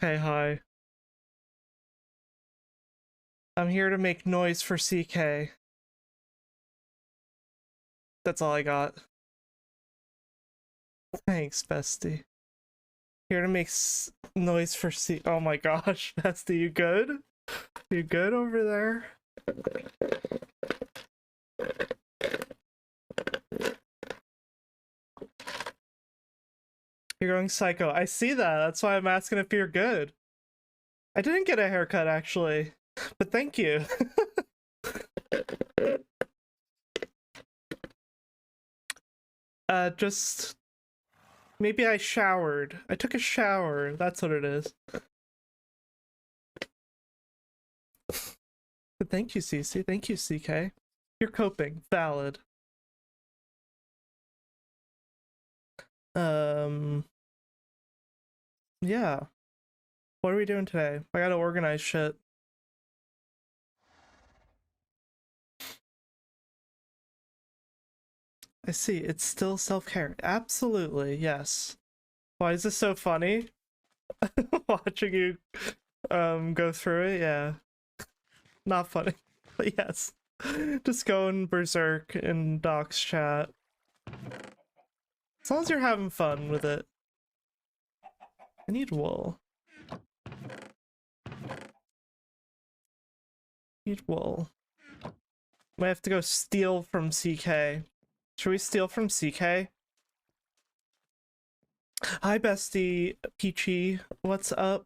Okay, hi. I'm here to make noise for CK. That's all I got. Thanks, bestie. Here to make noise for C. Oh my gosh, bestie, you good? You good over there? You're going psycho. I see that. That's why I'm asking if you're good. I didn't get a haircut, actually. But thank you. Just... Maybe I showered. I took a shower. That's what it is. But thank you, Cece. Thank you, CK. You're coping. Valid. Yeah. What are we doing today? I gotta organize shit. I see. It's still self-care. Absolutely, yes. Why is this so funny? Watching you go through it, yeah. Not funny. But yes. Just going berserk in Doc's chat. As long as you're having fun with it. I need wool. Need wool. Might have to go steal from CK. Should we steal from CK? Hi, bestie Peachy. What's up?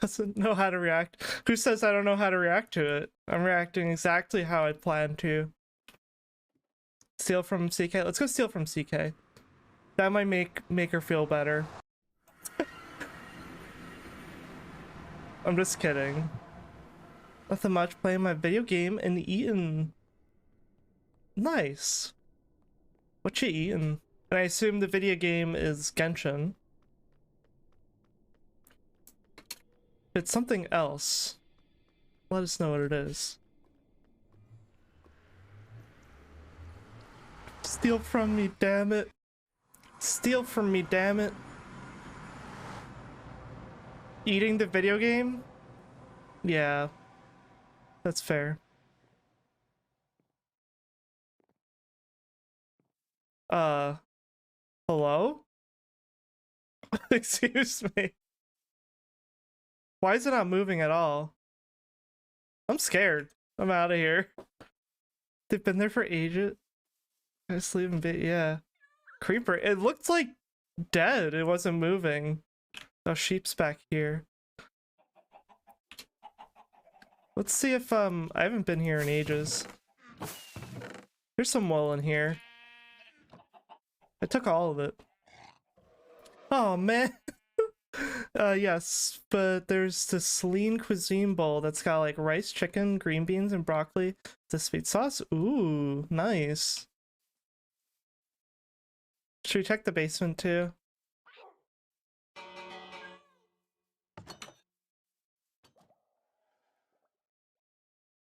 Doesn't know how to react. Who says I don't know how to react to it? I'm reacting exactly how I planned to. Steal from CK? Let's go steal from CK. That might make her feel better. I'm just kidding. Nothing much, playing my video game and eating. Nice. What you eating? And I assume the video game is Genshin. If it's something else, let us know what it is. Steal from me, damn it. Steal from me, damn it. Eating the video game? Yeah. That's fair. Hello? Excuse me. Why is it not moving at all? I'm scared. I'm out of here. They've been there for ages. I just leave them be, yeah. Creeper. It looked like dead. It wasn't moving. Oh, sheep's back here. Let's see if, I haven't been here in ages. There's some wool in here. I took all of it. Oh, man. Yes, but there's this lean cuisine bowl that's got like rice, chicken, green beans, and broccoli. The sweet sauce. Ooh, nice. Should we check the basement too?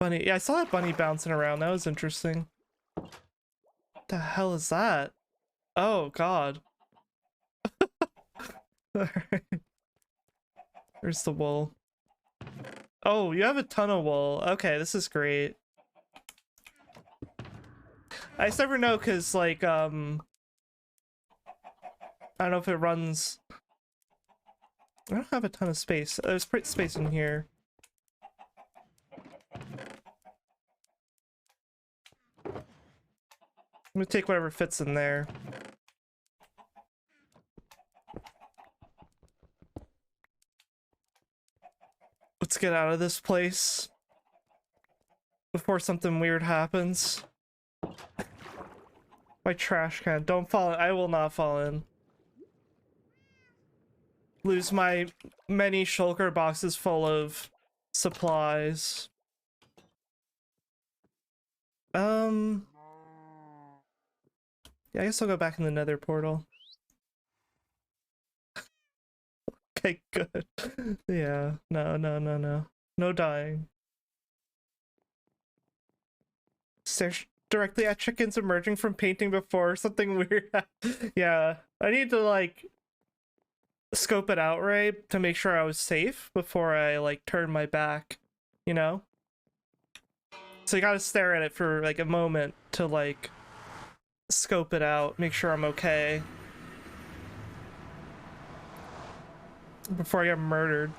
Bunny. Yeah, I saw that bunny bouncing around. That was interesting. What the hell is that? Oh, God. Alright. There's the wool. Oh, you have a ton of wool. Okay, this is great. I just never know because, like, I don't know if it runs. I don't have a ton of space. There's pretty space in here. I'm gonna take whatever fits in there. Let's get out of this place before something weird happens. My trash can. Don't fall in. I will not fall in. Lose my many shulker boxes full of supplies. Yeah, I guess I'll go back in the nether portal. Okay, good. Yeah, no. No dying. Stare directly at chickens emerging from painting before something weird. Yeah, I need to like scope it out right to make sure I was safe before I like turn my back, you know? So you gotta stare at it for like a moment to like scope it out, make sure I'm okay before I get murdered.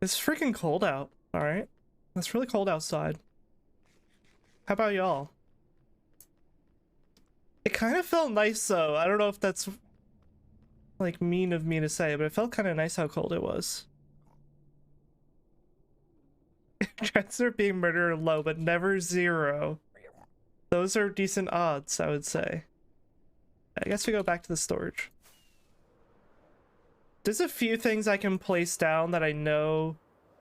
It's freaking cold out, alright? It's really cold outside. How about y'all? It kind of felt nice though. I don't know if that's like mean of me to say, but it felt kind of nice how cold it was. Chances of being murdered are low, but never zero. Those are decent odds, I would say. I guess we go back to the storage. There's a few things I can place down that I know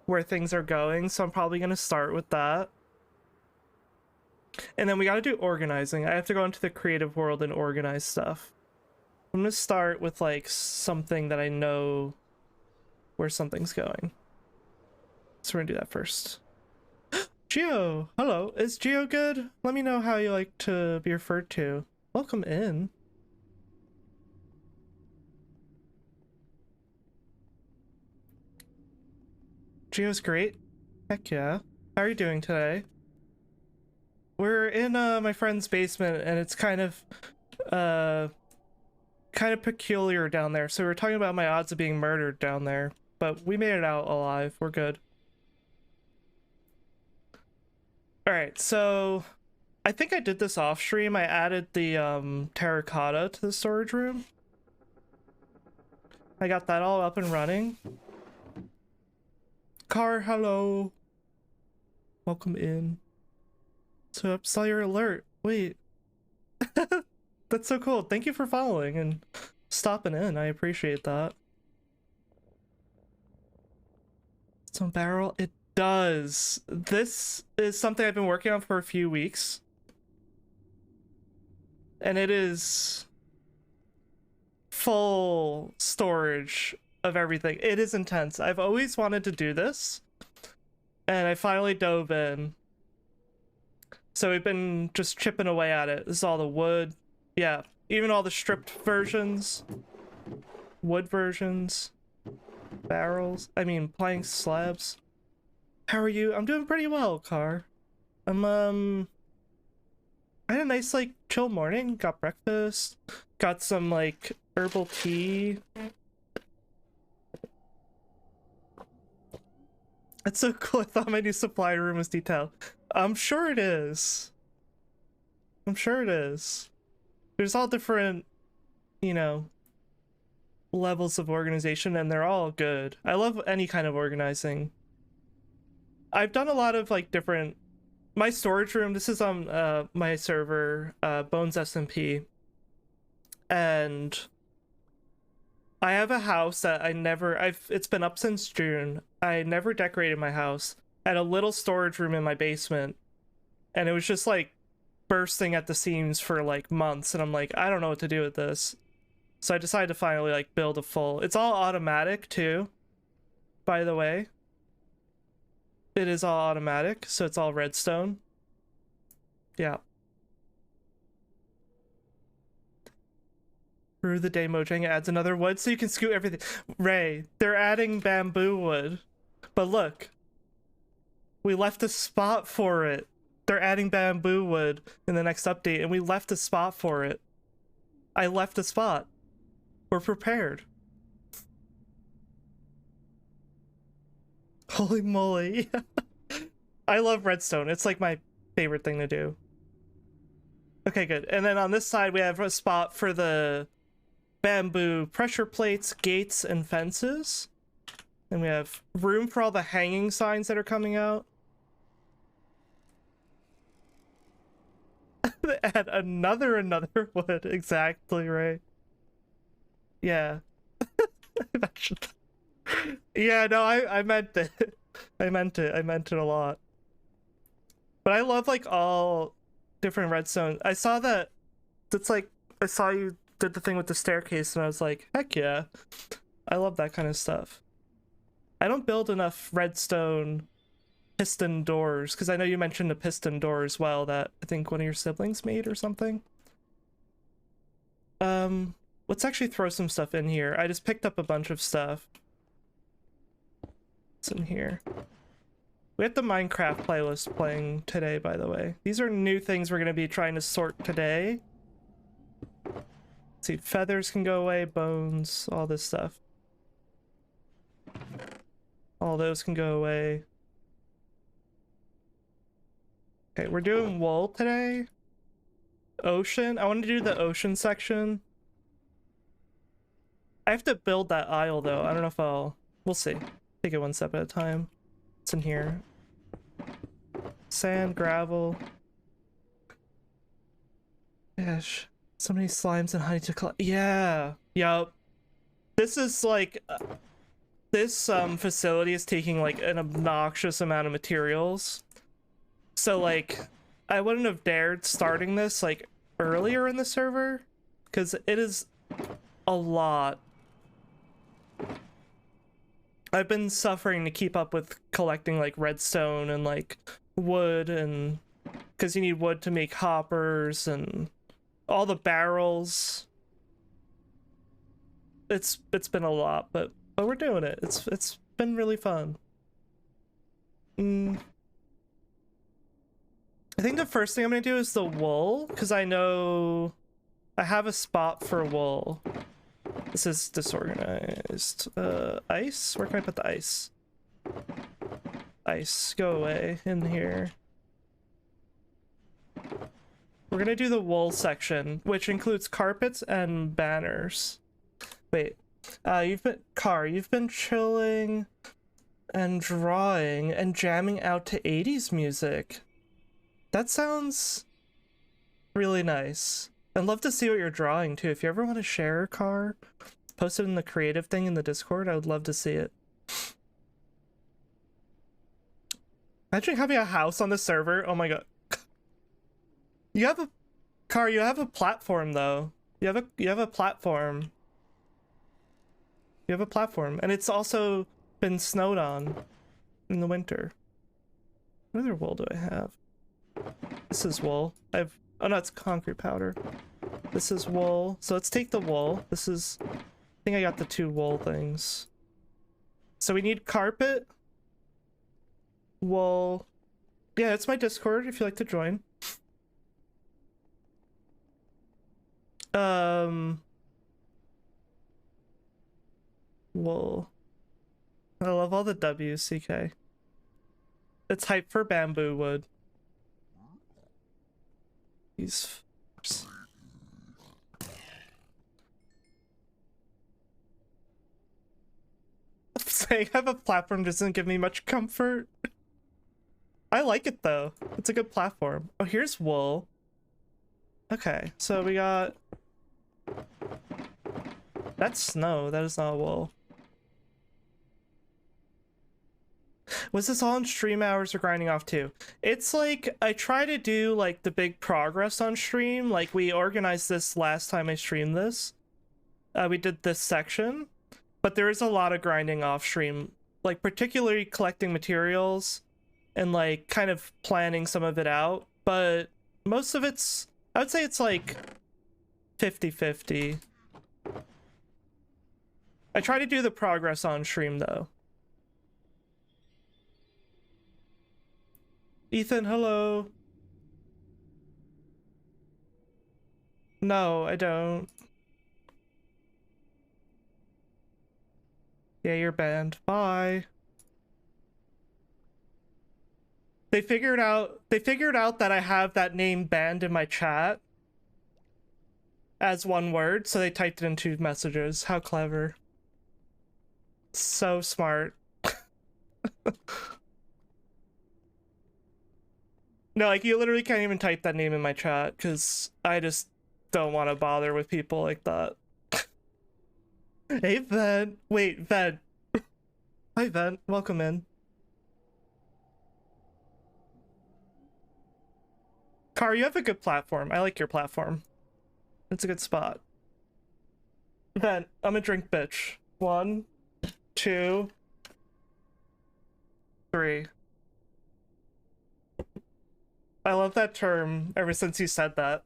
where things are going, so I'm probably gonna start with that. And then we gotta do organizing. I have to go into the creative world and organize stuff. I'm gonna start with like something that I know where something's going. So we're gonna do that first. Geo, hello. Is Geo good? Let me know how you like to be referred to. Welcome in. Geo's great. Heck yeah. How are you doing today? We're in my friend's basement and it's kind of peculiar down there. So we're talking about my odds of being murdered down there, but we made it out alive. We're good. All right, so I think I did this off stream. I added the terracotta to the storage room. I got that all up and running. Car, hello. Welcome in. So I saw your alert. Wait. That's so cool. Thank you for following and stopping in. I appreciate that. Some barrel. It does. This is something I've been working on for a few weeks. And it is full storage of everything. It is intense. I've always wanted to do this. And I finally dove in. So we've been just chipping away at it. This is all the wood. Yeah, even all the stripped versions. Wood versions. Barrels. I mean, planks, slabs. How are you? I'm doing pretty well, Car. I had a nice, like, chill morning. Got breakfast. Got some, like, herbal tea. That's so cool. I thought my new supply room was detailed. I'm sure it is. I'm sure it is. There's all different, you know, levels of organization, and they're all good. I love any kind of organizing. I've done a lot of, like, different... My storage room, this is on my server, Bones SMP. And I have a house that it's been up since June. I never decorated my house. I had a little storage room in my basement, and it was just like bursting at the seams for like months, and I'm like, I don't know what to do with this. So I decided to finally like build a full... It's all automatic too, by the way. It is all automatic, so it's all redstone. Yeah. Through the day, Mojang adds another wood so you can scoot everything. Ray, they're adding bamboo wood. But look, we left a spot for it. They're adding bamboo wood in the next update, and we left a spot for it. I left a spot. We're prepared. Holy moly. I love redstone. It's like my favorite thing to do. Okay, good. And then on this side, we have a spot for the bamboo pressure plates, gates, and fences. And we have room for all the hanging signs that are coming out. And another wood. Exactly right. Yeah. Yeah, no, I meant it. I meant it a lot. But I love like all different redstone. I saw that that's like I saw you did the thing with the staircase, and I was like, heck yeah. I love that kind of stuff. I don't build enough redstone piston doors, because I know you mentioned a piston door as well that I think one of your siblings made or something. Let's actually throw some stuff in here. I just picked up a bunch of stuff. What's in here? We have the Minecraft playlist playing today, by the way. These are new things we're going to be trying to sort today. Let's see, feathers can go away, bones, all this stuff. All those can go away. Okay, we're doing wool today. Ocean. I want to do the ocean section. I have to build that aisle though. I don't know if I'll... We'll see. Take it one step at a time. What's in here? Sand, gravel. Gosh. So many slimes and honey to collect. Yeah. Yup. This is like... this facility is taking like an obnoxious amount of materials. So like... I wouldn't have dared starting this like earlier in the server. Because it is a lot. I've been suffering to keep up with collecting like redstone and like wood, and because you need wood to make hoppers and all the barrels. It's been a lot, but we're doing it. It's been really fun. I think the first thing I'm gonna do is the wool, because I know I have a spot for wool. This is disorganized. Ice? Where can I put the ice? Ice, go away in here. We're gonna do the wool section, which includes carpets and banners. Wait, you've been chilling and drawing and jamming out to 80s music. That sounds really nice. I'd love to see what you're drawing too. If you ever want to share, Car, post it in the creative thing in the Discord. I would love to see it. Imagine having a house on the server. Oh my god. You have a Car, you have a platform though. You have a platform. You have a platform, and it's also been snowed on in the winter. What other wool do I have? This is wool. Oh no, it's concrete powder. This is wool. So let's take the wool. This is... I think I got the 2 wool things. So we need carpet. Wool. Yeah, it's my Discord if you'd like to join. Wool. I love all the W's, CK. It's hype for bamboo wood. These... Saying I have a platform doesn't give me much comfort. I like it though. It's a good platform. Oh, here's wool. Okay, so we got... That's snow. That is not wool. Was this all in stream hours or grinding off too? It's like, I try to do like the big progress on stream. Like we organized this last time I streamed this. We did this section, but there is a lot of grinding off stream, like particularly collecting materials and like kind of planning some of it out. But most of it's, I would say it's like 50-50. I try to do the progress on stream though. Ethan, hello. No, I don't. Yeah, you're banned. Bye. They figured out that I have that name banned in my chat as one word, so they typed it into messages. How clever. So smart. No, like you literally can't even type that name in my chat because I just don't want to bother with people like that. Hey, Ven. Wait, Ven. Hi, Ven. Welcome in. Car, you have a good platform. I like your platform. It's a good spot. Ven, I'm a drink bitch. 1, 2, 3. I love that term ever since you said that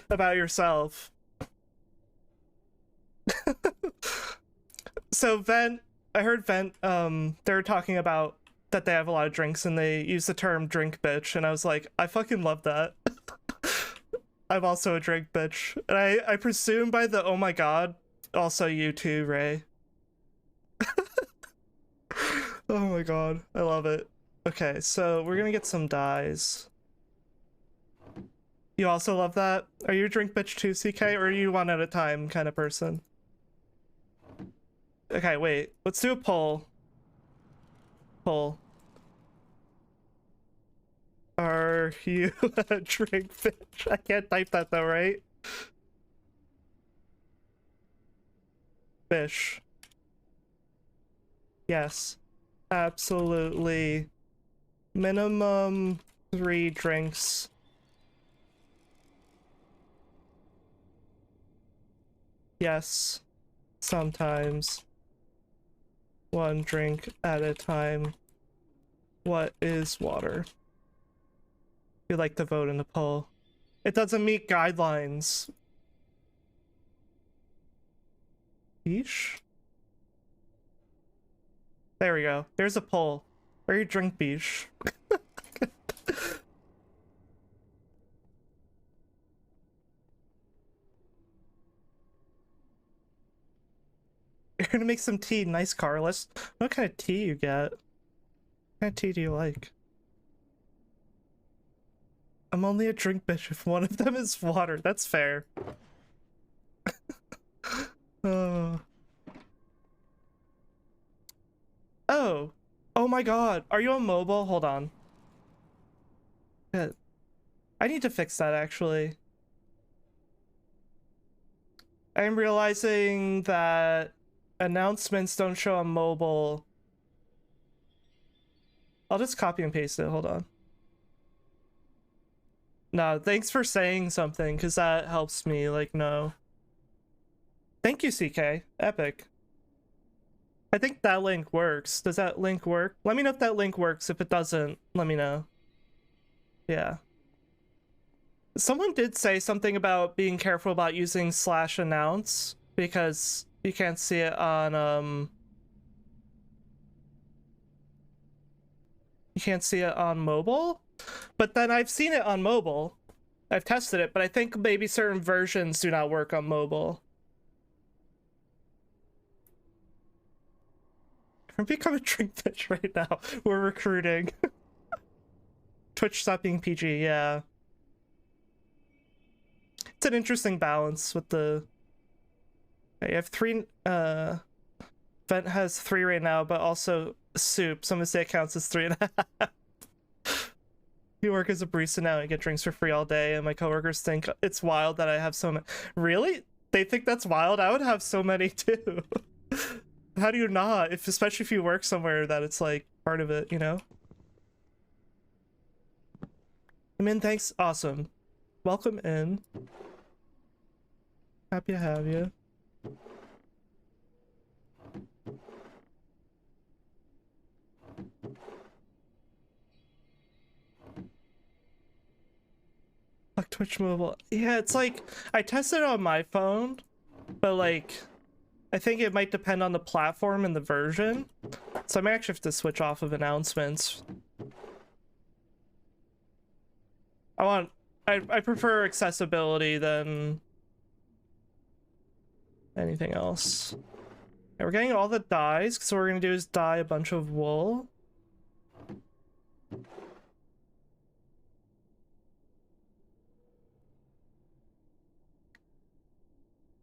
about yourself. So Vent, I heard Vent, they were talking about that they have a lot of drinks and they use the term drink bitch, and I was like, I fucking love that. I'm also a drink bitch. And I presume by the oh my god, also you too, Ray. Oh my god, I love it. Okay, so we're gonna get some dyes. You also love that? Are you a drink bitch too, CK, or are you one at a time kind of person? Okay, wait. Let's do a poll. Poll. Are you a drink bitch? I can't type that though, right? Fish. Yes. Absolutely. Minimum 3 drinks. Yes. Sometimes. 1 drink at a time. What is water? You'd like to vote in the poll. It doesn't meet guidelines. Beach? There we go. There's a poll. Where you drink beach? You're gonna make some tea. Nice, Carlos. What kind of tea you get? What kind of tea do you like? I'm only a drink bitch if one of them is water. That's fair. Oh. Oh. Oh my god. Are you on mobile? Hold on. Yeah. I need to fix that actually. I'm realizing that announcements don't show on mobile. I'll just copy and paste it. Hold on. No, thanks for saying something, because that helps me, like, know. Thank you, CK. Epic. I think that link works. Does that link work? Let me know if that link works. If it doesn't, let me know. Yeah. Someone did say something about being careful about using /announce, because you can't see it on, you can't see it on mobile? But then I've seen it on mobile. I've tested it, but I think maybe certain versions do not work on mobile. I'm becoming a drink bitch right now. We're recruiting. Twitch stop being PG, yeah. It's an interesting balance with the... I have 3... Vent has 3 right now, but also Soup. Some say it counts as 3.5. You work as a barista now and get drinks for free all day, and my coworkers think it's wild that I have so many. Really? They think that's wild? I would have so many too. How do you not? Especially if you work somewhere that it's like part of it, you know? I'm in, thanks. Awesome. Welcome in. Happy to have you. Like Twitch mobile. Yeah, it's like I tested it on my phone, but like I think it might depend on the platform and the version. So I might actually have to switch off of announcements. I prefer accessibility than anything else. Yeah, we're getting all the dyes, so what we're gonna do is dye a bunch of wool.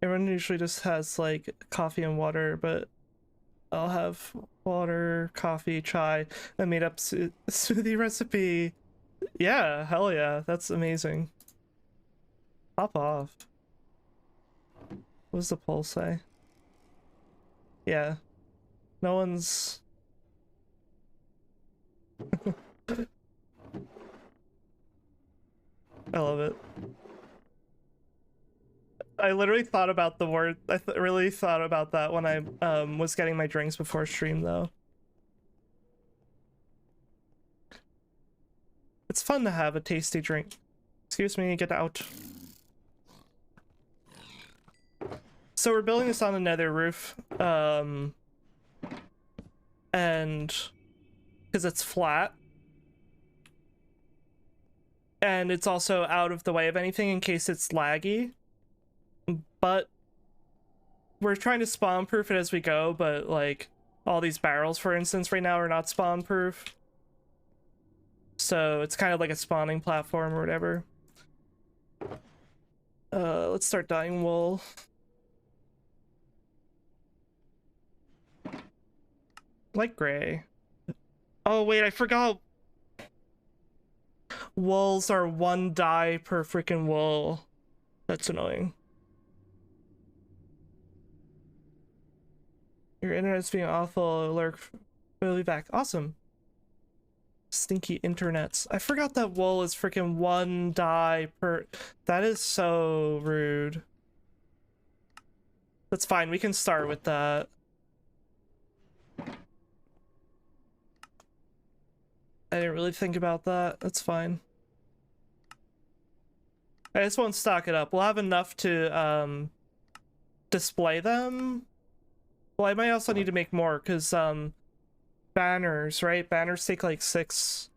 Everyone usually just has like coffee and water, but I'll have water, coffee, chai, a made up smoothie recipe. Yeah, hell yeah, that's amazing. Pop off. What does the poll say? Yeah. No one's... I love it. I literally thought about the word. I really thought about that when I was getting my drinks before stream, though. It's fun to have a tasty drink. Excuse me, get out. So we're building this on a nether roof, and because it's flat, and it's also out of the way of anything in case it's laggy, but we're trying to spawn proof it as we go, but like all these barrels, for instance, right now are not spawn proof. So it's kind of like a spawning platform or whatever. Let's start dyeing wool. Like gray. Oh wait, I forgot. Wools are 1 dye per freaking wool. That's annoying. Your internet's being awful. Lurk. We'll be back. Awesome. Stinky internets. I forgot that wool is freaking 1 dye per. That is so rude. That's fine. We can start with that. I didn't really think about that. That's fine. I just won't stock it up. We'll have enough to display them. Well, I might also need to make more because banners, right? Banners take like six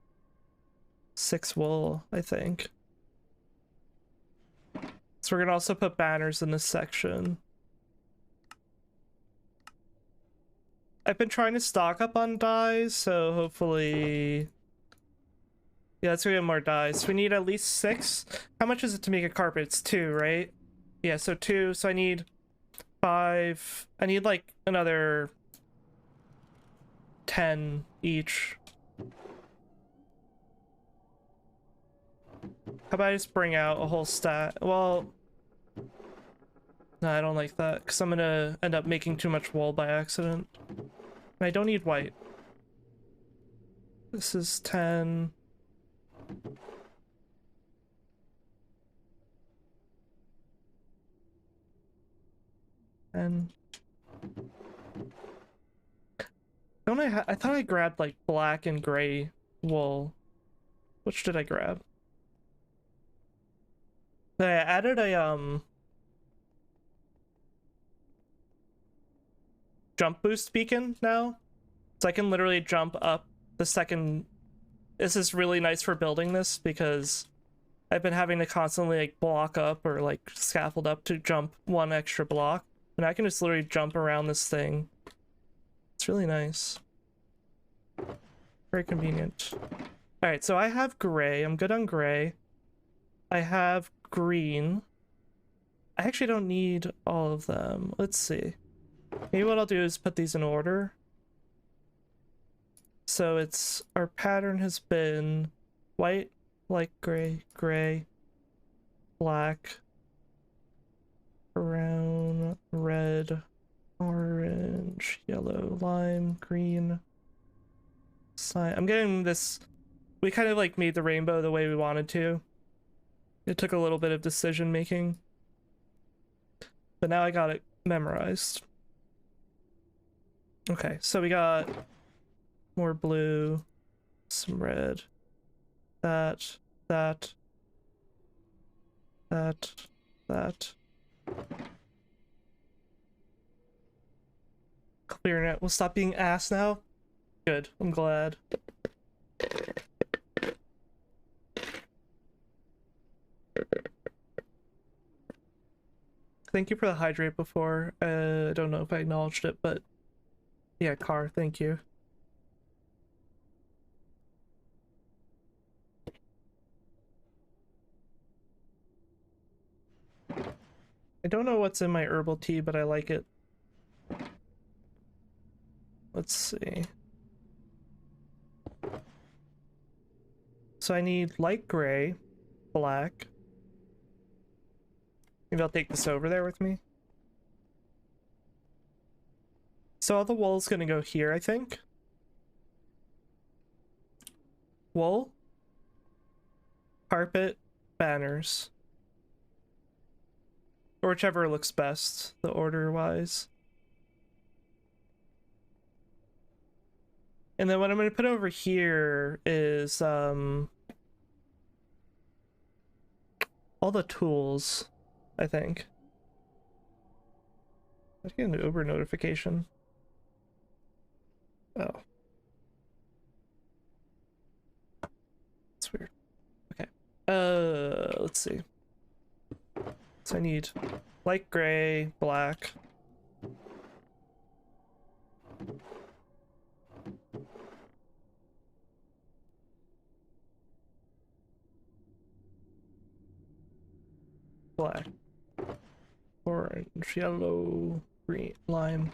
wool, I think. So we're gonna also put banners in this section. I've been trying to stock up on dyes, so hopefully... Yeah, let's go get more dyes. We need at least 6. How much is it to make a carpet? It's 2, right? Yeah, so 2. So I need 5. I need like another 10 each. How about I just bring out a whole stack? Well, no, I don't like that because I'm gonna end up making too much wool by accident. And I don't need white. This is 10. And don't I thought I grabbed like black and gray wool. Which did I grab? I added a jump boost beacon now. So I can literally jump up the second. This is really nice for building this because I've been having to constantly like block up or like scaffold up to jump 1 extra block. And I can just literally jump around this thing. It's really nice. Very convenient. Alright, so I have gray. I'm good on gray. I have green. I actually don't need all of them. Let's see. Maybe what I'll do is put these in order. So it's... Our pattern has been white, light gray, gray, black, brown, red, orange, yellow, lime, green, cyan. I'm getting this. We kind of like made the rainbow the way we wanted to. It took a little bit of decision making, but now I got it memorized. Okay, so we got more blue, some red, that. Clearing it. We'll stop being ass now. Good. I'm glad. Thank you for the hydrate before. I don't know if I acknowledged it, but yeah, car, thank you. I don't know what's in my herbal tea, but I like it. Let's see. So I need light gray, black. Maybe I'll take this over there with me. So all the wool's gonna go here, I think. Wool, carpet, banners. Or whichever looks best, the order-wise. And then what I'm gonna put over here is all the tools, I think. I get an Uber notification. Oh. That's weird. Okay. Let's see. So I need light gray, black. Black. Orange, yellow, green, lime.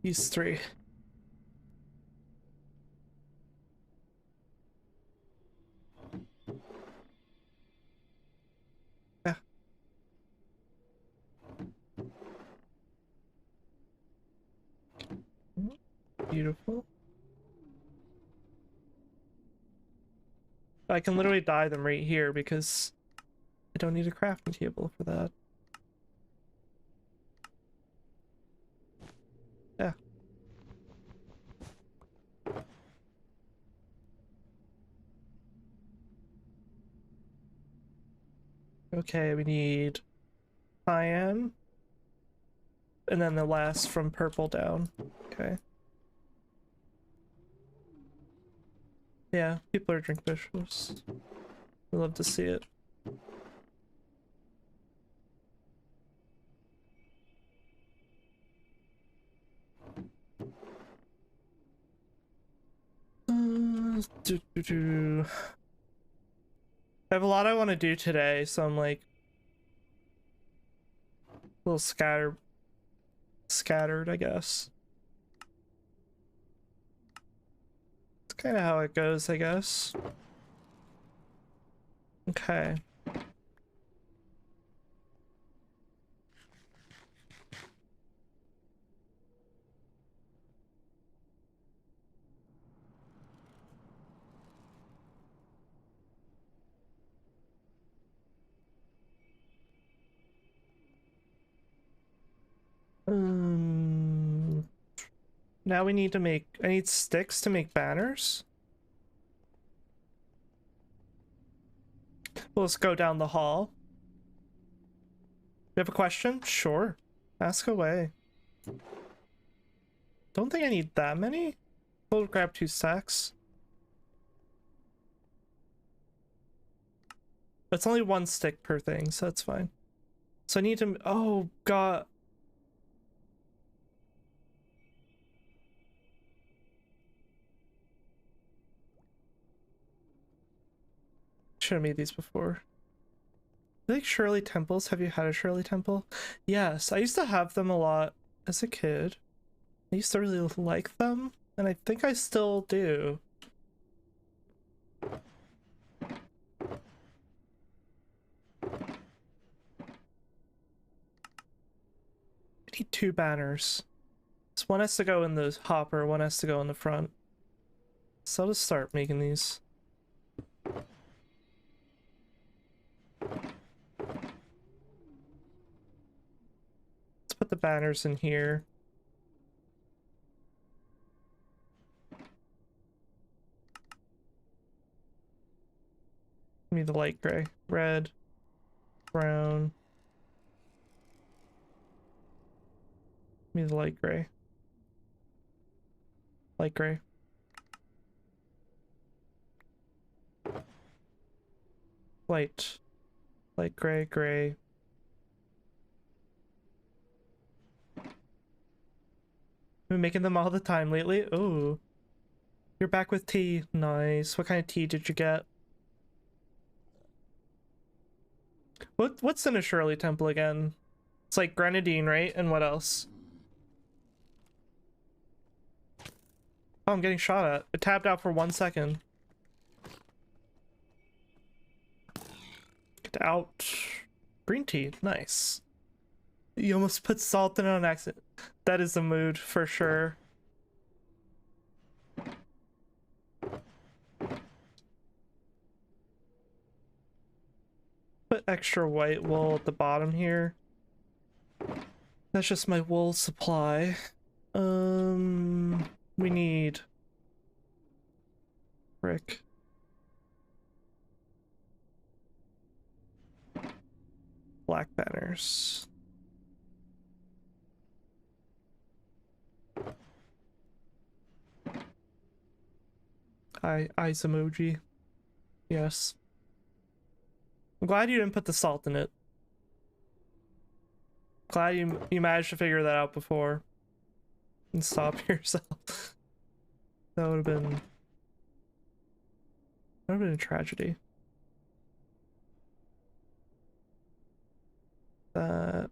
These three. Yeah. Beautiful. I can literally dye them right here because I don't need a crafting table for that. Yeah. Okay, we need cyan. And then the last from purple down. Okay. Yeah, people are drink vegetables. I love to see it. I have a lot I want to do today, so I'm like a little scattered, I guess. It's kind of how it goes, I guess. Okay. Now we need to make, I need sticks to make banners. Well, let's go down the hall. You have a question? Sure. Ask away. Don't think I need that many. We'll grab 2 stacks. It's only 1 stick per thing, so that's fine. So I need to, oh god. Should have made these before. I like Shirley temples. Have you had a Shirley temple? Yes, I used to have them a lot as a kid. I used to really like them, and I think I still do. I need 2 banners. So one has to go in the hopper, one has to go in the front. So I'll just start making these. Let's put the banners in here. Give me the light gray. Red, brown. Give me the light gray. Light gray. Light. Light gray, gray. Been making them all the time lately. Ooh. You're back with tea. Nice. What kind of tea did you get? What's in a Shirley temple again? It's like grenadine, right? And what else? Oh, I'm getting shot at. It tabbed out for 1 second. Get out. Green tea. Nice. You almost put salt in it on accident. That is the mood for sure. Put extra white wool at the bottom here. That's just my wool supply. We need brick. black banners. Eyes emoji. Yes. I'm glad you didn't put the salt in it. Glad you managed to figure that out before. And stop yourself. That would have been a tragedy. Why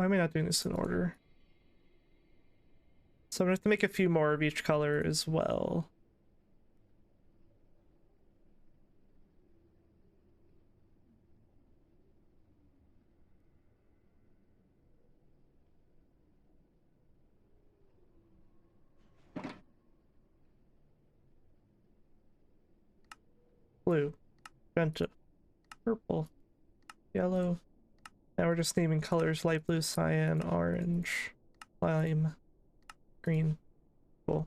am I not doing this in order? So I'm gonna have to make a few more of each color as well. Blue, magenta, purple, yellow. Now we're just naming colors: light blue, cyan, orange, lime, green. Cool.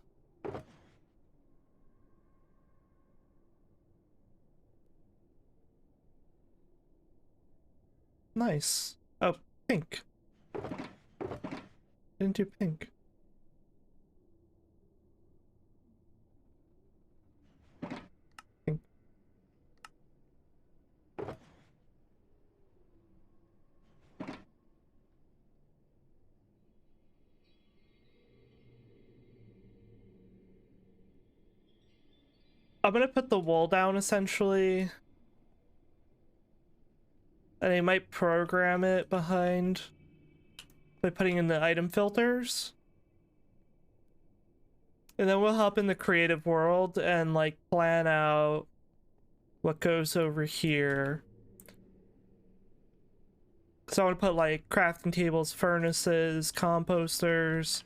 Nice. Oh, pink. Didn't do pink. Pink. I'm gonna put the wall down essentially. And I might program it behind by putting in the item filters. And then we'll hop in the creative world and like plan out what goes over here. So I want to put like crafting tables, furnaces, composters,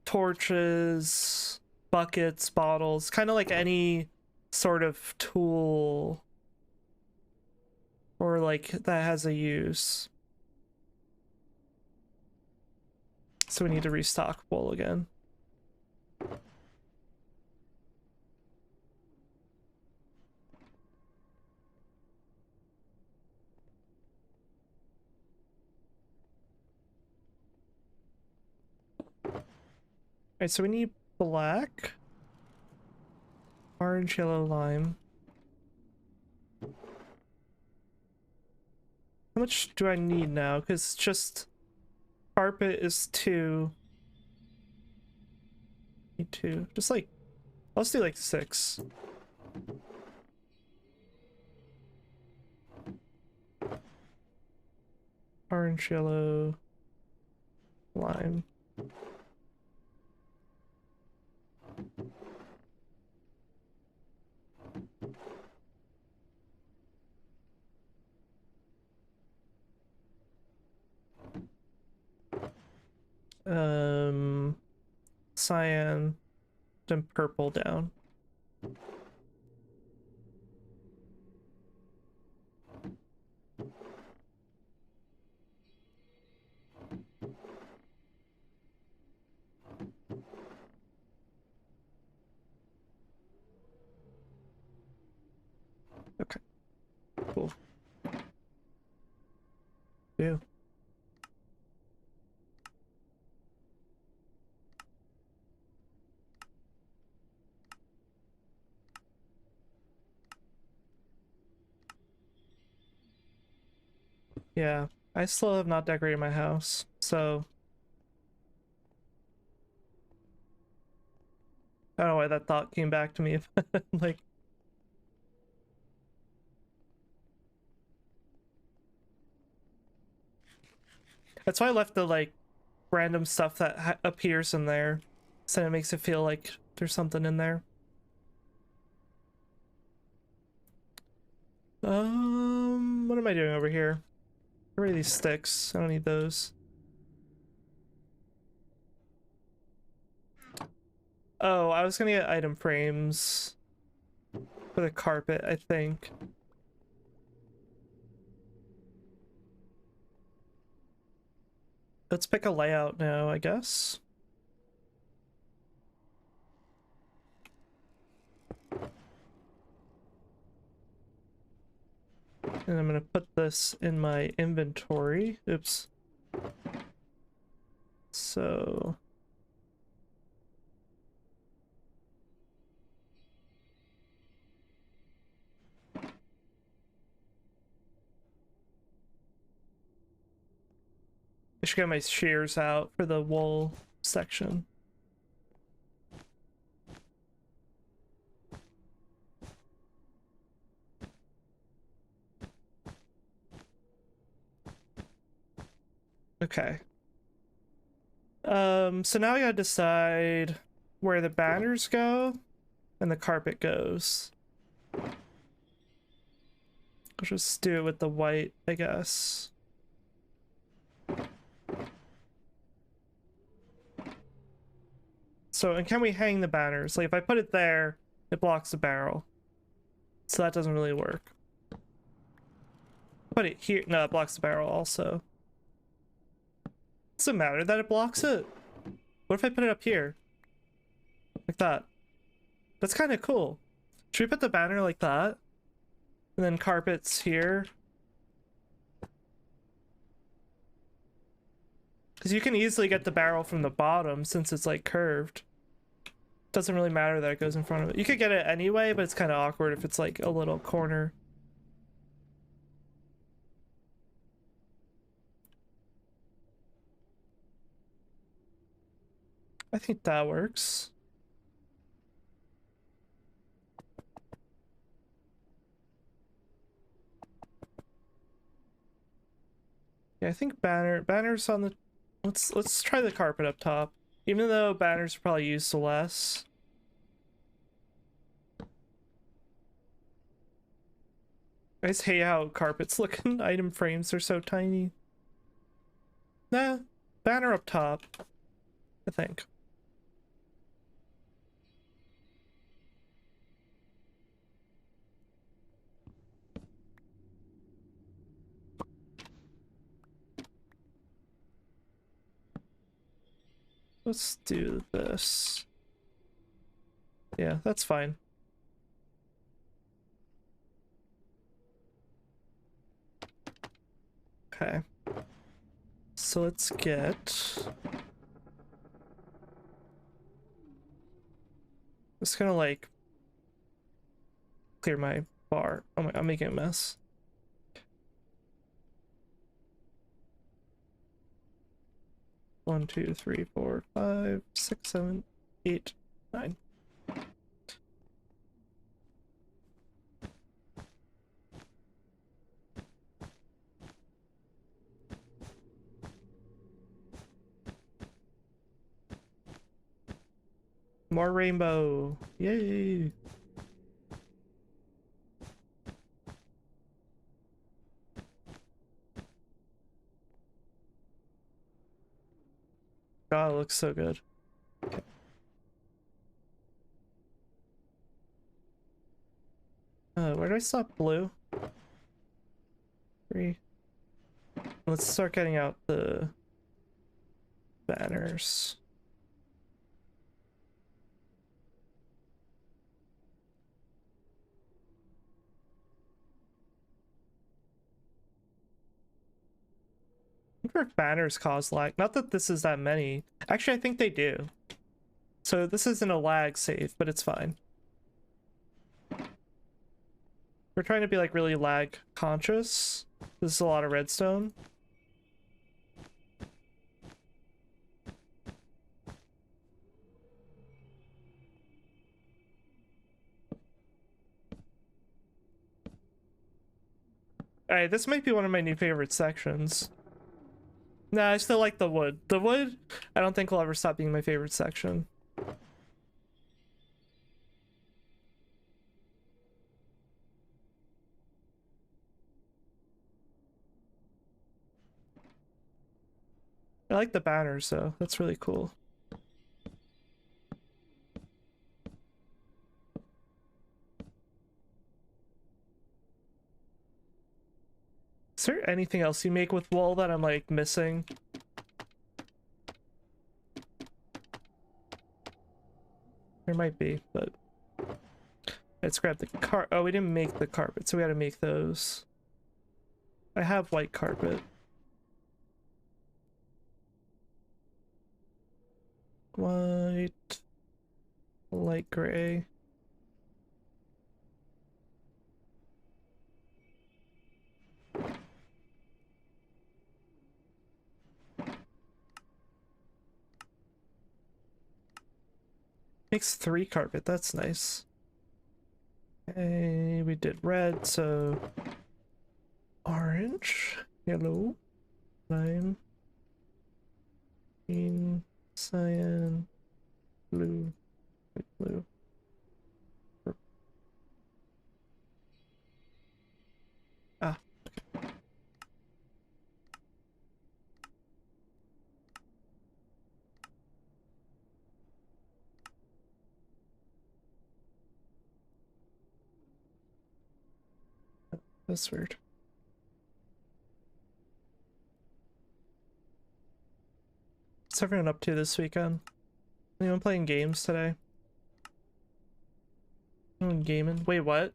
torches, buckets, bottles, kind of like any sort of tool or like that has a use. So we need to restock wool again. Alright, so we need black, orange, yellow, lime. How much do I need now? Because just carpet is 2. Need 2. Just like, let's do like 6. Orange, yellow, lime. Cyan, then purple down. Okay, cool. Yeah. Yeah, I still have not decorated my house, so I don't know why that thought came back to me. Like, that's why I left the like random stuff that appears in there, so it makes it feel like there's something in there. What am I doing over here? Where are these sticks? I don't need those. Oh, I was gonna get item frames for the carpet, I think. Let's pick a layout now, I guess. And I'm gonna put this in my inventory. Oops. So I should get my shears out for the wool section. Okay. So now we gotta decide where the banners go and the carpet goes. I'll just do it with the white, I guess. So, and can we hang the banners? Like, if I put it there, it blocks the barrel. So that doesn't really work. Put it here. No, it blocks the barrel also. Doesn't matter that it blocks it. What if I put it up here? Like that. That's kind of cool. Should we put the banner like that? And then carpets here? Because you can easily get the barrel from the bottom since it's like curved. Doesn't really matter that it goes in front of it. You could get it anyway, but it's kind of awkward if it's like a little corner. I think that works. Yeah, I think banners on the let's try the carpet up top. Even though banners are probably used less. I just hate how carpets look in item frames, they're so tiny. Nah, banner up top, I think. Let's do this. Yeah, that's fine. Okay. So let's get... Just gonna like clear my bar. Oh my, I'm making a mess. One, two, three, four, 5, 6, 7, 8, 9. More rainbow. Yay. God, it looks so good. Okay. Where do I stop blue? 3. Let's start getting out the banners. I wonder if banners cause lag. Not that this is that many. Actually, I think they do. So this isn't a lag save, but it's fine. We're trying to be like really lag conscious. This is a lot of redstone. Alright, this might be one of my new favorite sections. Nah, I still like the wood. The wood, I don't think will ever stop being my favorite section. I like the banners though. That's really cool. Is there anything else you make with wool that I'm like missing? There might be, but let's grab the oh, we didn't make the carpet, so we gotta make those. I have white carpet. White, light gray. Makes 3 carpet, that's nice. Okay, we did red, so orange, yellow, lime, green, cyan, blue, white, blue. Purple. Ah, okay. That's weird. What's everyone up to this weekend? Anyone playing games today? Anyone gaming? Wait, what?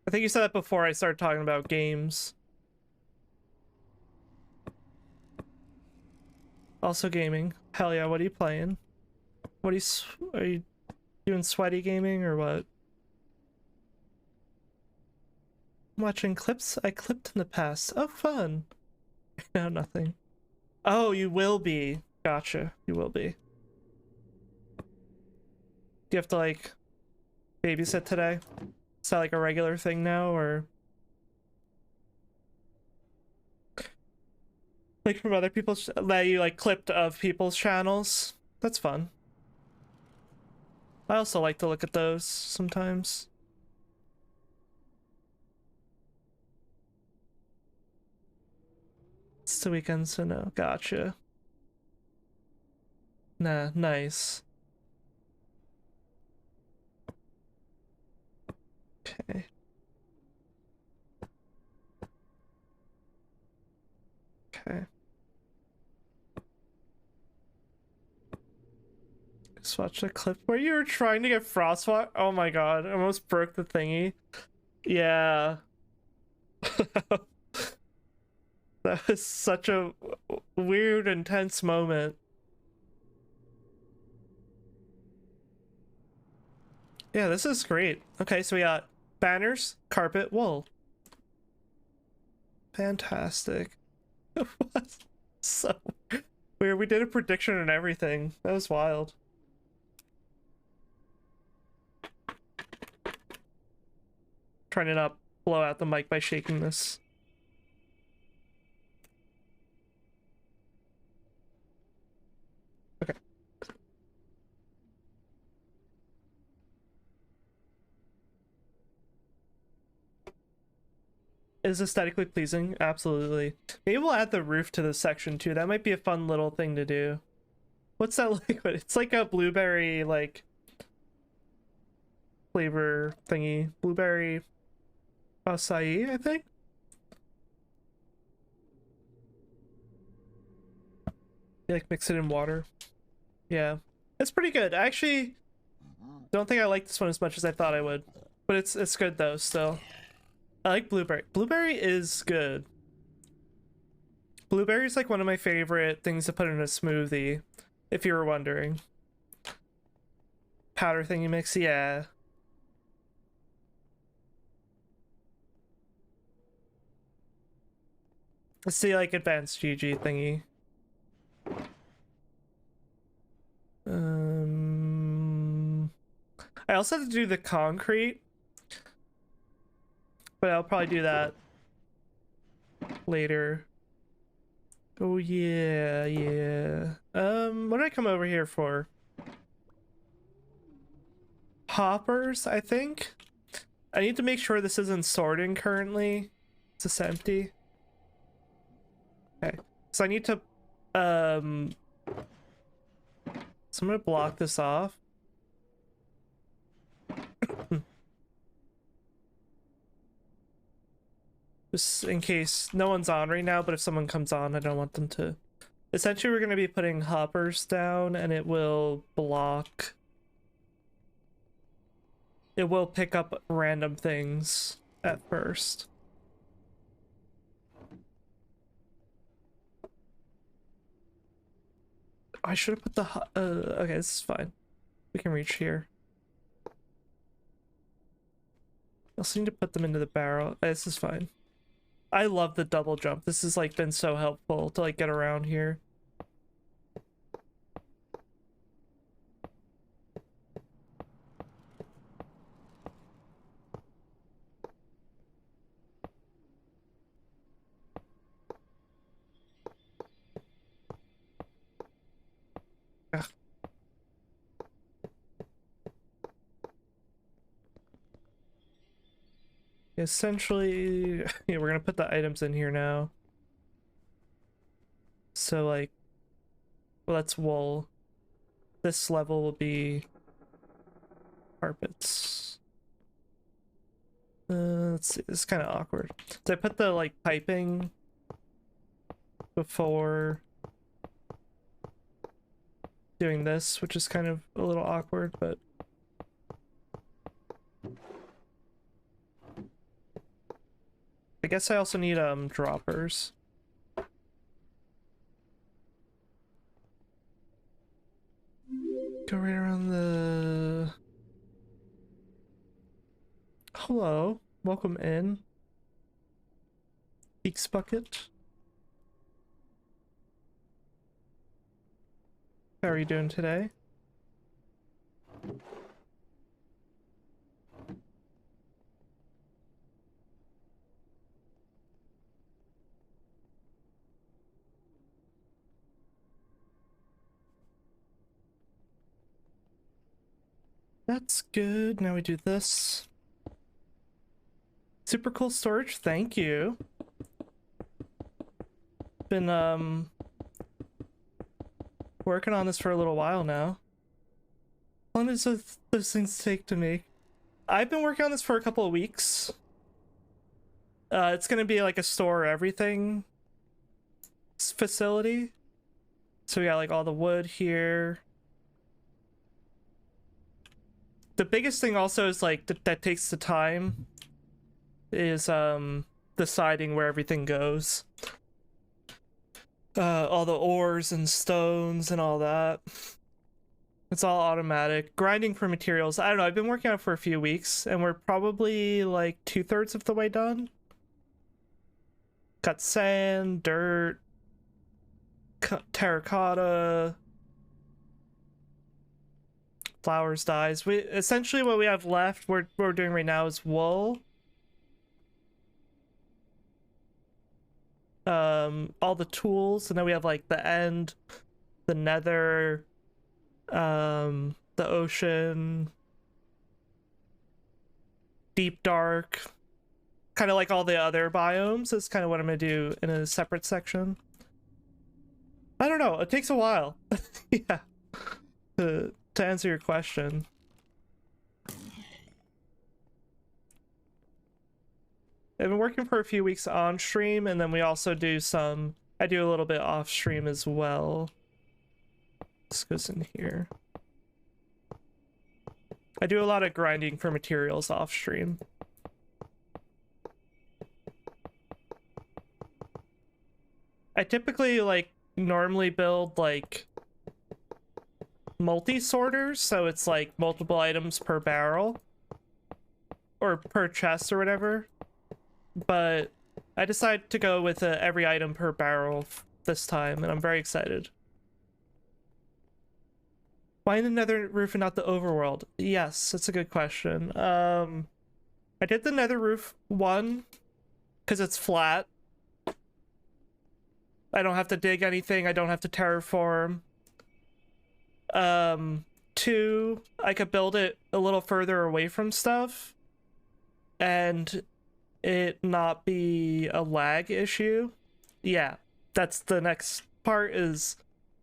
I think you said that before I started talking about games. Also gaming. Hell yeah, what are you playing? What are you doing, sweaty gaming or what? I'm watching clips I clipped in the past. Oh, fun. No, nothing. Oh, you will be. Gotcha. You will be. Do you have to like babysit today? Is that like a regular thing now, or like from other people's that you like clipped of people's channels? That's fun. I also like to look at those sometimes. It's the weekend, so no. Gotcha. Nah, nice. Okay. Okay. Just watch the clip where you were trying to get frostbite. Oh my god, I almost broke the thingy. Yeah. That was such a weird, intense moment. Yeah, this is great. Okay, so we got banners, carpet, wool. Fantastic. What? So weird. We did a prediction and everything. That was wild. Trying to not blow out the mic by shaking this. Okay. Is aesthetically pleasing? Absolutely. Maybe we'll add the roof to this section too. That might be a fun little thing to do. What's that liquid? It's like a blueberry like flavor thingy. Blueberry acai, I think. You like mix it in water. Yeah. It's pretty good. I actually don't think I like this one as much as I thought I would. But it's good though still. I like blueberry. Blueberry is good. Blueberry is like one of my favorite things to put in a smoothie, if you were wondering. Powder thingy mix, yeah. Let's see like advanced GG thingy. I also have to do the concrete, but I'll probably do that later. Oh yeah, yeah. What did I come over here for? Hoppers, I think. I need to make sure this isn't sorting currently. It's just empty. Okay. So I need to so I'm gonna block this off. Just in case no one's on right now, but if someone comes on, I don't want them to. Essentially, we're going to be putting hoppers down and it will block. It will pick up random things. at first. I should have put the okay, this is fine. We can reach here. I also need to put them into the barrel. This is fine. I love the double jump. This has like been so helpful to like get around here. Ugh. Essentially, yeah, we're gonna put the items in here now. So like, well, that's wool. This level will be carpets. Let's see, this is kind of awkward. So I put the like piping before doing this, which is kind of a little awkward, but I guess I also need droppers. Go right around the... Hello, welcome in. Beaks bucket. How are you doing today? That's good. Now we do this. Super cool storage. Thank you. Been working on this for a little while now. How long does those things take to make? I've been working on this for a couple of weeks. It's gonna be like a store everything facility. So we got like all the wood here. The biggest thing also is like that takes the time is deciding where everything goes. All the ores and stones and all that. It's all automatic. Grinding for materials. I don't know. I've been working on it for a few weeks and we're probably like 2/3 of the way done. Got sand, dirt, terracotta, flowers, dyes. We essentially what we have left, what we're doing right now is wool. All the tools, and then we have like the end, the nether, the ocean, deep dark, kind of like all the other biomes is kind of what I'm gonna do in a separate section. I don't know, it takes a while. Yeah, to answer your question. I've been working for a few weeks on stream, and then we also do some, I do a little bit off stream as well. This goes in here. I do a lot of grinding for materials off stream. I typically like normally build like multi-sorters, so it's like multiple items per barrel or per chest or whatever. But I decided to go with every item per barrel this time, and I'm very excited. Why in the nether roof and not the overworld? Yes, that's a good question. I did the nether roof one because it's flat. I don't have to dig anything. I don't have to terraform. Two, I could build it a little further away from stuff and it not be a lag issue. Yeah, that's the next part, is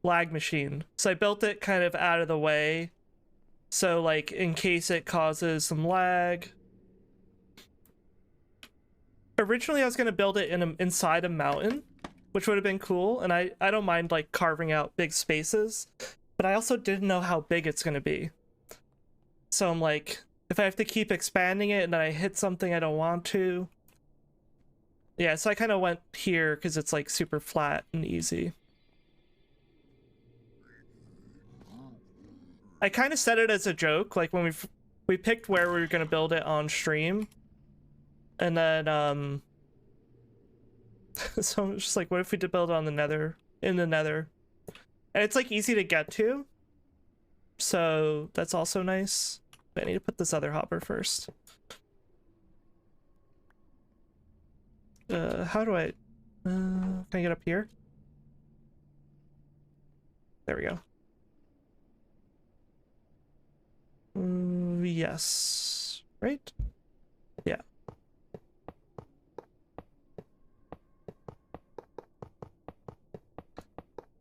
lag machine. So I built it kind of out of the way, so like in case it causes some lag. Originally I was going to build it inside a mountain, which would have been cool, and I don't mind like carving out big spaces, but I also didn't know how big it's going to be. So I'm like, if I have to keep expanding it and then I hit something I don't want to. Yeah, so I kind of went here because it's like super flat and easy. I kind of said it as a joke, like when we picked where we were gonna build it on stream, and then so I'm just like, what if we did build it on the Nether, in the Nether, and it's like easy to get to, so that's also nice. But I need to put this other hopper first. How do I? Can I get up here? There we go. Yes. Right? Yeah.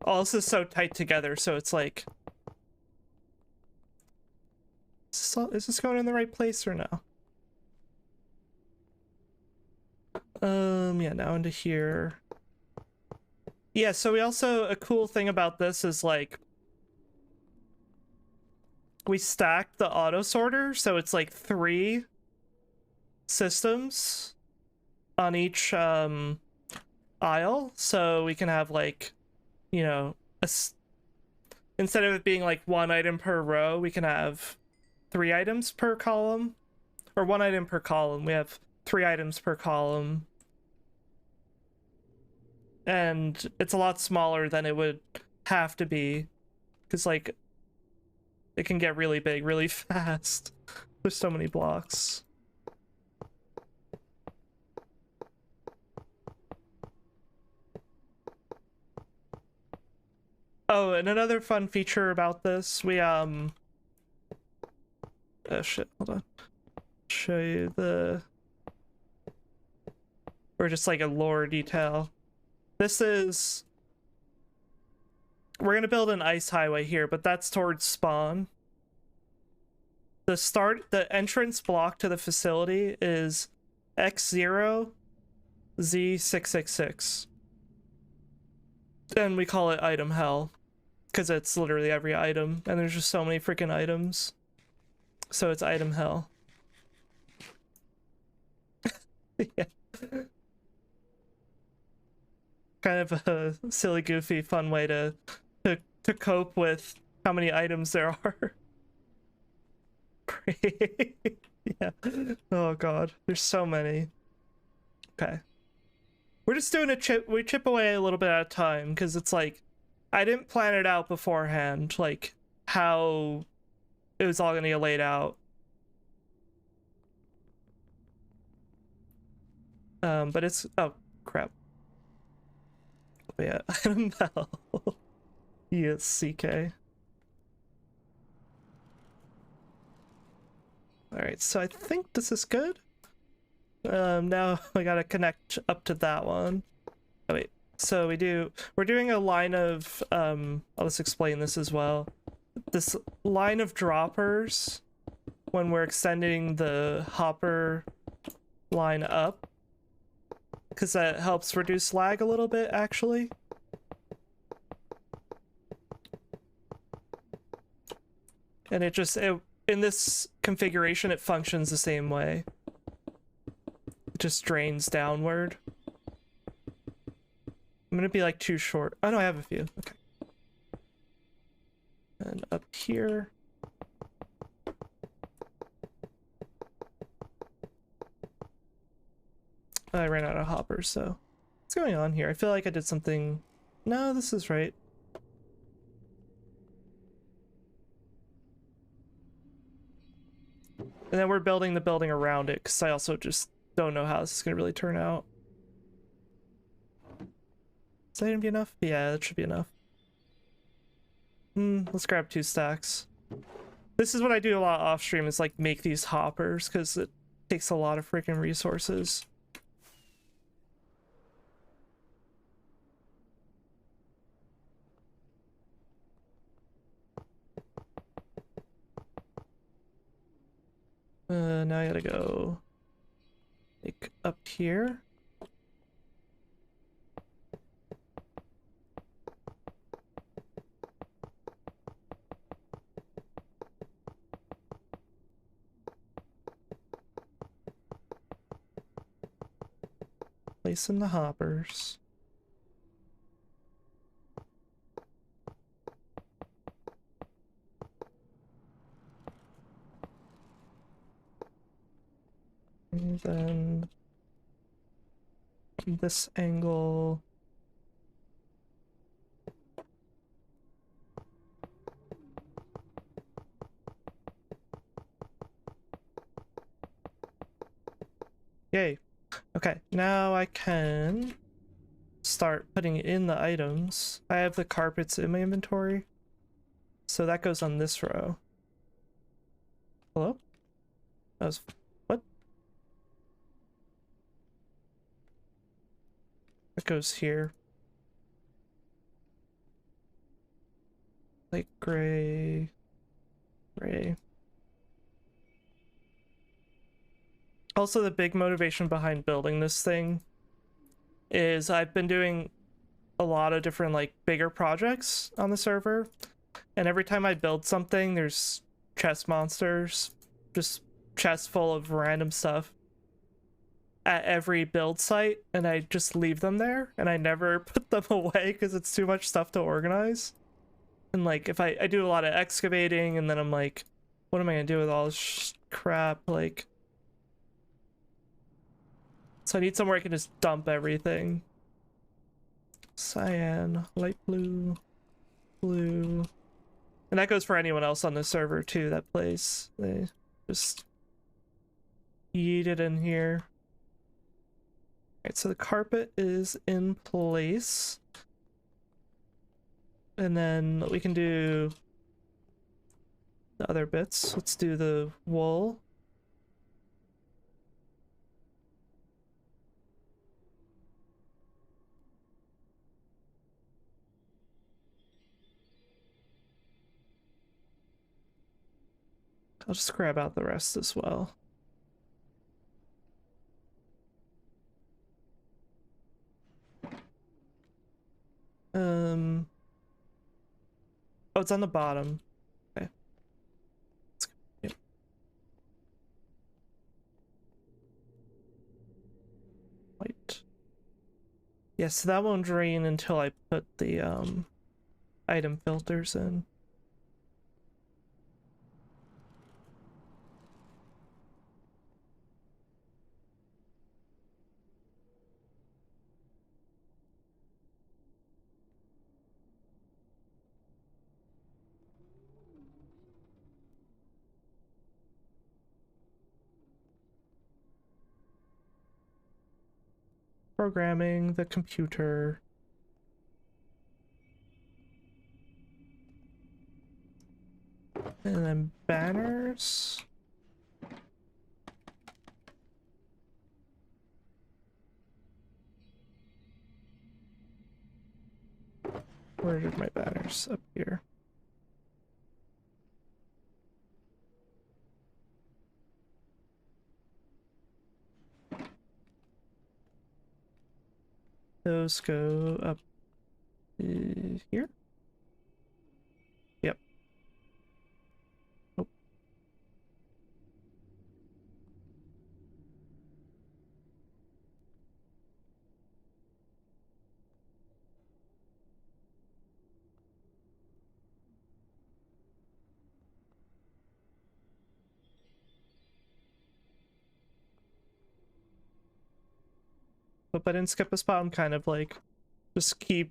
All this is so tight together, so it's like... Is this going in the right place or no? Yeah, now into here. Yeah, so we also... A cool thing about this is, like... We stacked the auto sorter, so it's like 3 systems on each aisle, so we can have like, you know, instead of it being like 1 item per row, we can have 3 items per column, or 1 item per column. We have 3 items per column, and it's a lot smaller than it would have to be, because like it can get really big really fast. There's so many blocks. Oh, and another fun feature about this, we oh shit, hold on. Show you the, or just like a lore detail. This is, we're gonna build an ice highway here, but that's towards spawn. The entrance block to the facility is X0 Z666. And we call it item hell, because it's literally every item, and there's just so many freaking items. So it's item hell. Yeah. Kind of a silly, goofy, fun way to cope with how many items there are. Yeah. Oh god, there's so many. Okay. We're just doing we chip away a little bit at a time, because it's like, I didn't plan it out beforehand, like how it was all gonna get laid out. But it's, oh crap. But yeah, item hell. Yes, CK. Alright, so I think this is good. Now I gotta connect up to that one. Oh wait, so we're doing a line of, I'll just explain this as well. This line of droppers, when we're extending the hopper line up, because that helps reduce lag a little bit, actually. And it just, in this configuration, it functions the same way. It just drains downward. I'm gonna be like too short. Oh no, I have a few. Okay. And up here. I ran out of hoppers, so what's going on here? I feel like I did something. No, this is right. And then we're building the building around it, because I also just don't know how this is going to really turn out. Is that going to be enough? Yeah, that should be enough. Let's grab 2 stacks. This is what I do a lot off stream, is like make these hoppers, because it takes a lot of freaking resources. Now I gotta go like up here. Placing the hoppers. And then this angle. Yay. Okay, now I can start putting in the items. I have the carpets in my inventory, so that goes on this row. Hello? That was... what? That goes here. Like gray... gray. Also, the big motivation behind building this thing is I've been doing a lot of different, like, bigger projects on the server, and every time I build something, there's chest monsters, just chests full of random stuff at every build site, and I just leave them there, and I never put them away because it's too much stuff to organize. And, like, if I do a lot of excavating, and then I'm like, what am I gonna do with all this crap, like... So I need somewhere I can just dump everything. Cyan, light blue, blue. And that goes for anyone else on the server too that plays. They just yeet it in here. Alright, so the carpet is in place. And then we can do the other bits. Let's do the wool. I'll just grab out the rest as well. Oh, it's on the bottom. Okay. Yep. White. Yes, so that won't drain until I put the item filters in. Programming the computer. And then banners. Where did my banners? Up here. Those go up here. Yep. Oh. Hope I didn't skip a spot. I'm kind of like just keep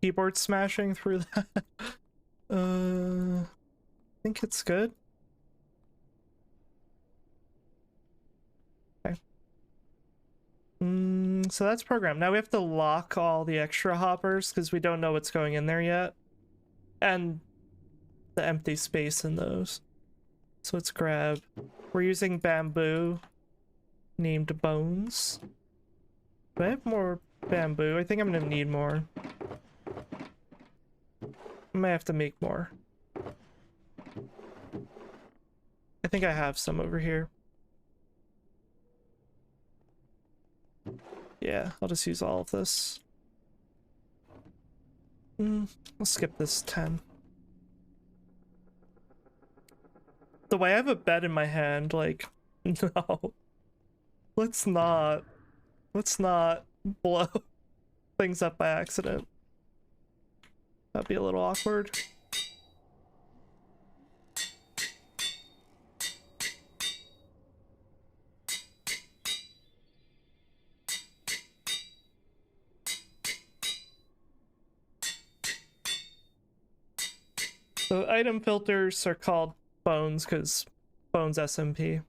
keyboard smashing through that. I think it's good. Okay. So that's programmed. Now we have to lock all the extra hoppers because we don't know what's going in there yet. And the empty space in those. So let's grab... We're using bamboo named Bones. Do I have more bamboo? I think I'm gonna need more. I might have to make more. I think I have some over here. Yeah, I'll just use all of this. I'll skip this 10. The way I have a bed in my hand, like, no. Let's not. Let's not blow things up by accident. That'd be a little awkward. So item filters are called bones because bones SMP.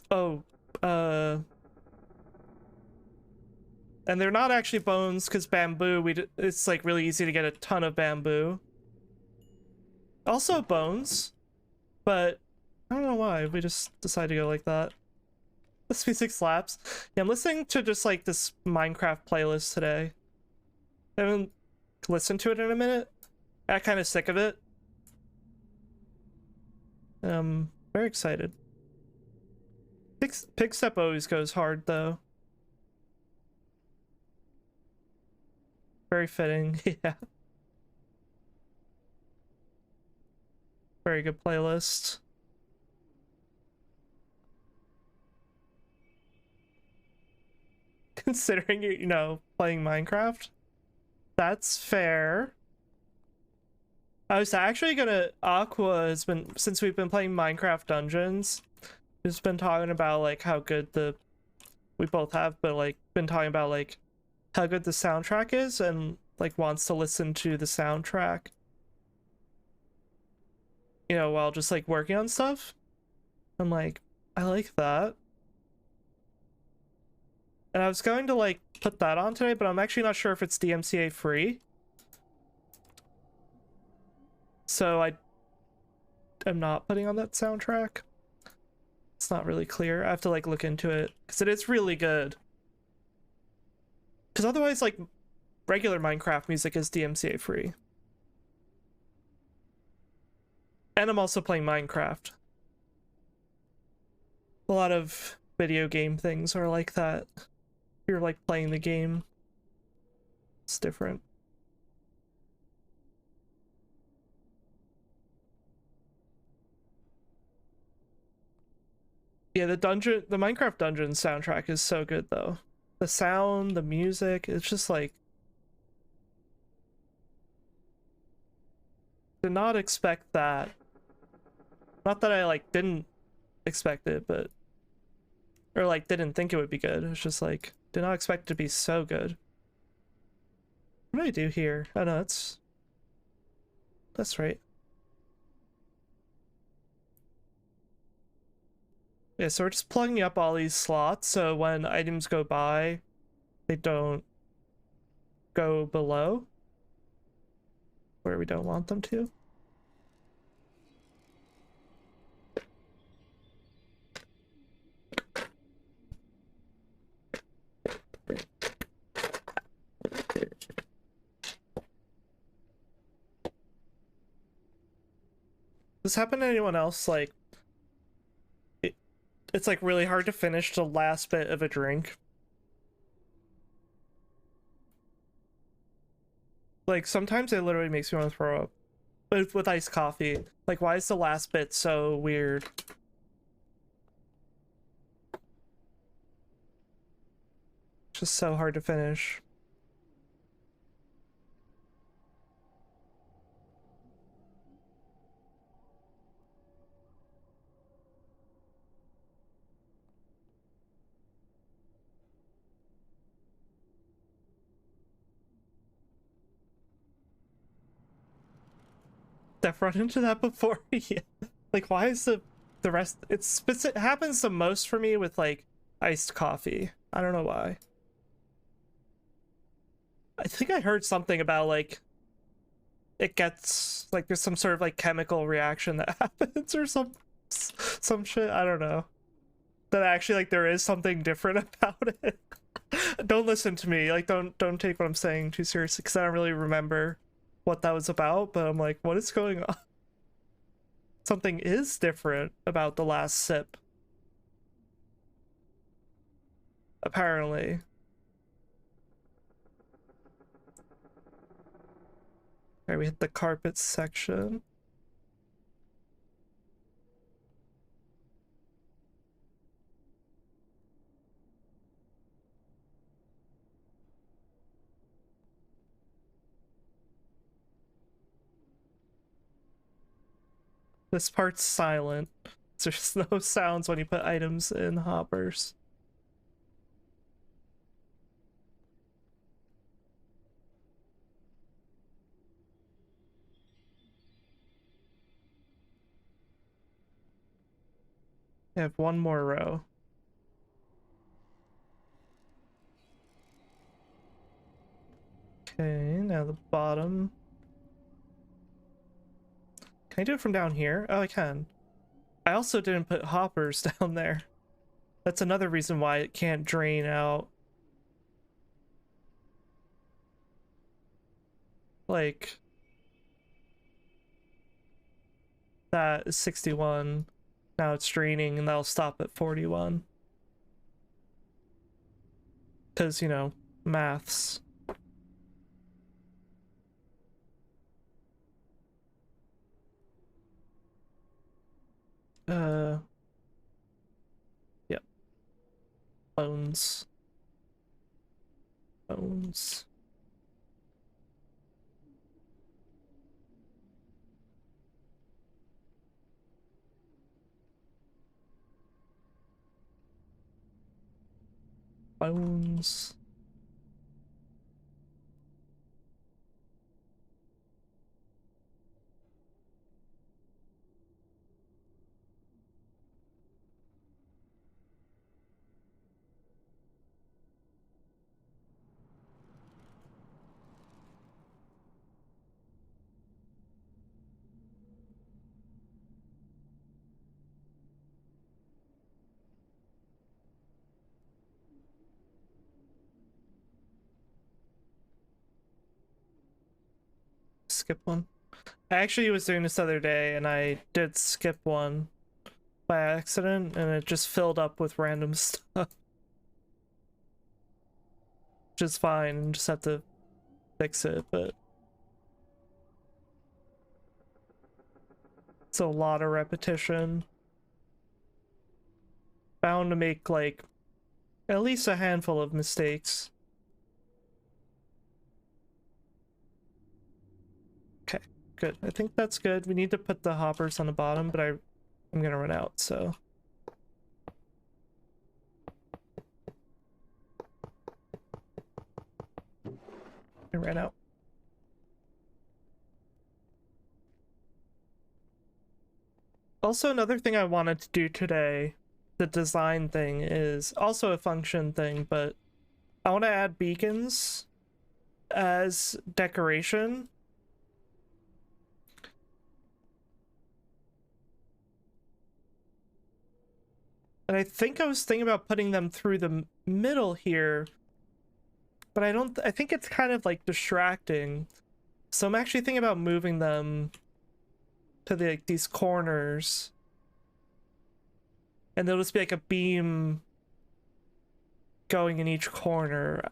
Oh, and they're not actually bones because bamboo, it's like really easy to get a ton of bamboo. Also bones, but I don't know why we just decided to go like that. This music slaps. Yeah, I'm listening to just like this Minecraft playlist today. I haven't listened to it in a minute. I got kind of sick of it. Very excited. Pig Step always goes hard though. Very fitting, yeah. Very good playlist. Considering you know, playing Minecraft. That's fair. I was actually gonna Aqua has been since we've been playing Minecraft Dungeons, has been talking about like how good we both have, but like been talking about like how good the soundtrack is and like wants to listen to the soundtrack, you know, while just like working on stuff. I'm like, I like that. And I was going to like put that on today, but I'm actually not sure if it's DMCA free. So I am not putting on that soundtrack. It's not really clear. I have to like look into it because it is really good. Because otherwise, like regular Minecraft music is DMCA free. And I'm also playing Minecraft. A lot of video game things are like that. You're like playing the game. It's different. Yeah, the Minecraft dungeon soundtrack is so good though. The sound, the music, it's just like did not expect that. Not that I like didn't expect it, but or like didn't think it would be good. It's just like did not expect it to be so good. What do I do here? Oh no, that's right. Yeah, so we're just plugging up all these slots so when items go by, they don't go below where we don't want them to. Does this happen to anyone else? Like, it's like really hard to finish the last bit of a drink. Like sometimes it literally makes me want to throw up. With iced coffee. Like, why is the last bit so weird? Just so hard to finish. I've run into that before. Yeah. Like, why is the rest? It happens the most for me with like iced coffee. I don't know why. I think I heard something about like it gets like there's some sort of like chemical reaction that happens or some shit. I don't know. That actually like there is something different about it. Don't listen to me. Like don't take what I'm saying too seriously because I don't really remember what that was about, but I'm like, what is going on? Something is different about the last sip. Apparently. Alright, we hit the carpet section. This part's silent. There's no sounds when you put items in hoppers. I have one more row. Okay, now the bottom. Can I do it from down here? Oh, I can. I also didn't put hoppers down there. That's another reason why it can't drain out. Like, that is 61. Now it's draining and that'll stop at 41. Because, you know, maths. Yep. Bones. Bones. Bones. Skip one. I actually was doing this the other day and I did skip one by accident and it just filled up with random stuff. Which is fine, just have to fix it, but it's a lot of repetition. Bound to make like at least a handful of mistakes. Okay, good. I think that's good. We need to put the hoppers on the bottom, but I'm gonna run out, so. I ran out. Also, another thing I wanted to do today, the design thing, is also a function thing, but I want to add beacons as decoration. And I think I was thinking about putting them through the middle here, but I think it's kind of like distracting. So I'm actually thinking about moving them to these corners. And there'll just be like a beam going in each corner.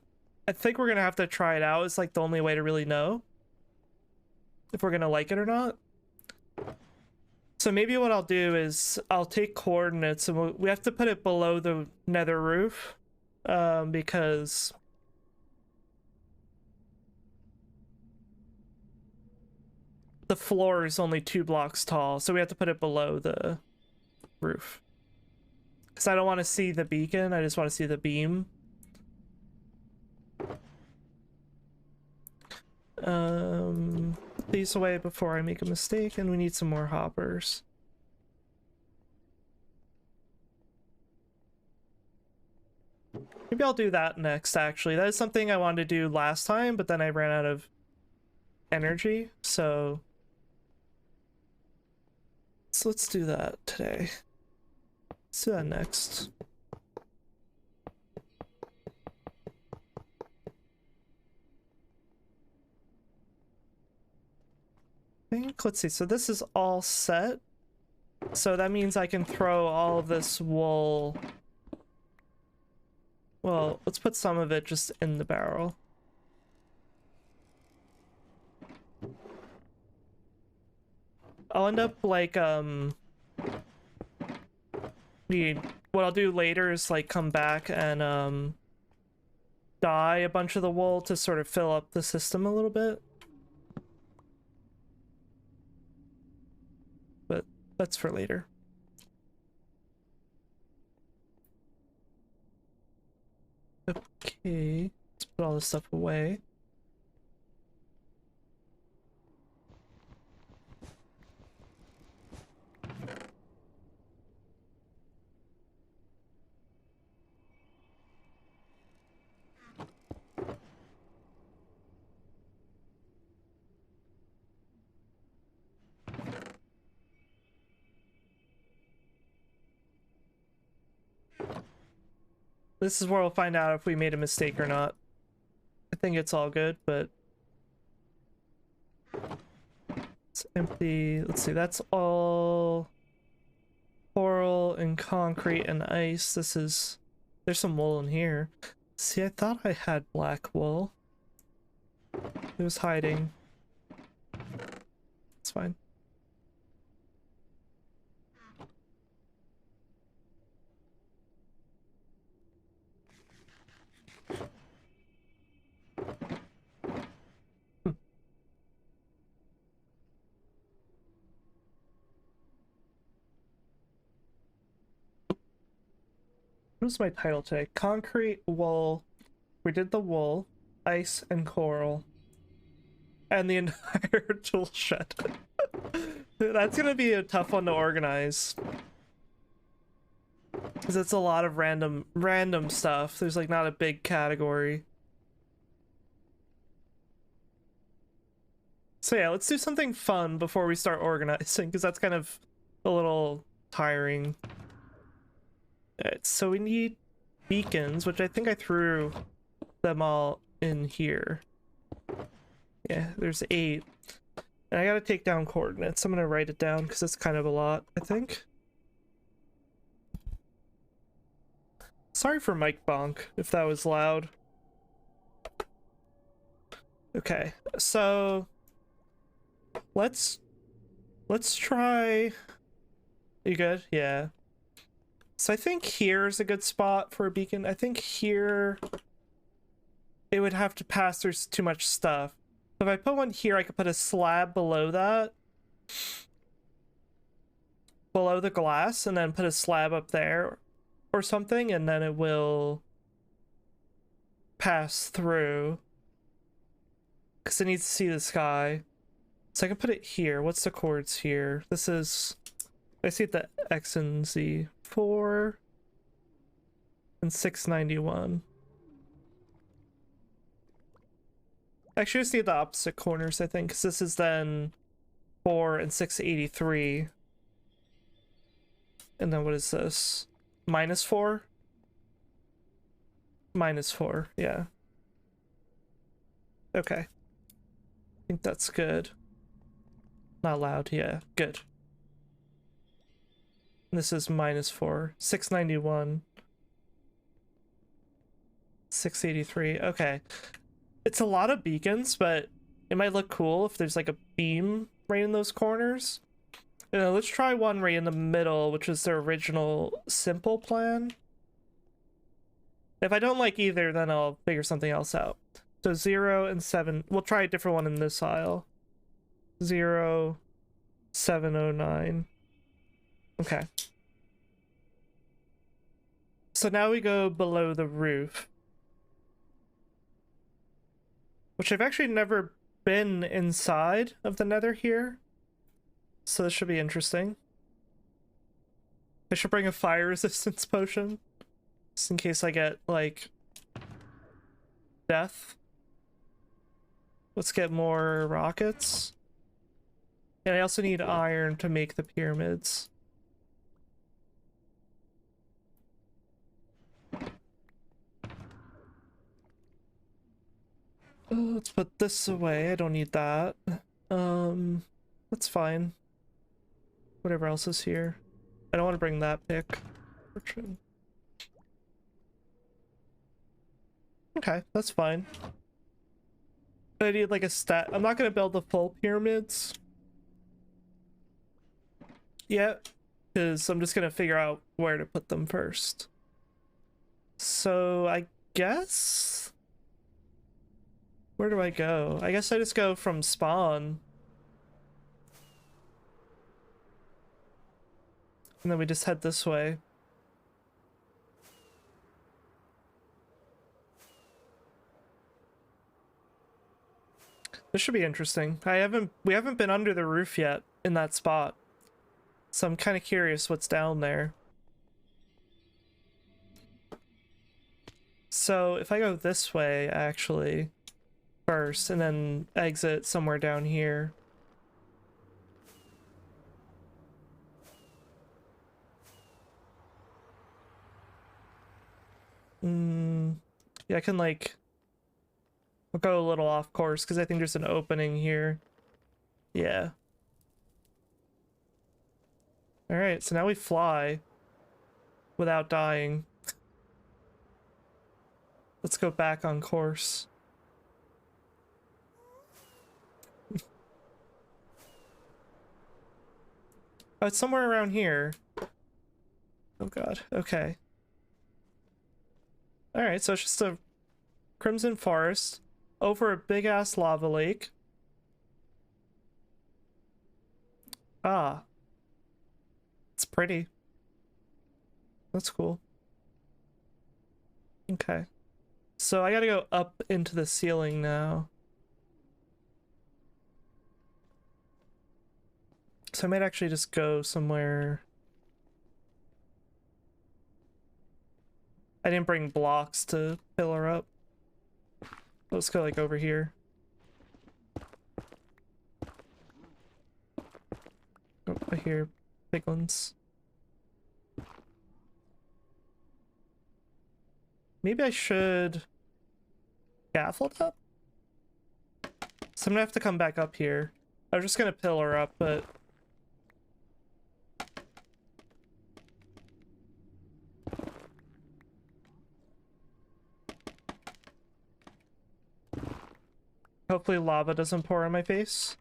I think we're gonna have to try it out. It's like the only way to really know if we're gonna like it or not. So maybe what I'll do is I'll take coordinates and we have to put it below the nether roof because the floor is only 2 blocks tall, so we have to put it below the roof. Because I don't want to see the beacon, I just want to see the beam. Put these away before I make a mistake, and we need some more hoppers. Maybe I'll do that next, actually. That is something I wanted to do last time, but then I ran out of energy, so let's do that today. Let's do that next. Let's see, so this is all set. So that means I can throw all of this wool. Well, let's put some of it just in the barrel. I'll end up like what I'll do later is like come back and dye a bunch of the wool to sort of fill up the system a little bit. But That's for later. Okay, let's put all this stuff away. This is where we'll find out if we made a mistake or not. I think it's all good, but it's empty. Let's see, that's all coral and concrete and ice. This is, there's some wool in here. See, I thought I had black wool. It was hiding. It's fine. What's my title today? Concrete, wool. We did the wool, ice, and coral. And the entire tool shed. That's gonna be a tough one to organize. Because it's a lot of random stuff. There's like not a big category. So yeah, let's do something fun before we start organizing, because that's kind of a little tiring. So we need beacons, which I think I threw them all in here. Yeah, there's 8. And I gotta take down coordinates. I'm gonna write it down because it's kind of a lot, I think. Sorry for mic bonk if that was loud. Okay, so let's try. You good? Yeah. So I think here's a good spot for a beacon. I think here it would have to pass through too much stuff. If I put one here, I could put a slab below that, below the glass, and then put a slab up there or something, and then it will pass through because it needs to see the sky. So I can put it here. What's the chords here? This is, I see the X and Z. 4 and 691. Actually, I just need the opposite corners, I think, because this is then 4 and 683. And then what is this? -4? -4, yeah. Okay. I think that's good. Not loud, yeah, good. This is -4. 691. 683. Okay. It's a lot of beacons, but it might look cool if there's like a beam right in those corners. Let's try one right in the middle, which is the original simple plan. If I don't like either, then I'll figure something else out. So 0 and 7. We'll try a different one in this aisle. 0, 709. Okay. So now we go below the roof. Which I've actually never been inside of the nether here. So this should be interesting. I should bring a fire resistance potion. Just in case I get, like, death. Let's get more rockets. And I also need iron to make the pyramids. Let's put this away. I don't need that. That's fine. Whatever else is here. I don't want to bring that pick. Okay, that's fine. I need like a stat. I'm not gonna build the full pyramids yet, because I'm just gonna figure out where to put them first. So I guess, where do I go? I guess I just go from spawn. And then we just head this way. This should be interesting. We haven't been under the roof yet in that spot. So I'm kind of curious what's down there. So if I go this way, actually, first, and then exit somewhere down here. Yeah, I can like... I'll go a little off course because I think there's an opening here. Yeah. Alright, so now we fly without dying. Let's go back on course. Oh, it's somewhere around here. Oh god, okay. Alright, so it's just a crimson forest over a big-ass lava lake. Ah. It's pretty. That's cool. Okay. So I gotta go up into the ceiling now. So I might actually just go somewhere. I didn't bring blocks to pillar up. Let's go like over here. Oh, I hear piglins. Maybe I should scaffold up? So I'm gonna have to come back up here. I was just gonna pillar up, but hopefully lava doesn't pour on my face.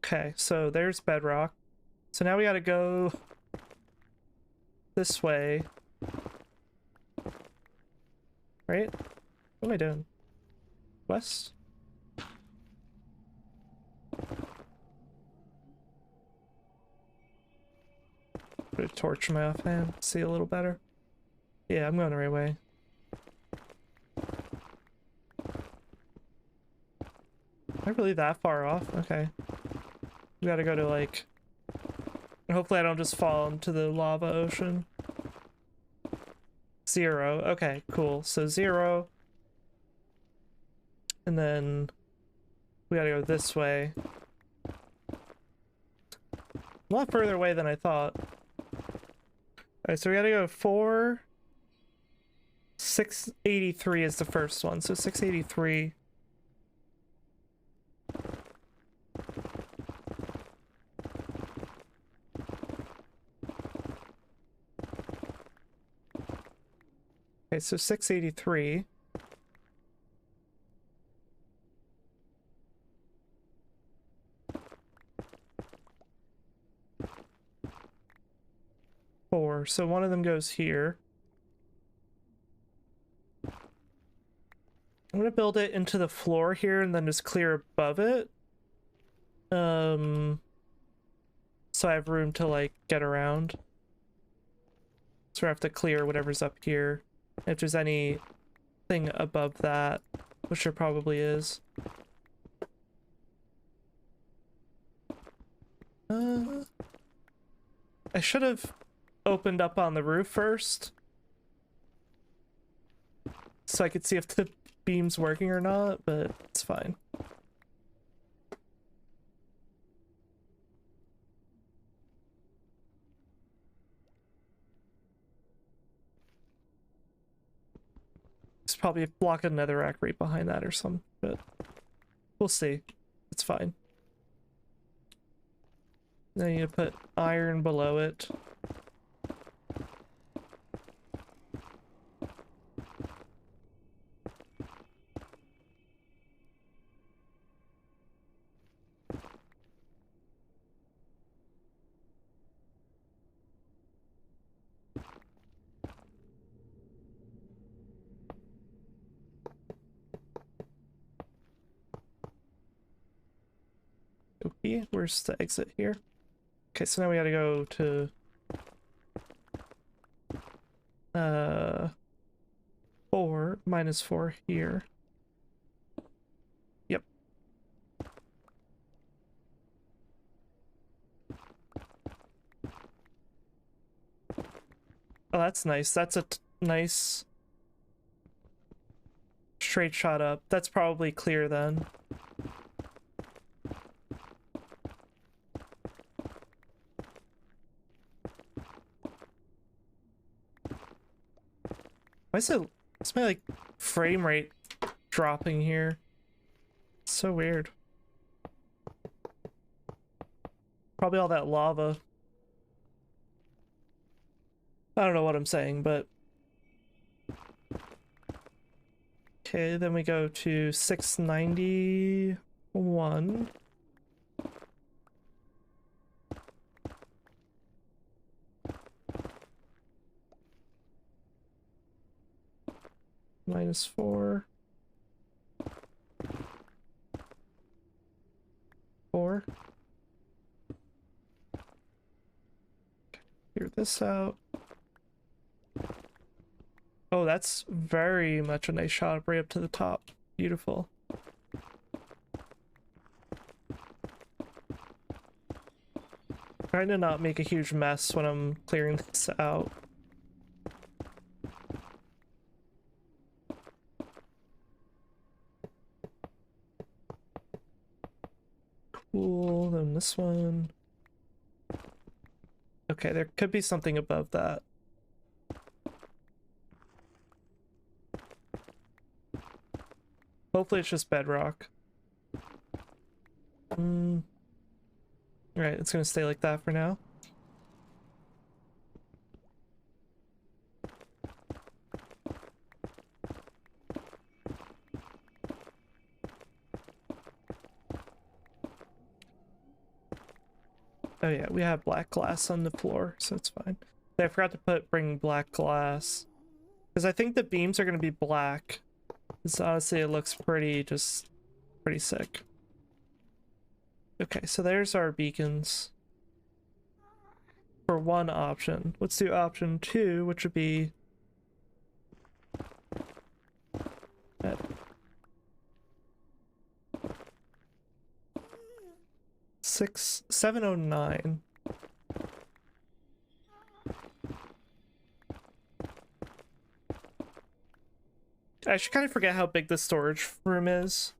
Okay, so there's bedrock. So now we gotta go this way. Right? What am I doing? West? Put a torch in my offhand, see a little better. Yeah, I'm going the right way. Am I really that far off? Okay. We gotta go to like... Hopefully I don't just fall into the lava ocean. 0. Okay, cool. So 0. And then we gotta go this way. A lot further away than I thought. Alright, so we gotta go 4. 683 is the first one, so 683. Okay, so 683. Four. So one of them goes here. I'm gonna build it into the floor here and then just clear above it. So I have room to like get around. So I have to clear whatever's up here. If there's anything above that, which there probably is. I should have opened up on the roof first, so I could see if the beam's working or not, but it's fine. There's probably a block of netherrack right behind that or something, but we'll see. It's fine. Then I need to put iron below it. Okay, where's the exit here? Okay, so now we gotta go to 4, -4 here. Yep. Oh, that's nice. That's a nice straight shot up. That's probably clear then. Why is my like frame rate dropping here? It's so weird. Probably all that lava. I don't know what I'm saying, but okay, then we go to 691. -4. 4. Clear this out. Oh, that's very much a nice shot right up to the top. Beautiful. Trying to not make a huge mess when I'm clearing this out. Cool, then this one. Okay, there could be something above that. Hopefully it's just bedrock. Right, it's gonna stay like that for now. Oh yeah, we have black glass on the floor, so it's fine. I forgot to bring black glass. Because I think the beams are gonna be black. Because honestly, it looks pretty sick. Okay, so there's our beacons. For one option. Let's do option 2, which would be at 709. I should kind of forget how big the storage room is.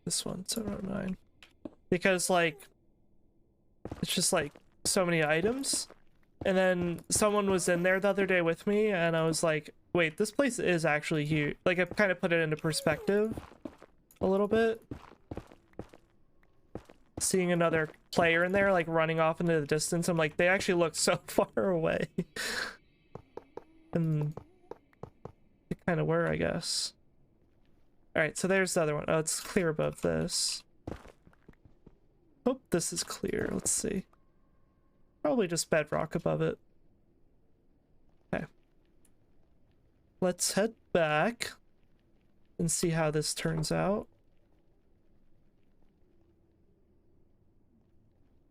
This one, 709. Because like it's just like so many items. And then someone was in there the other day with me and I was like, wait, this place is actually huge. Like I kind of put it into perspective a little bit. Seeing another player in there like running off into the distance, I'm like, they actually look so far away. And they kind of were, I guess. All right, so there's the other one. Oh, it's clear above this. Hope this is clear. Let's see. Probably just bedrock above it. Okay. Let's head back and see how this turns out.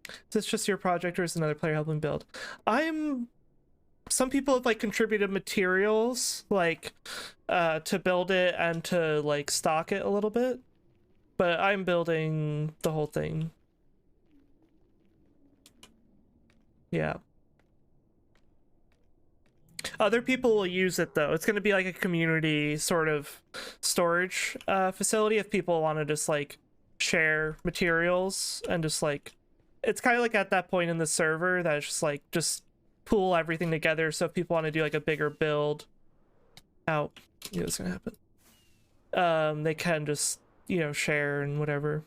Is this just your project or is another player helping build? Some people have like contributed materials like to build it and to like stock it a little bit, but I'm building the whole thing. Yeah. Other people will use it though. It's going to be like a community sort of storage facility if people want to just like share materials and just like, it's kind of like at that point in the server that it's just like just pool everything together, so if people want to do like a bigger build out, you know what's gonna happen, they can just, you know, share and whatever.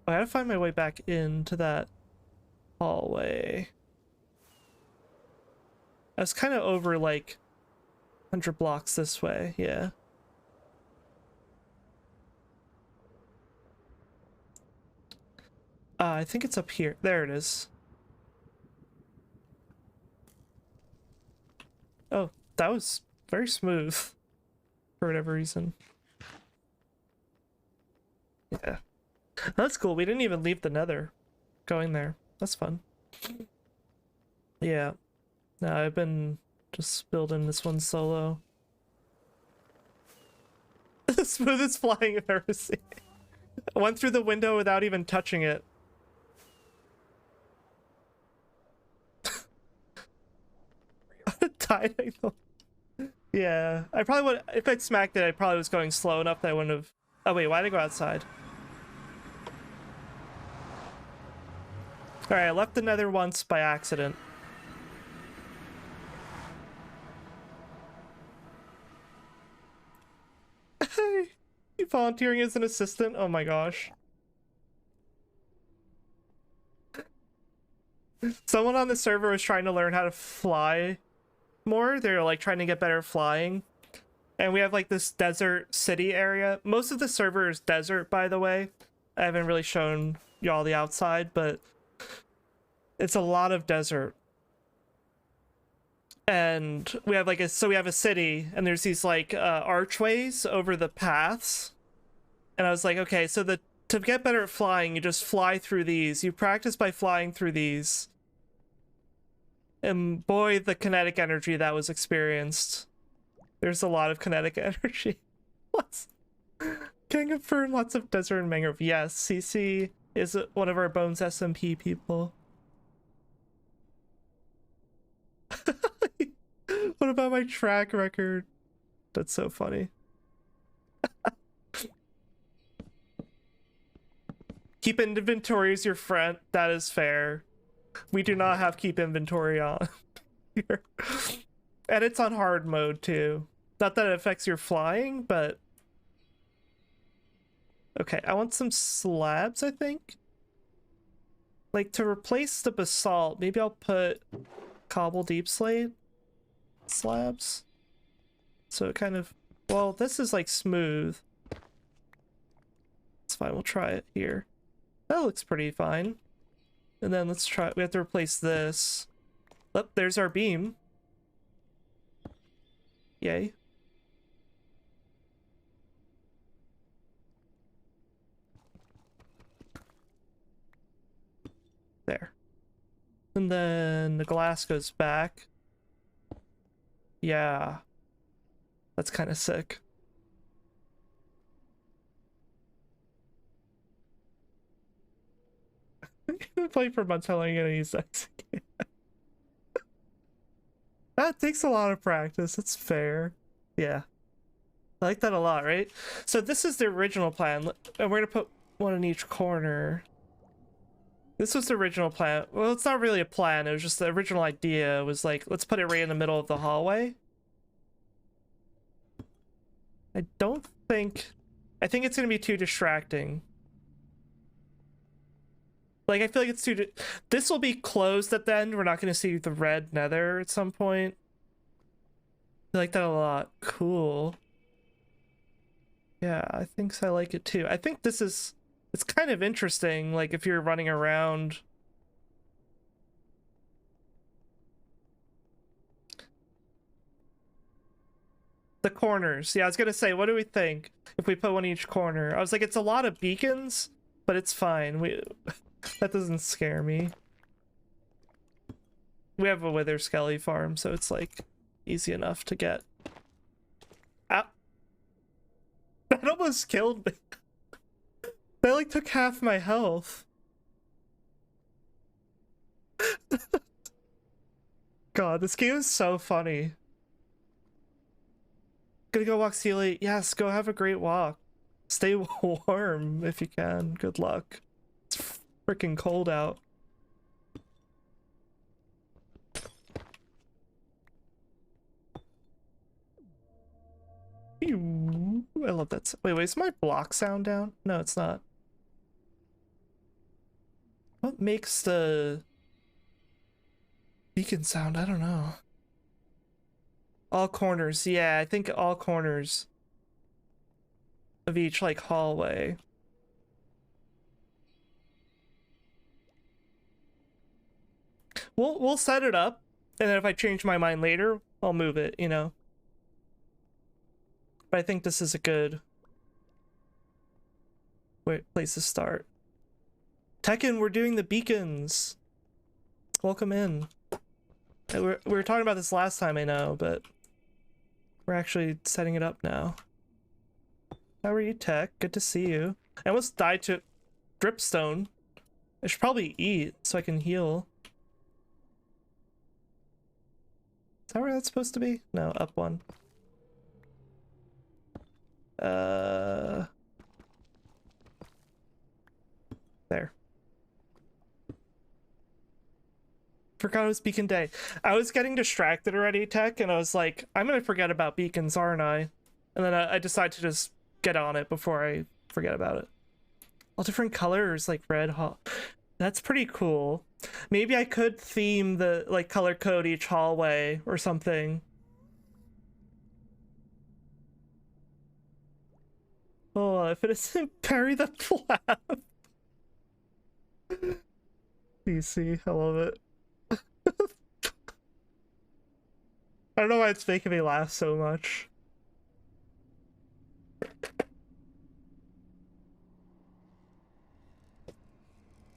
I gotta find my way back into that hallway. I was kind of over like 100 blocks this way. Yeah. I think it's up here. There it is. Oh, that was very smooth for whatever reason. Yeah. That's cool. We didn't even leave the nether going there. That's fun. Yeah. No, I've been just building this one solo. The smoothest flying I've ever seen. I went through the window without even touching it. Died. Yeah, I probably would. If I'd smacked it, I probably was going slow enough that I wouldn't have. Oh wait, why did I go outside? All right, I left the nether once by accident. You volunteering as an assistant? Oh my gosh. Someone on the server was trying to learn how to fly more. They're like trying to get better at flying. And we have like this desert city area. Most of the server is desert, by the way. I haven't really shown y'all the outside, but it's a lot of desert. And we have like we have a city, and there's these like archways over the paths. And I was like, okay, so to get better at flying, you just fly through these. You practice by flying through these. And boy, the kinetic energy that was experienced. There's a lot of kinetic energy. What's can confirm lots of desert and mangrove. Yes, CC is one of our Bones SMP people. What about my track record? That's so funny. Keep inventory as your friend. That is fair. We do not have keep inventory on here. And it's on hard mode too. Not that it affects your flying, but... Okay, I want some slabs, I think. Like, to replace the basalt, maybe I'll put cobble deep slate slabs. So it kind of... Well, this is like smooth. It's fine, we'll try it here. That looks pretty fine. And then let's try... We have to replace this. Oh, there's our beam. Yay. There. And then the glass goes back. Yeah. That's kind of sick. Play for months, how long are you gonna use that? That takes a lot of practice. It's fair. Yeah. I like that a lot, right? So this is the original plan. And we're gonna put one in each corner. This was the original plan. Well, it's not really a plan. It was just the original idea was like, let's put it right in the middle of the hallway. I think it's gonna be too distracting. Like, I feel like it's too... This will be closed at the end. We're not gonna see the red nether at some point. I like that a lot. Cool. Yeah, I think so. I like it too. I think this is... It's kind of interesting, like, if you're running around. The corners. Yeah, I was gonna say, what do we think if we put one in each corner? I was like, it's a lot of beacons, but it's fine. That doesn't scare me. We have a wither skelly farm, so it's like easy enough to get. Ow. That almost killed me. That like took half my health. God, this game is so funny. Gonna go walk Sealy. Yes, go have a great walk. Stay warm if you can. Good luck. It's freaking cold out. Ew, I love that. Wait, is my block sound down? No, it's not. What makes the beacon sound? I don't know. All corners. Yeah, I think all corners of each like hallway. We'll set it up, and then if I change my mind later, I'll move it, you know. but I think this is a good place to start. Tekken, we're doing the beacons. Welcome in. We were talking about this last time, I know, but we're actually setting it up now. How are you, Tech? Good to see you. I almost died to dripstone. I should probably eat so I can heal. Is that where that's supposed to be? No, up one. There. Forgot it was beacon day. I was getting distracted already, Tech, and I was like, I'm gonna forget about beacons, aren't I? And then I decided to just get on it before I forget about it. All different colors, like red, that's pretty cool. Maybe I could theme the, like, color code each hallway or something. Oh, if it isn't Perry the Flap. PC, I love it. I don't know why it's making me laugh so much.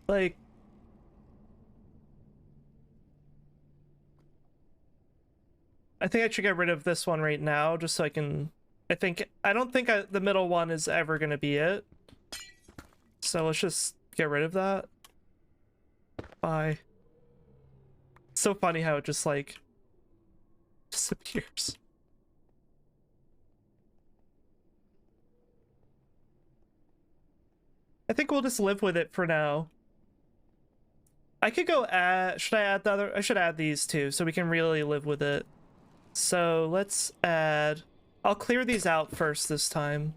Like, I think I should get rid of this one right now just so I can... I don't think the middle one is ever gonna be it. So let's just get rid of that. Bye. It's so funny how it just, like, disappears. I think we'll just live with it for now. I could go add... Should I add the other... I should add these two so we can really live with it. So let's add... I'll clear these out first this time.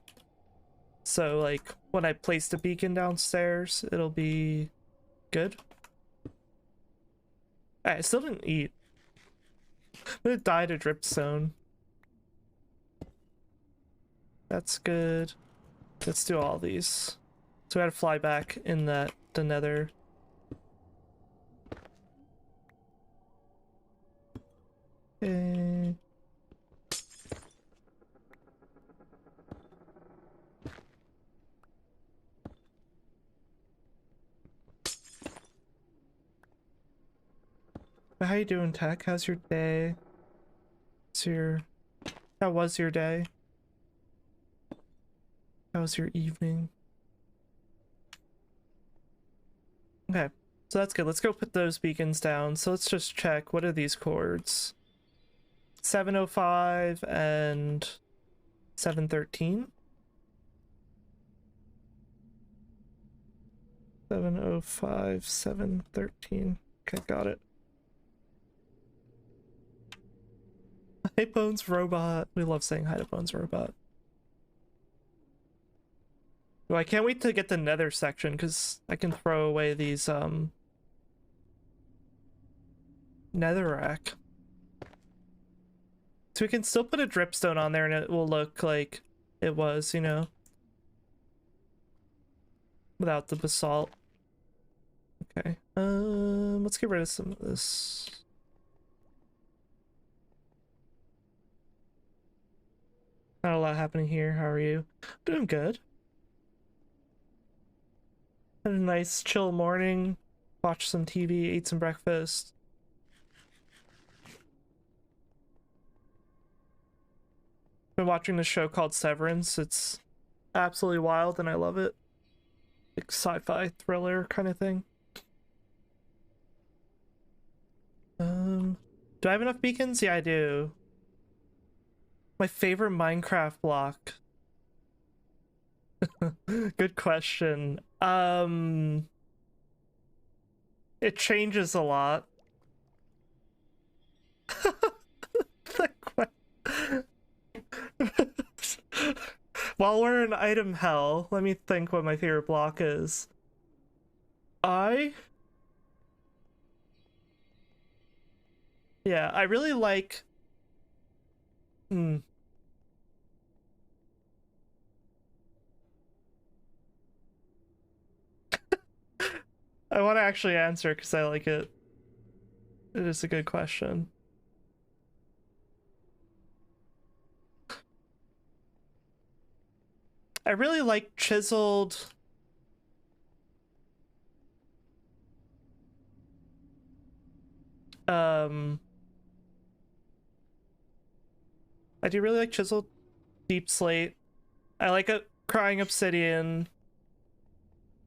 So, like, when I place the beacon downstairs, it'll be good. I still didn't eat. I'm gonna die to dripstone. That's good. Let's do all these. So we gotta fly back in the nether. Okay. How you doing, Tech? How's your day? How was your day? How was your evening? Okay, so that's good. Let's go put those beacons down. So let's just check. What are these chords? 705 and 713. 705, 713. Okay, got it. Hi Bones Robot. We love saying hi to Bones Robot. Well, I can't wait to get the nether section because I can throw away these netherrack. So we can still put a dripstone on there and it will look like it was, you know, without the basalt. Okay. Let's get rid of some of this. Not a lot happening here. How are you? Doing good. Had a nice chill morning. Watched some TV, ate some breakfast. Been watching this show called Severance. It's absolutely wild and I love it. Like sci-fi thriller kind of thing. Do I have enough beacons? Yeah, I do. My favorite Minecraft block. Good question. It changes a lot. While we're in item hell, let me think what my favorite block is. Yeah, I really like... I want to actually answer because I like it. It is a good question. I really like chiseled. I do really like chiseled deep slate. I like a crying obsidian.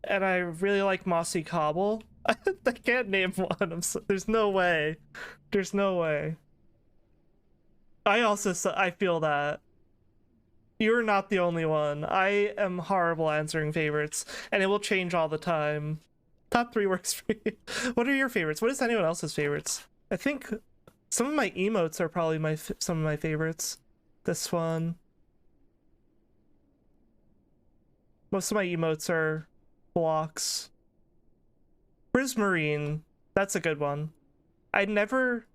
And I really like mossy cobble. I can't name one. There's no way. There's no way. I feel that. You're not the only one. I am horrible answering favorites, and it will change all the time. Top 3 works for you. What are your favorites? What is anyone else's favorites? I think some of my emotes are probably some of my favorites. This one. Most of my emotes are blocks. Prismarine, that's a good one. I never...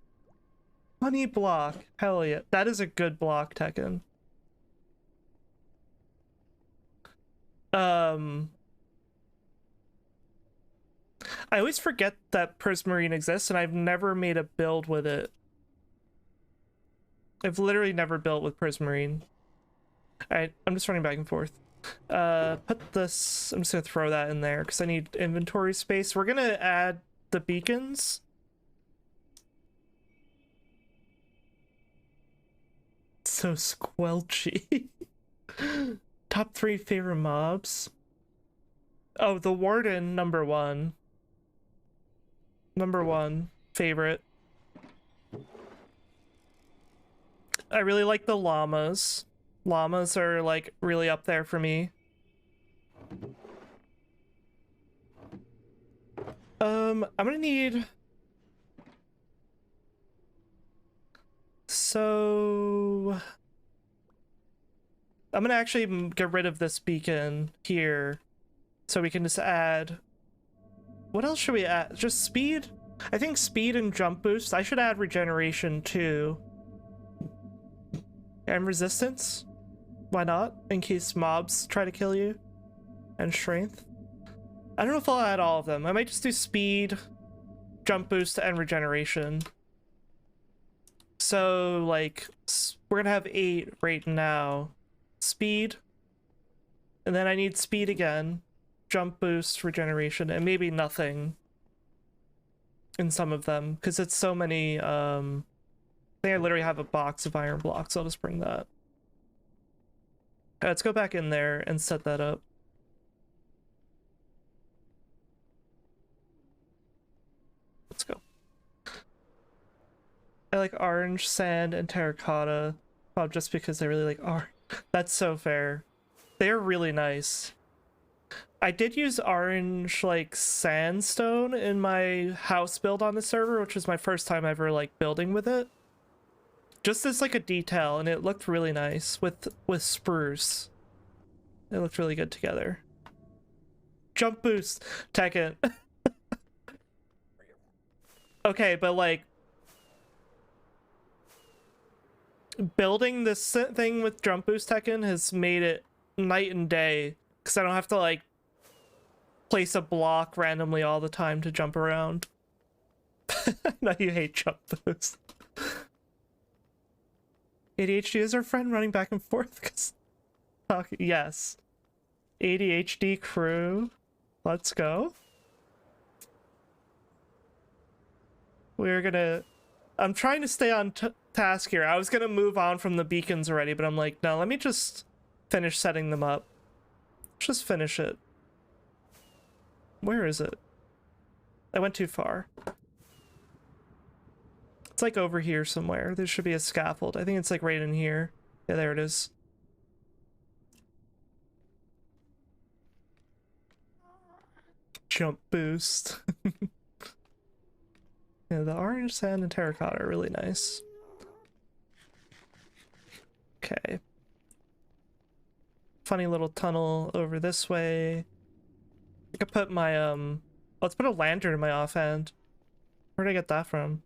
Honey block, hell yeah. That is a good block, Tekken. I always forget that Prismarine exists, and I've never made a build with it. I've literally never built with Prismarine. Alright, I'm just running back and forth. Put this... I'm just gonna throw that in there, because I need inventory space. We're gonna add the beacons. So squelchy. Top 3 favorite mobs. Oh, the Warden, number 1. Number 1 favorite. I really like the llamas. Llamas are like really up there for me. I'm gonna need... So... I'm gonna actually get rid of this beacon here, so we can just add... What else should we add? Just speed? I think speed and jump boost. I should add regeneration too. And resistance? Why not? In case mobs try to kill you. And strength. I don't know if I'll add all of them. I might just do speed, jump boost, and regeneration. So, like, we're gonna have 8 right now. Speed. And then I need speed again. Jump boost, regeneration, and maybe nothing in some of them, because it's so many. I think I literally have a box of iron blocks, so I'll just bring that. Let's go back in there and set that up. Let's go. I like orange, sand, and terracotta. Oh, just because I really like orange. That's so fair. They're really nice. I did use orange, like, sandstone in my house build on the server, which was my first time ever, like, building with it. Just as, like, a detail, and it looked really nice with spruce. It looked really good together. Jump boost, Tekken. Okay, but, like, building this thing with jump boost Tekken has made it night and day, because I don't have to, like, place a block randomly all the time to jump around. Now you hate jump boost. ADHD is our friend running back and forth. Yes. ADHD crew. Let's go. We're gonna... I'm trying to stay on task here. I was gonna move on from the beacons already, but I'm like, no, let me just finish setting them up. Just finish it. Where is it? I went too far. It's like over here somewhere. There should be a scaffold. I think it's like right in here. Yeah, there it is. Jump boost. Yeah, the orange, sand, and terracotta are really nice. Okay. Funny little tunnel over this way. I could put my, let's put a lantern in my offhand. Where'd I get that from?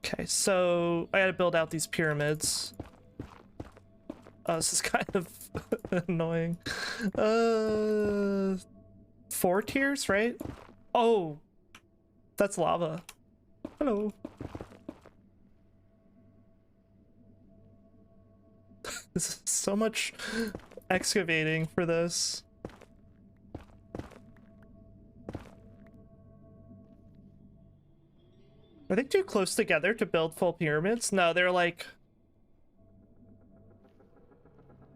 Okay, so I gotta build out these pyramids. Oh, this is kind of annoying. 4 tiers, right? Oh, that's lava. Hello. This is so much excavating for this. Are they too close together to build full pyramids? No, they're like...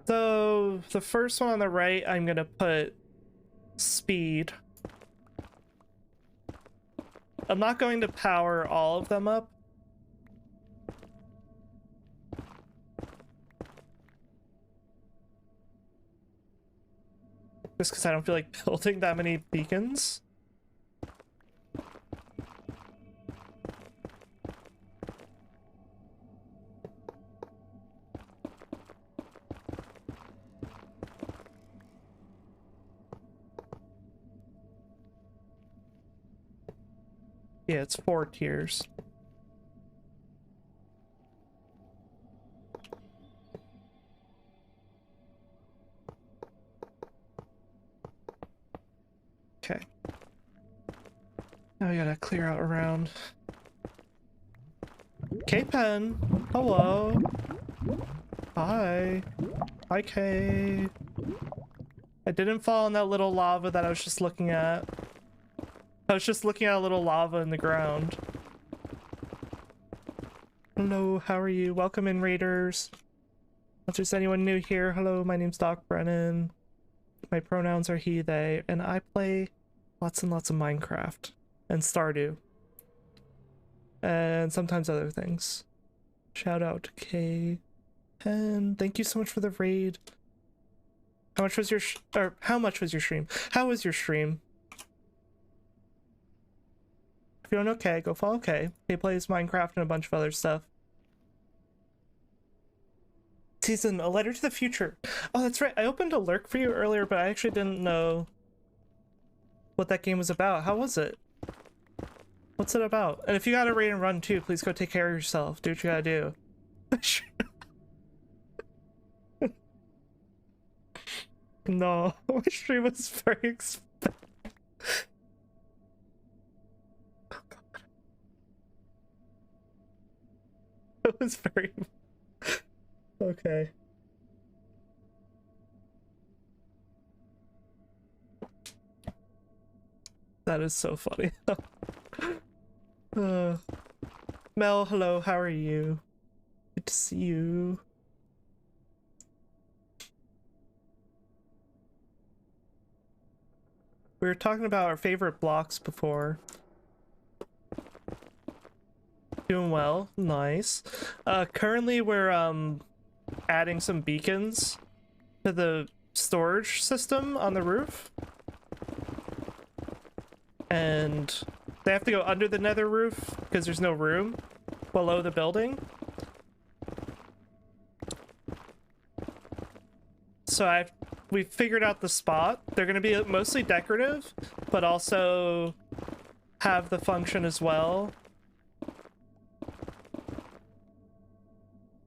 So, the first one on the right, I'm gonna put speed. I'm not going to power all of them up. Just because I don't feel like building that many beacons. Yeah, it's 4 tiers. Okay. Now we gotta clear out around. K-Pen! Hello! Hi! Hi, K! I didn't fall in that little lava that I was just looking at. I was just looking at a little lava in the ground. Hello, how are you? Welcome in, Raiders. If there's anyone new here, hello, my name's Doc Brennan. My pronouns are he, they, and I play lots and lots of Minecraft and Stardew. And sometimes other things. Shout out to Kay. And thank you so much for the raid. How much was your how much was your stream? How was your stream? If you're doing okay, go follow Kay. He plays Minecraft and a bunch of other stuff. Season, a letter to the future. Oh, that's right. I opened a lurk for you earlier, but I actually didn't know what that game was about. How was it? What's it about? And if you got a raid and run too, please go take care of yourself. Do what you gotta do. No, my stream was very expensive. Oh god. It was very... Okay. That is so funny. Mel, hello, how are you? Good to see you. We were talking about our favorite blocks before. Doing well, nice. Currently we're adding some beacons to the storage system on the roof. And they have to go under the nether roof because there's no room below the building. So we figured out the spot. They're going to be mostly decorative, but also have the function as well.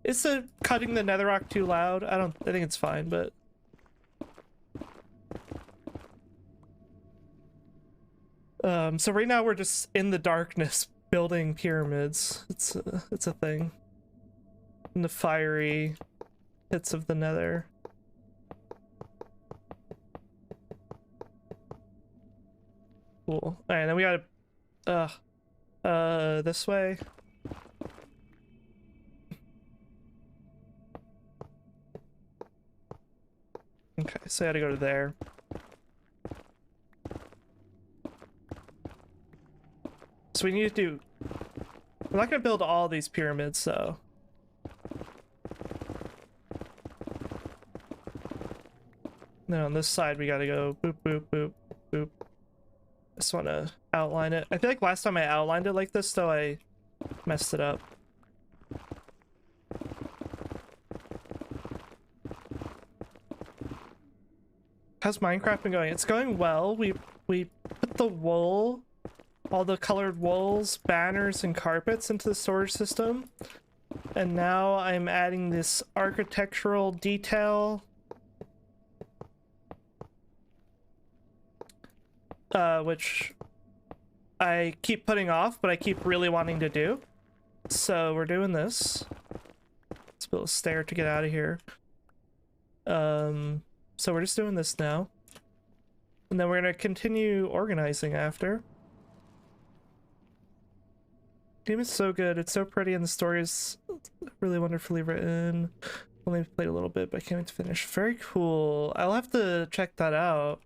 Is the cutting the netherrock too loud? I think it's fine, but so right now we're just in the darkness building pyramids. It's a thing. In the fiery pits of the nether. Cool. Alright, then we gotta this way. Okay, so I gotta go to there. So we need to do... We're not gonna build all these pyramids, so... Then on this side we gotta go boop, boop, boop, boop. Just wanna outline it. I feel like last time I outlined it like this, though, I messed it up. How's Minecraft been going? It's going well. We put the wool, all the colored wools, banners, and carpets into the storage system. And now I'm adding this architectural detail. Which I keep putting off, but I keep really wanting to do. So we're doing this. Let's build a stair to get out of here. So we're just doing this now. And then we're gonna continue organizing after. The game is so good, it's so pretty, and the story is really wonderfully written. Only played a little bit, but I can't wait to finish. Very cool. I'll have to check that out.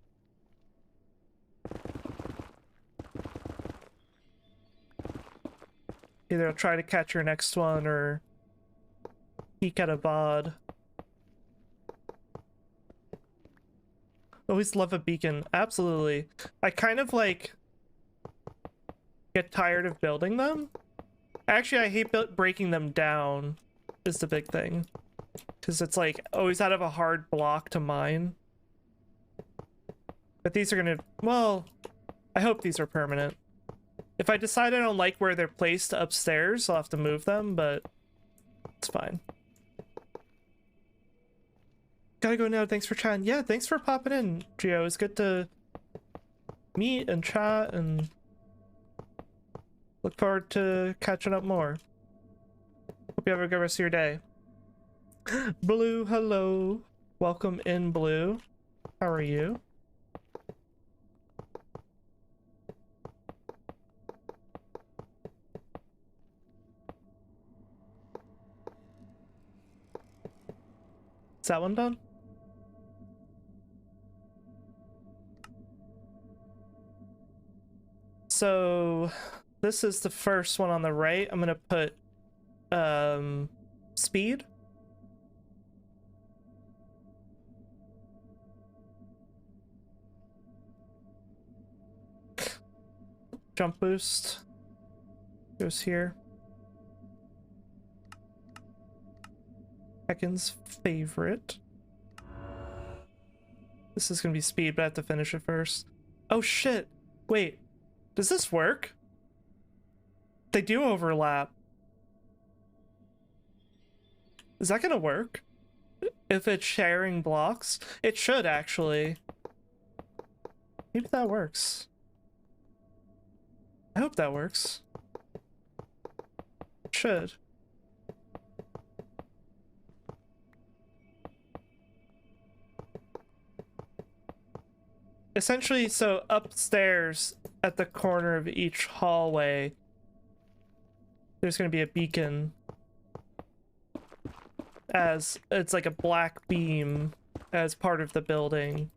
Either I'll try to catch your next one or peek at a VOD. Always love a beacon. Absolutely. I kind of like get tired of building them. Actually, I hate breaking them down is the big thing. Because it's like always out of a hard block to mine. But these are gonna, well, I hope these are permanent. If I decide I don't like where they're placed upstairs, I'll have to move them, but it's fine. Gotta go now. Thanks for chatting. Yeah, thanks for popping in, Gio. It's good to meet and chat and look forward to catching up more. Hope you have a good rest of your day. Blue, hello. Welcome in, Blue. How are you? Is that one done? So this is the first one on the right. I'm gonna put speed. Jump boost goes here. Tekken's favorite. This is gonna be speed, but I have to finish it first. Oh shit! Wait, does this work? They do overlap. Is that gonna work? If it's sharing blocks? It should, actually. Maybe that works. I hope that works. It should. Essentially, so upstairs at the corner of each hallway, there's going to be a beacon. As it's like a black beam as part of the building.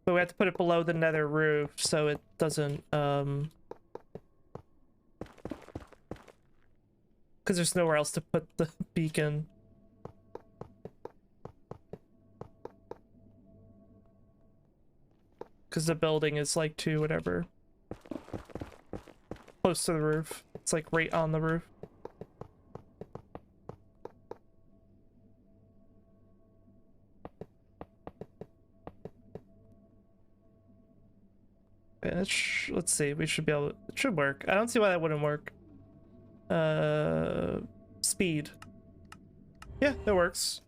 But we have to put it below the nether roof so it doesn't, because there's nowhere else to put the beacon. Because the building is like whatever. Close to the roof. It's like right on the roof. And let's see, we should be able to, it should work. I don't see why that wouldn't work. Speed. Yeah, that works.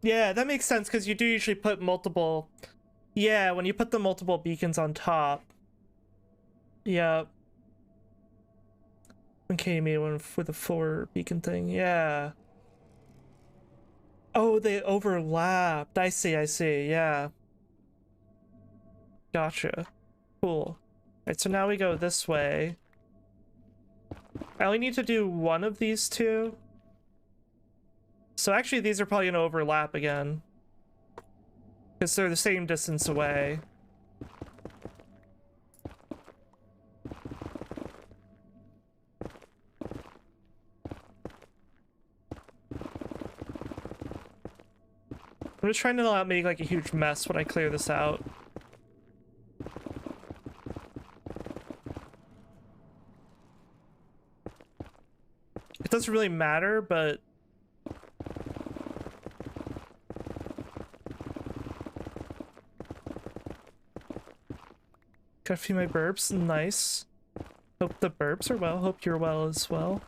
Yeah, that makes sense because you do usually put multiple. Yeah, when you put the multiple beacons on top. Yeah. Okay, you made one for the 4 beacon thing. Yeah. Oh, they overlapped. I see, yeah. Gotcha. Cool. Alright, so now we go this way. I only need to do one of these two. So actually these are probably gonna overlap again. Because they're the same distance away. I'm just trying to not make like a huge mess when I clear this out. It doesn't really matter, but gotta feed my burps. Nice. Hope the burps are well. Hope you're well as well.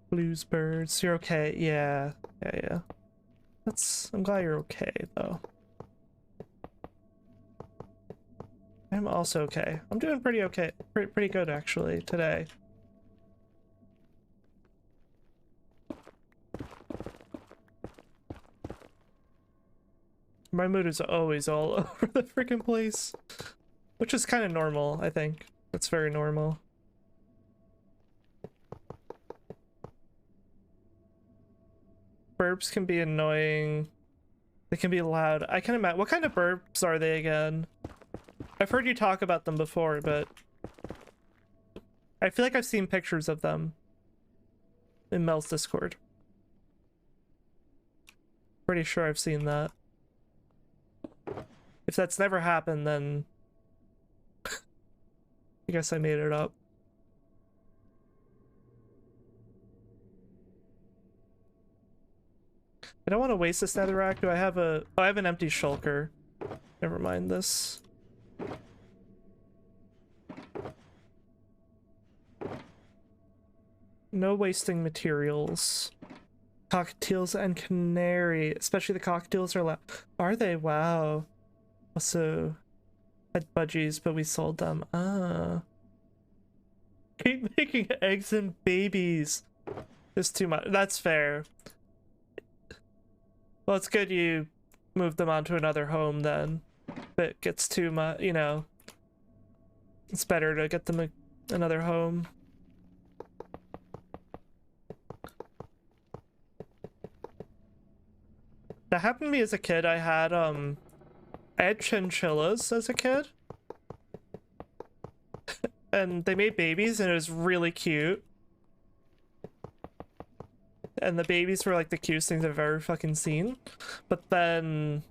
Blues birds. You're okay. Yeah. Yeah. I'm glad you're okay though. I'm also okay. I'm doing pretty okay. Pretty good actually today. My mood is always all over the freaking place, which is kind of normal, I think. That's very normal. Burps can be annoying. They can be loud. I can imagine. What kind of burps are they again? I've heard you talk about them before, but I feel like I've seen pictures of them in Mel's Discord. Pretty sure I've seen that. If that's never happened, then I guess I made it up. I don't want to waste this netherrack. Do I have a... Oh, I have an empty shulker. Never mind this. No wasting materials. Cockatiels and canary. Especially the cockatiels are loud. Are they? Wow. Also had budgies, but we sold them. Ah. Keep making eggs and babies. It's too much. That's fair. Well, it's good you moved them onto another home then. If it gets too much, you know. It's better to get them another home. That happened to me as a kid. I had chinchillas as a kid. And they made babies and it was really cute. And the babies were like the cutest things I've ever fucking seen. But then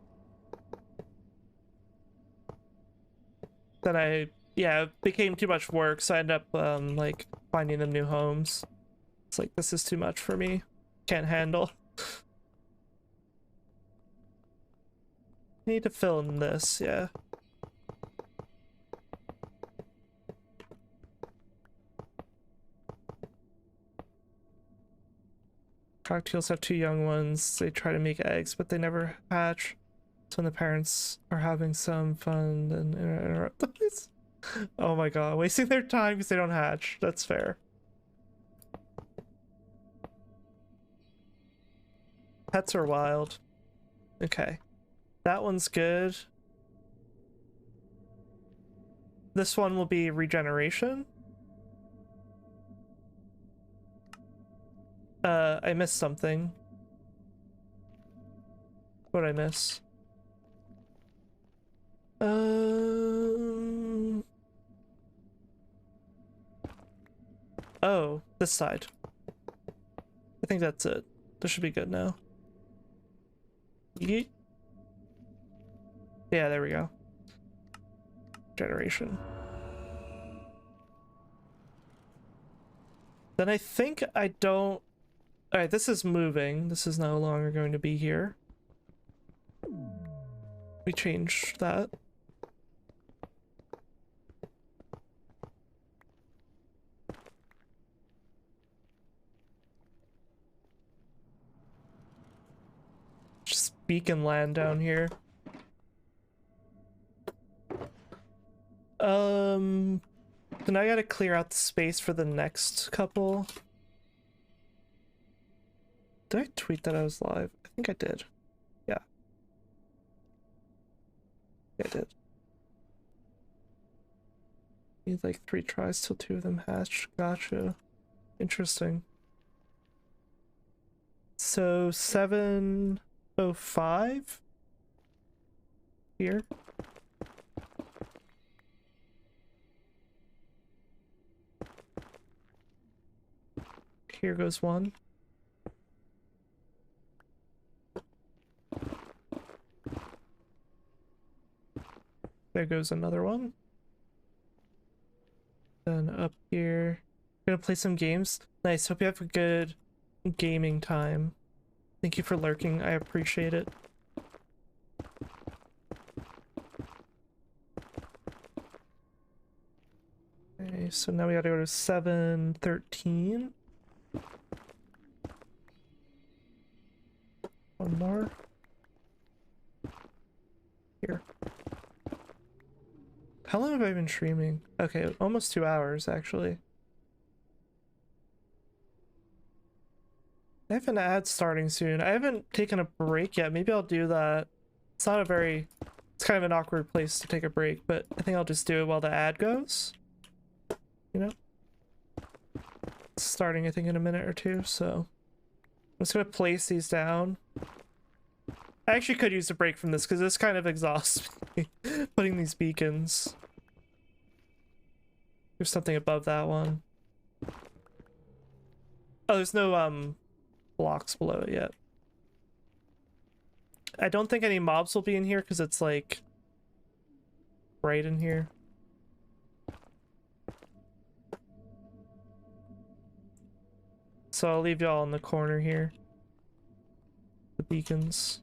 yeah, it became too much work, so I ended up like finding them new homes. It's like, this is too much for me. Can't handle. Need to fill in this, yeah. Cockatiels have two young ones. They try to make eggs, but they never hatch. So when the parents are having some fun and interrupt them. Oh my god, wasting their time because they don't hatch. That's fair. Pets are wild. Okay. That one's good. This one will be regeneration. I missed something. What'd I miss? Oh, this side. I think that's it. This should be good now. Yeet. Yeah, there we go. Generation. Then I think I don't... Alright, this is moving. This is no longer going to be here. We changed that. Just beacon land down here. Then I gotta clear out the space for the next couple. Did I tweet that I was live? I think I did. Yeah. I did. Need like 3 tries till 2 of them hatch. Gotcha. Interesting. So 705 here. Here goes one. There goes another one. Then up here. Gonna play some games. Nice. Hope you have a good gaming time. Thank you for lurking. I appreciate it. Okay, so now we gotta go to 713. One more. Here. How long have I been streaming? Okay, almost 2 hours actually. I have an ad starting soon. I haven't taken a break yet. Maybe I'll do that. It's not a very... It's kind of an awkward place to take a break, but I think I'll just do it while the ad goes. You know? It's starting, I think, in a minute or two, so... I'm just gonna place these down. I actually could use a break from this, because this kind of exhausts me, putting these beacons. There's something above that one. Oh, there's no, blocks below it yet. I don't think any mobs will be in here because it's like right in here. So I'll leave y'all in the corner here. The beacons.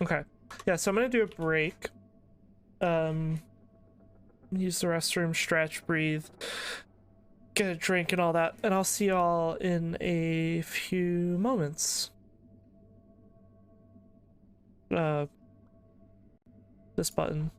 Okay. Yeah, so I'm gonna do a break. Use the restroom, stretch, breathe, get a drink and all that, and I'll see y'all in a few moments. This button.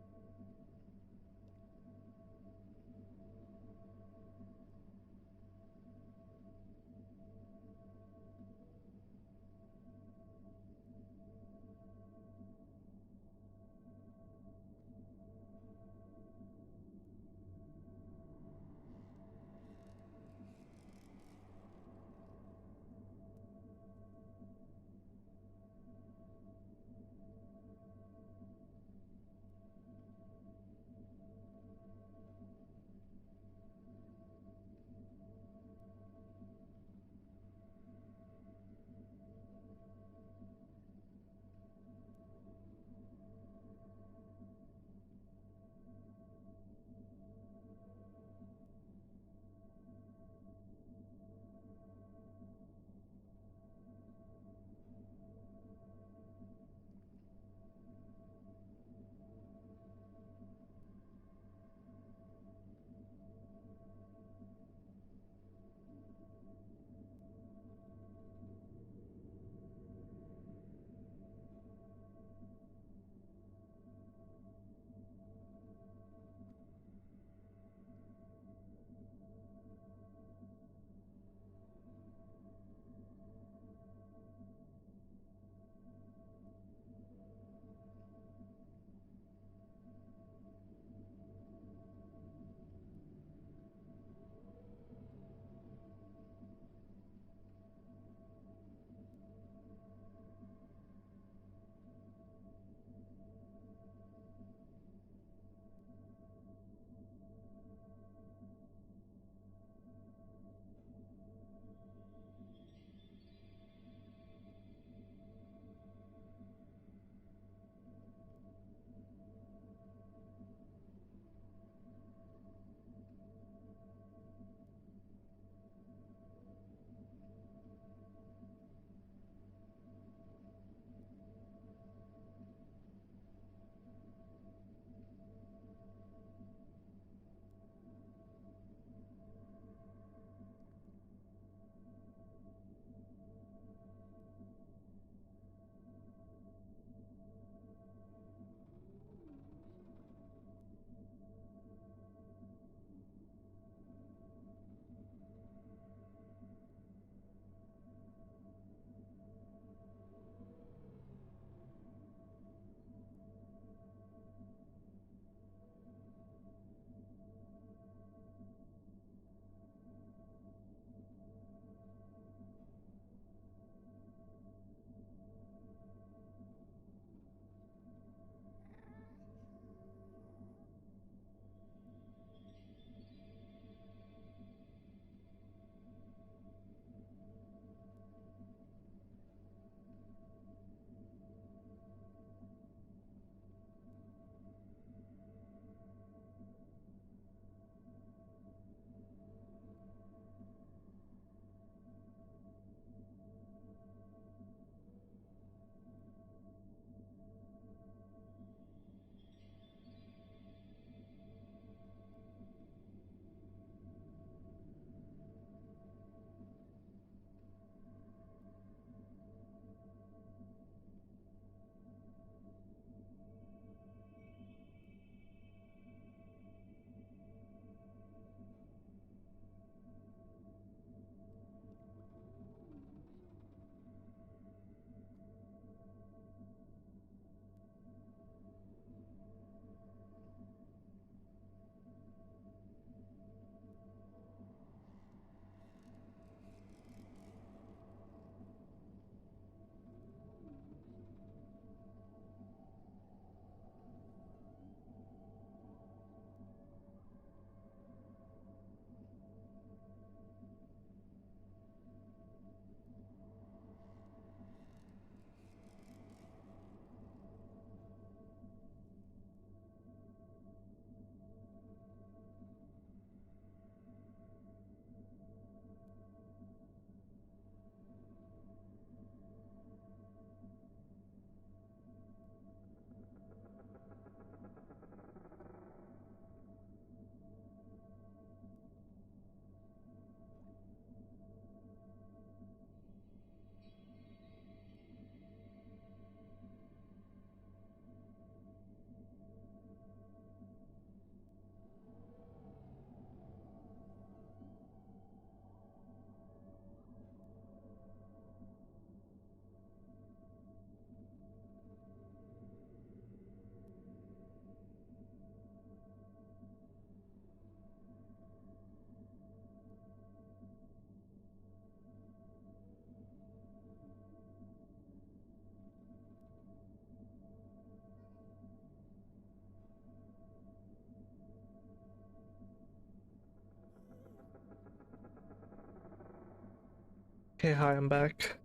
Okay, hi, I'm back.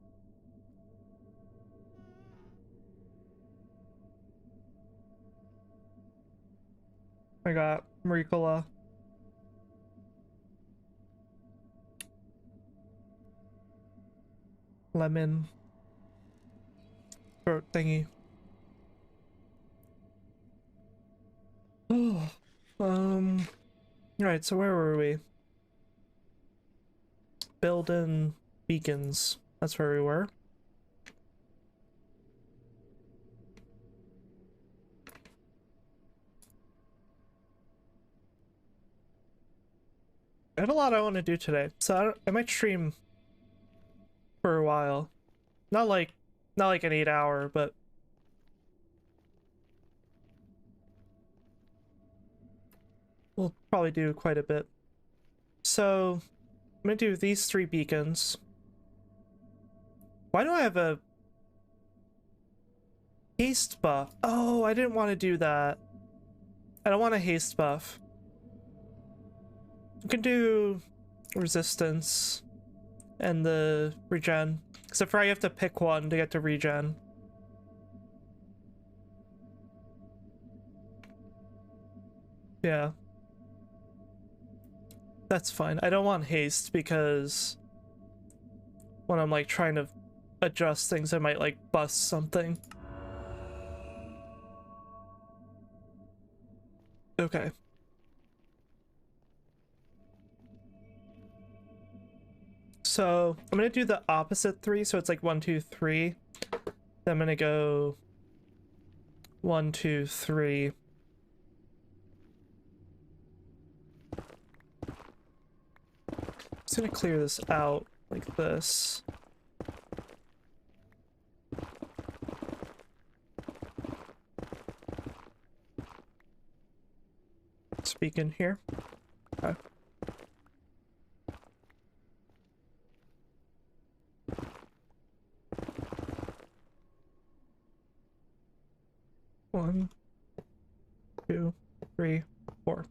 I got Maricola. Lemon. Throat thingy. Oh, right, so where were we? Building beacons. That's where we were. I have a lot I want to do today, so I might stream for a while. Not like an 8 hour, but we'll probably do quite a bit. So I'm gonna do these 3 beacons. Why do I have a haste buff? Oh, I didn't want to do that. I don't want a haste buff. You can do resistance and the regen. Except for you have to pick one to get to regen. Yeah. That's fine. I don't want haste because when I'm like trying to adjust things, I might like bust something. Okay. So I'm gonna do the opposite 3, so it's like 1, 2, 3. Then I'm gonna go 1, 2, 3. Just gonna clear this out like this. Speak in here. Okay. One, 2, 3, 4.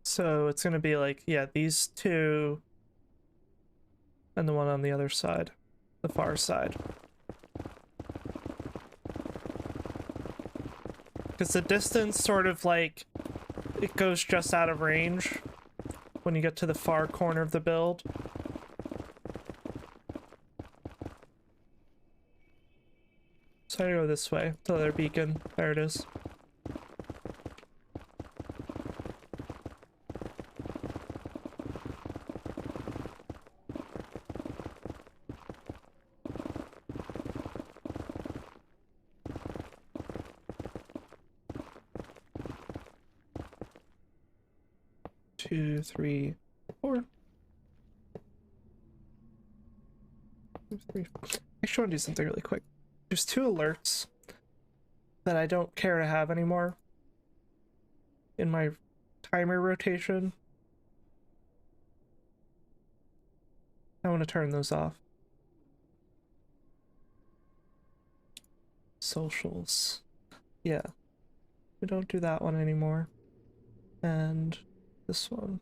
So it's gonna be like, yeah, these 2 and the one on the other side, the far side. Because the distance sort of like, it goes just out of range when you get to the far corner of the build. So I go this way, the other beacon. There it is. Two, 3, 4. 2, 3. I just want to do something really quick. There's 2 alerts that I don't care to have anymore in my timer rotation. I want to turn those off. Socials. Yeah. We don't do that one anymore. And this one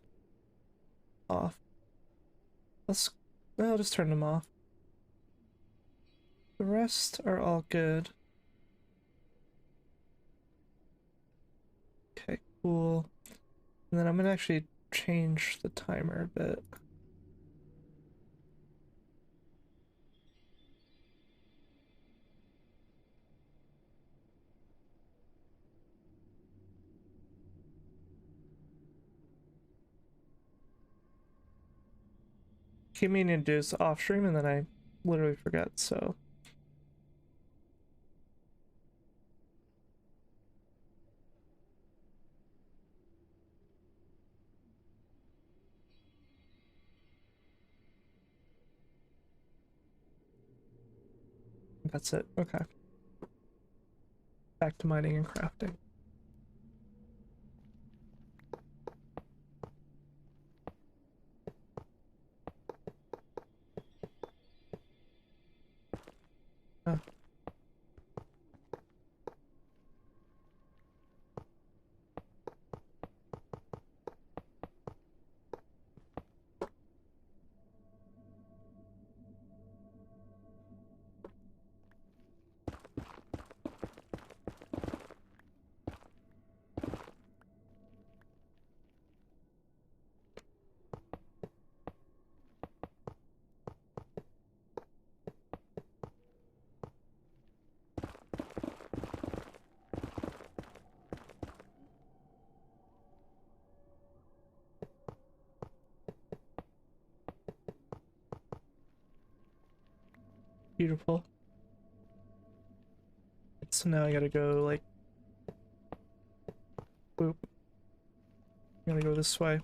off. I'll just turn them off. The rest are all good. Okay, cool. And then I'm gonna actually change the timer a bit. Keep meaning to do this off stream and then I literally forget, so. That's it. Okay. Back to mining and crafting. Beautiful. So now I gotta go like, boop. I'm gonna go this way.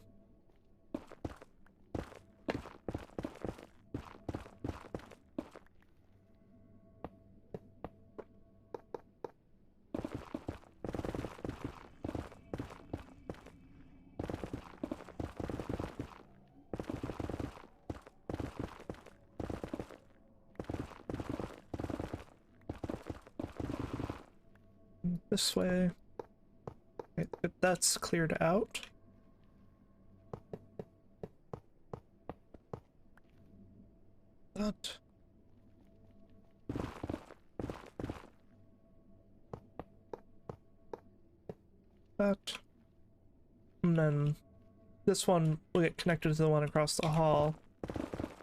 This way. Okay, that's cleared out. That. That. And then this one will get connected to the one across the hall.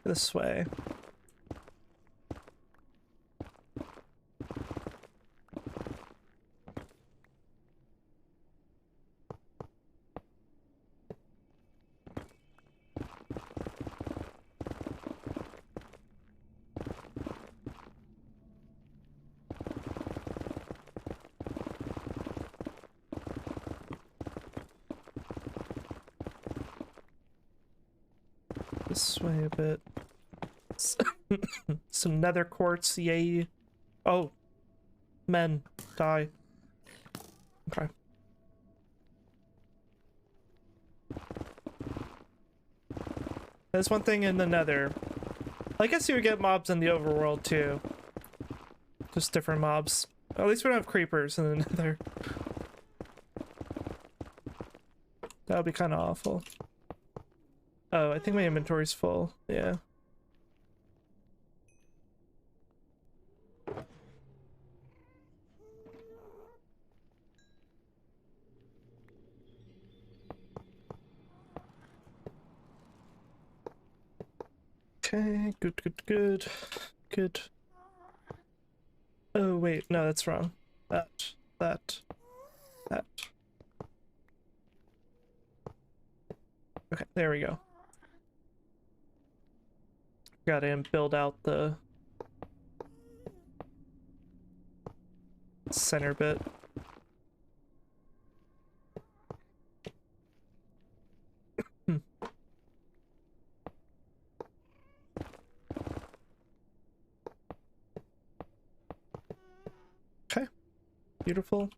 This way. This way a bit. Some nether quartz, yay. Oh. Men, die. Okay. There's one thing in the nether. I guess you would get mobs in the overworld too. Just different mobs. At least we don't have creepers in the nether. That would be kind of awful. Oh, I think my inventory's full. Yeah. Okay, good. Oh, wait, no, that's wrong. That. Okay, there we go. Gotta build out the center bit. Okay, beautiful.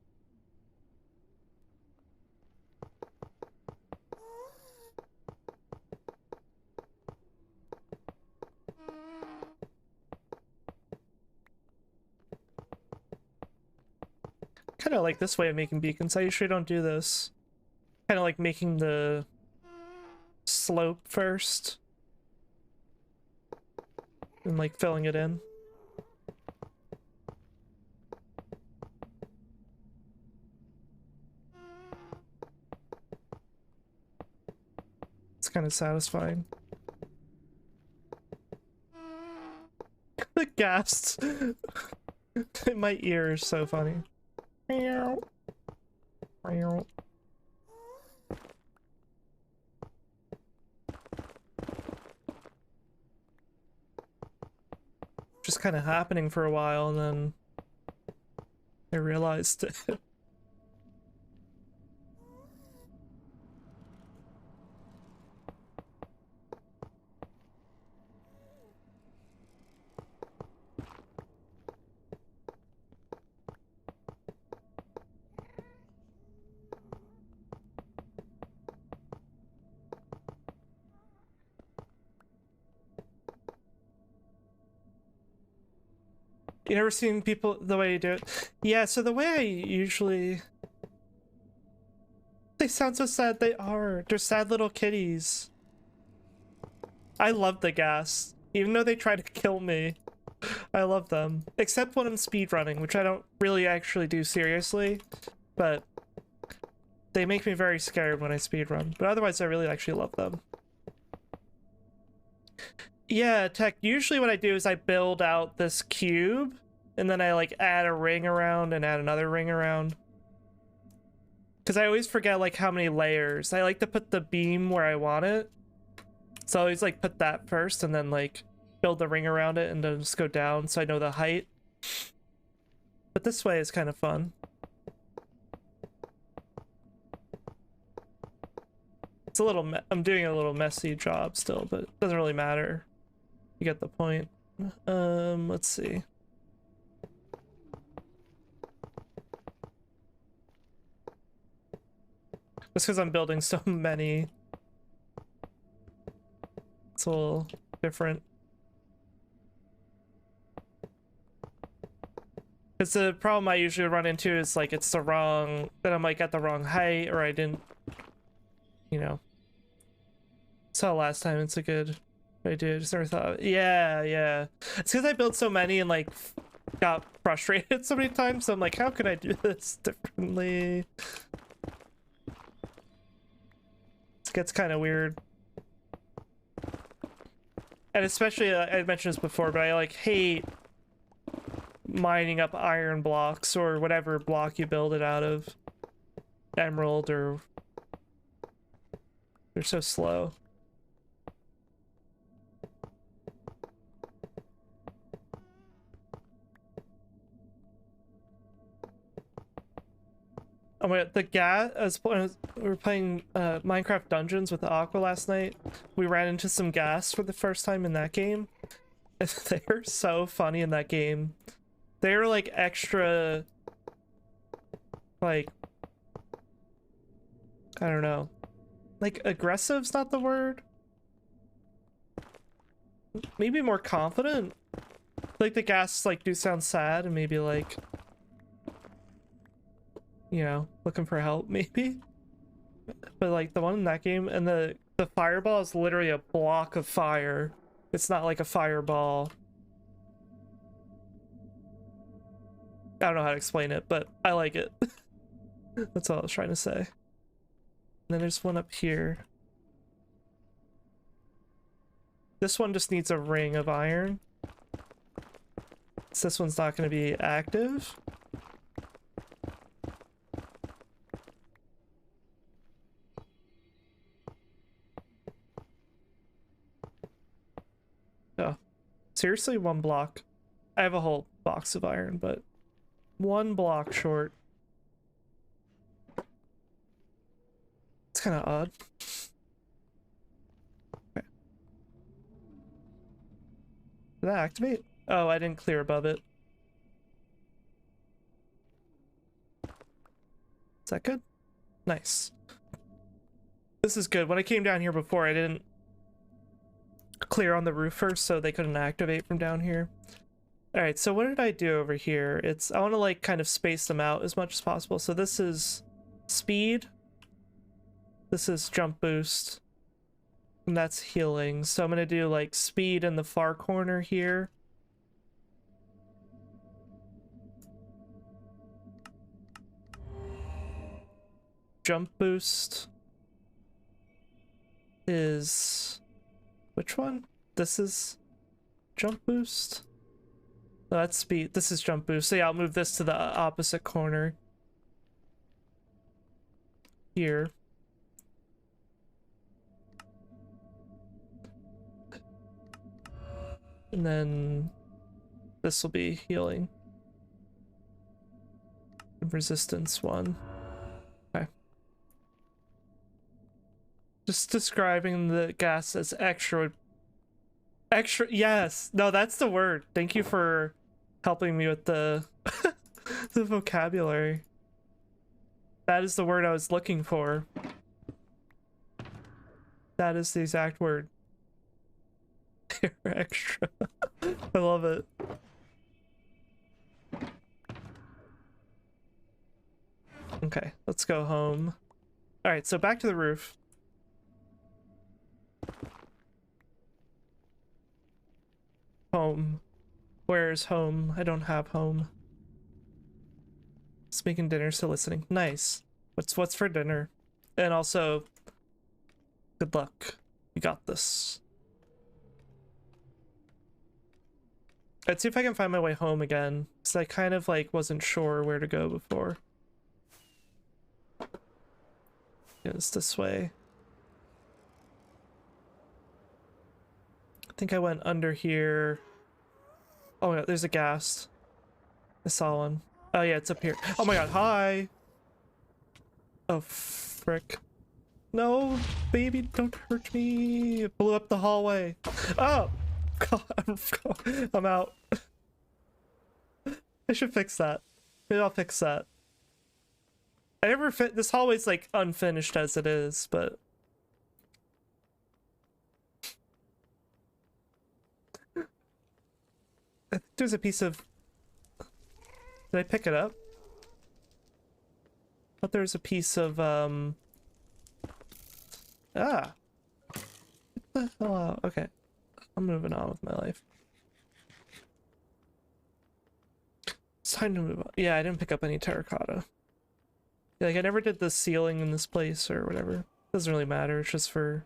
Kind of like this way of making beacons. I usually don't do this. Kind of like making the slope first and like filling it in. It's kind of satisfying. The gasps in my ear is so funny. Meow. Meow. Just kind of happening for a while, and then I realized it. You never seen people the way you do it? Yeah, so the way I usually... They sound so sad. They are. They're sad little kitties. I love the gas. Even though they try to kill me, I love them. Except when I'm speedrunning, which I don't really actually do seriously. But they make me very scared when I speedrun. But otherwise, I really actually love them. Yeah, Tech, usually what I do is I build out this cube, and then I like add a ring around and add another ring around. Because I always forget like how many layers. I like to put the beam where I want it. So I always like put that first and then like build the ring around it and then just go down so I know the height. But this way is kind of fun. It's a little I'm doing a little messy job still, but it doesn't really matter. You get the point. Let's see. Just because I'm building so many, it's a little different. Because the problem I usually run into is like it's the wrong, that I'm like at the wrong height, or I didn't, you know. Saw last time, it's a good idea. I just never thought, yeah. It's because I built so many and like got frustrated so many times. So I'm like, how could I do this differently? It gets kind of weird. And especially, I mentioned this before, but I like hate mining up iron blocks or whatever block you build it out of. Emerald or... They're so slow. Oh my god, the gas, we were playing Minecraft Dungeons with the Aqua last night. We ran into some gas for the first time in that game. They were so funny in that game. They were like extra, like, I don't know. Like aggressive's not the word. Maybe more confident. Like the gas like do sound sad and maybe like, you know, looking for help maybe. But like the one in that game, and the fireball is literally a block of fire. It's not like a fireball. I don't know how to explain it, but I like it. That's all I was trying to say. And then there's one up here. This one just needs a ring of iron. So this one's not going to be active. Oh, seriously, one block. I have a whole box of iron, but one block short. It's kind of odd. Okay. Did that activate? Oh, I didn't clear above it. Is that good? Nice. This is good. When I came down here before, I didn't clear on the roof first, so they couldn't activate from down here. All right, so what did I do over here? I want to like kind of space them out as much as possible. So this is speed. This is jump boost. And that's healing. So I'm going to do like speed in the far corner here. Jump boost is... Which one? This is jump boost? No, that's speed. This is jump boost. So yeah, I'll move this to the opposite corner. Here. And then this will be healing. Resistance one. Okay. Just describing the gas as extra. Extra, yes. No, that's the word. Thank you for helping me with the the vocabulary. That is the word I was looking for. That is the exact word. Extra. I love it. Okay, let's go home. All right, so back to the roof. Home. Where's home? I don't have home. Just making dinner, still listening. Nice. What's for dinner? And also, good luck. You got this. Let's see if I can find my way home again, because I kind of like wasn't sure where to go before. Yeah, it's this way. think I went under here. Oh my god, there's a ghast. I saw one. Oh yeah, it's up here. Oh my god, hi! Oh, frick. No, baby, don't hurt me. It blew up the hallway. Oh! God, I'm out. I should fix that. Maybe I'll fix that. I never fit. This hallway's like unfinished as it is, but I think there's a piece of. Did I pick it up? I thought there was a piece of Ah. Get the hell out. Okay. I'm moving on with my life. It's time to move on. Yeah, I didn't pick up any terracotta. Yeah, like I never did the ceiling in this place or whatever. Doesn't really matter. It's just for.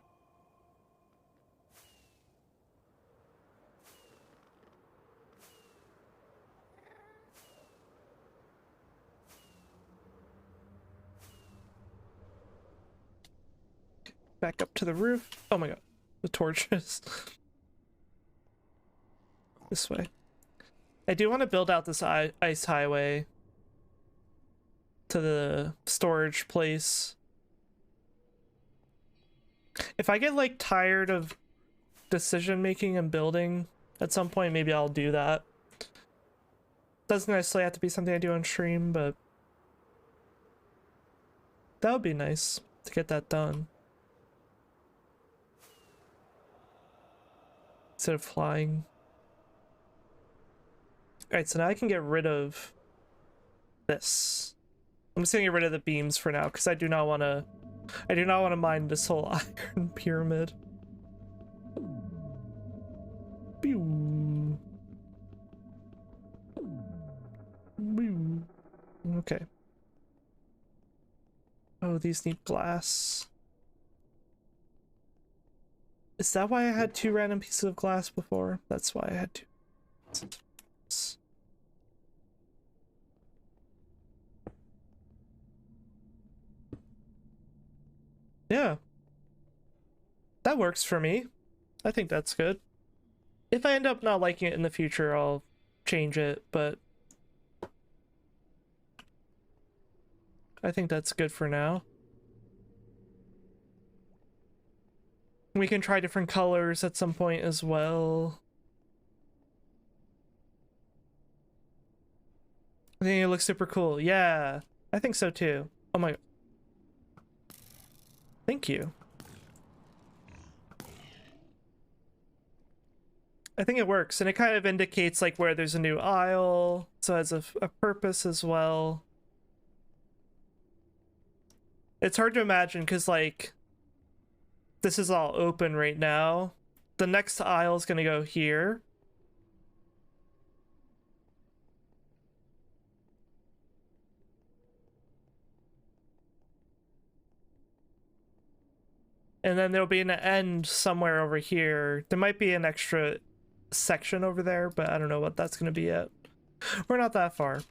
Back up to the roof. Oh my god. The torches. This way. I do want to build out this ice highway to the storage place. If I get like tired of decision making and building at some point, maybe I'll do that. Doesn't necessarily have to be something I do on stream, but that would be nice to get that done. Instead of flying. Alright, so now I can get rid of this. I'm just gonna get rid of the beams for now because I do not want to mine this whole iron pyramid. Pew. Pew. Okay. Oh, these need glass. Is that why I had 2 random pieces of glass before? That's why I had 2. Yeah. That works for me. I think that's good. If I end up not liking it in the future, I'll change it, but I think that's good for now. We can try different colors at some point as well. I think it looks super cool. Yeah, I think so too. Oh my. Thank you. I think it works, and it kind of indicates like where there's a new aisle, so it has a purpose as well. It's hard to imagine because like this is all open right now. The next aisle is gonna go here. And then there'll be an end somewhere over here. There might be an extra section over there, but I don't know what that's gonna be yet. We're not that far.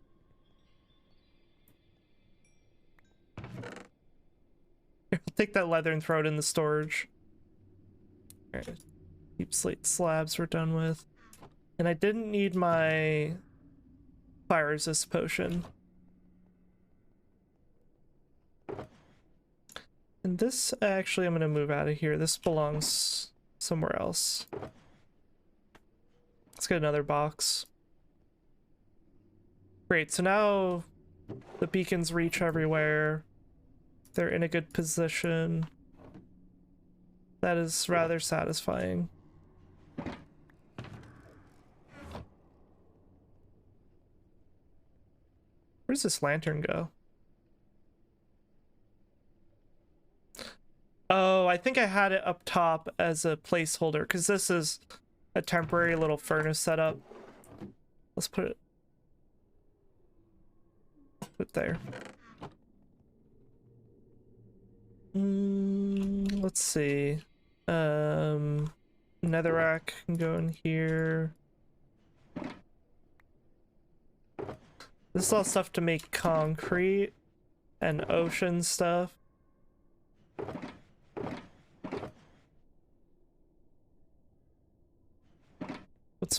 I'll take that leather and throw it in the storage. Alright. Deep slate slabs we're done with. And I didn't need my fire resist potion. And this, actually, I'm gonna move out of here. This belongs somewhere else. Let's get another box. Great, so now the beacons reach everywhere. They're in a good position. That is rather satisfying. Where's this lantern go? Oh, I think I had it up top as a placeholder because this is a temporary little furnace setup. Let's put it there. Let's see. Netherrack can go in here. This is all stuff to make concrete and ocean stuff.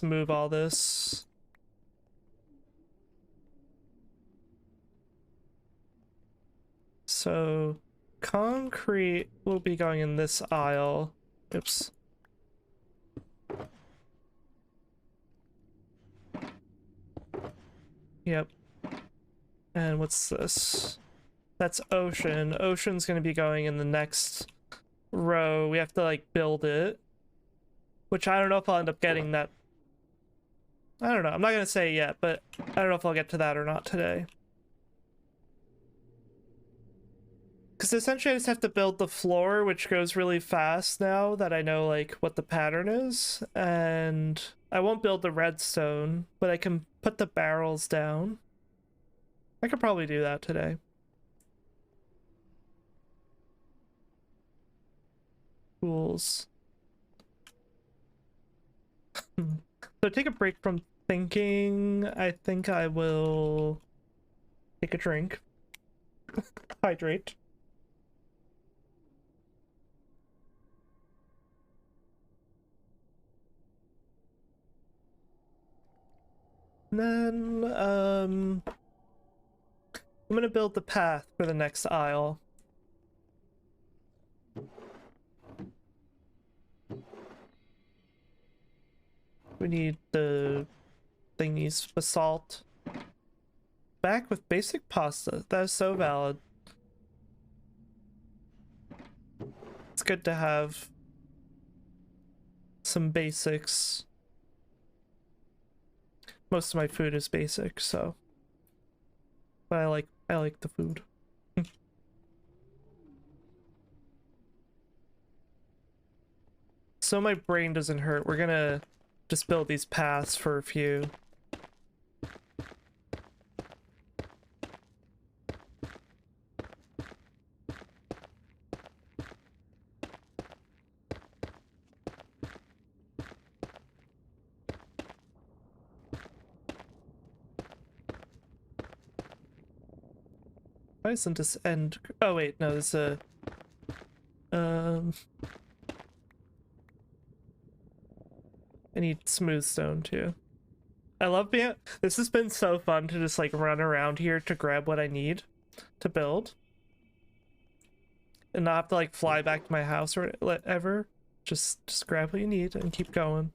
just move all this. So concrete will be going in this aisle. Oops. Yep. And what's this? That's ocean. Ocean's gonna be going in the next row. We have to like build it. Which I don't know if I'll end up getting that. I don't know. I'm not gonna say yet, but I don't know if I'll get to that or not today. Because essentially I just have to build the floor, which goes really fast now that I know like what the pattern is. And I won't build the redstone, but I can put the barrels down. I could probably do that today. Tools. So take a break from thinking. I think I will take a drink. Hydrate. And then, I'm gonna build the path for the next aisle. We need the thingies, basalt. Back with basic pasta. That is so valid. It's good to have some basics. Most of my food is basic, so. But I like the food. So my brain doesn't hurt, we're gonna just build these paths for a few. Why isn't this end? Oh wait, no, this is a I need smooth stone too. I love being. This has been so fun to just like run around here to grab what I need to build, and not have to like fly back to my house or whatever. Just grab what you need and keep going.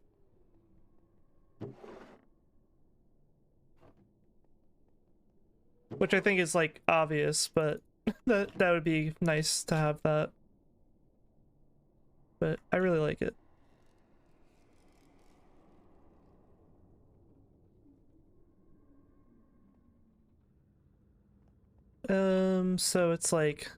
Which I think is like obvious, but that would be nice to have that. But I really like it. So it's like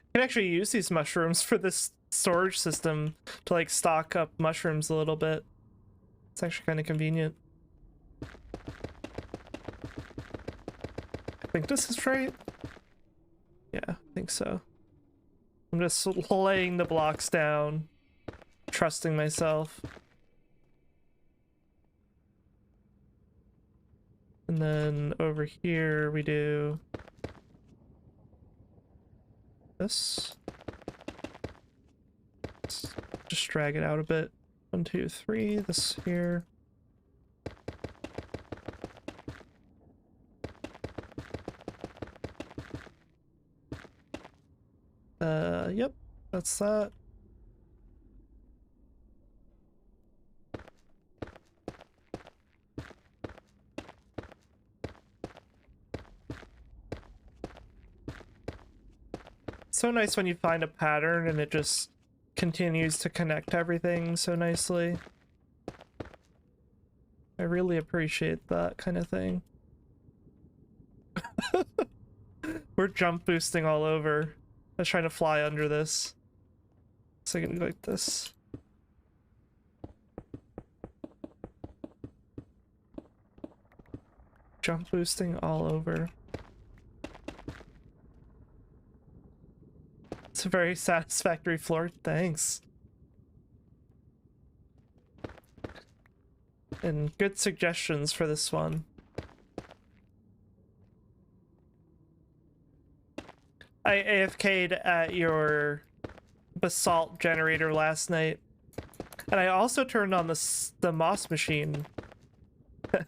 I can actually use these mushrooms for this storage system to like stock up mushrooms a little bit. It's actually kind of convenient. I think this is right. Yeah, I think so. I'm just laying the blocks down, trusting myself. And then over here we do this. Let's just drag it out a bit. 1, 2, 3, this here. Yep, that's that. So nice when you find a pattern and it just continues to connect everything so nicely. I really appreciate that kind of thing. We're jump boosting all over. I was trying to fly under this. So I can go like this. Jump boosting all over. It's a very satisfactory floor, thanks. And good suggestions for this one. I AFK'd at your basalt generator last night, and I also turned on the moss machine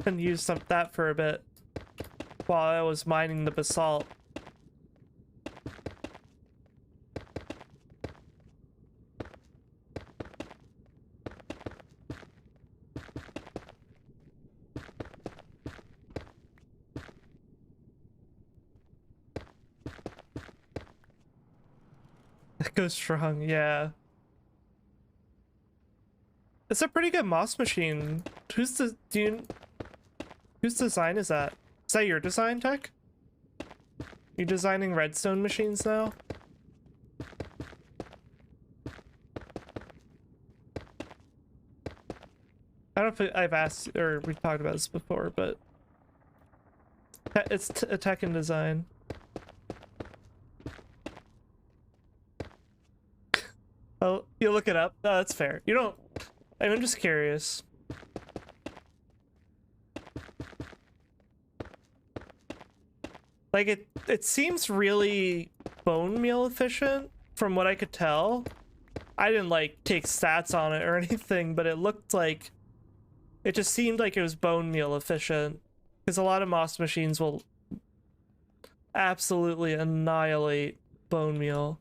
and used that for a bit while I was mining the basalt. It goes strong, yeah. It's a pretty good moss machine. Whose design is that? Is that your design, Tech? You designing redstone machines now? I don't know if I've asked or we've talked about this before, but it's a tech and design. Oh, you look it up? No, that's fair. You don't. I'm just curious. Like it seems really bone meal efficient from what I could tell. I didn't like take stats on it or anything, but it looked like it just seemed like it was bone meal efficient, because a lot of moss machines will absolutely annihilate bone meal.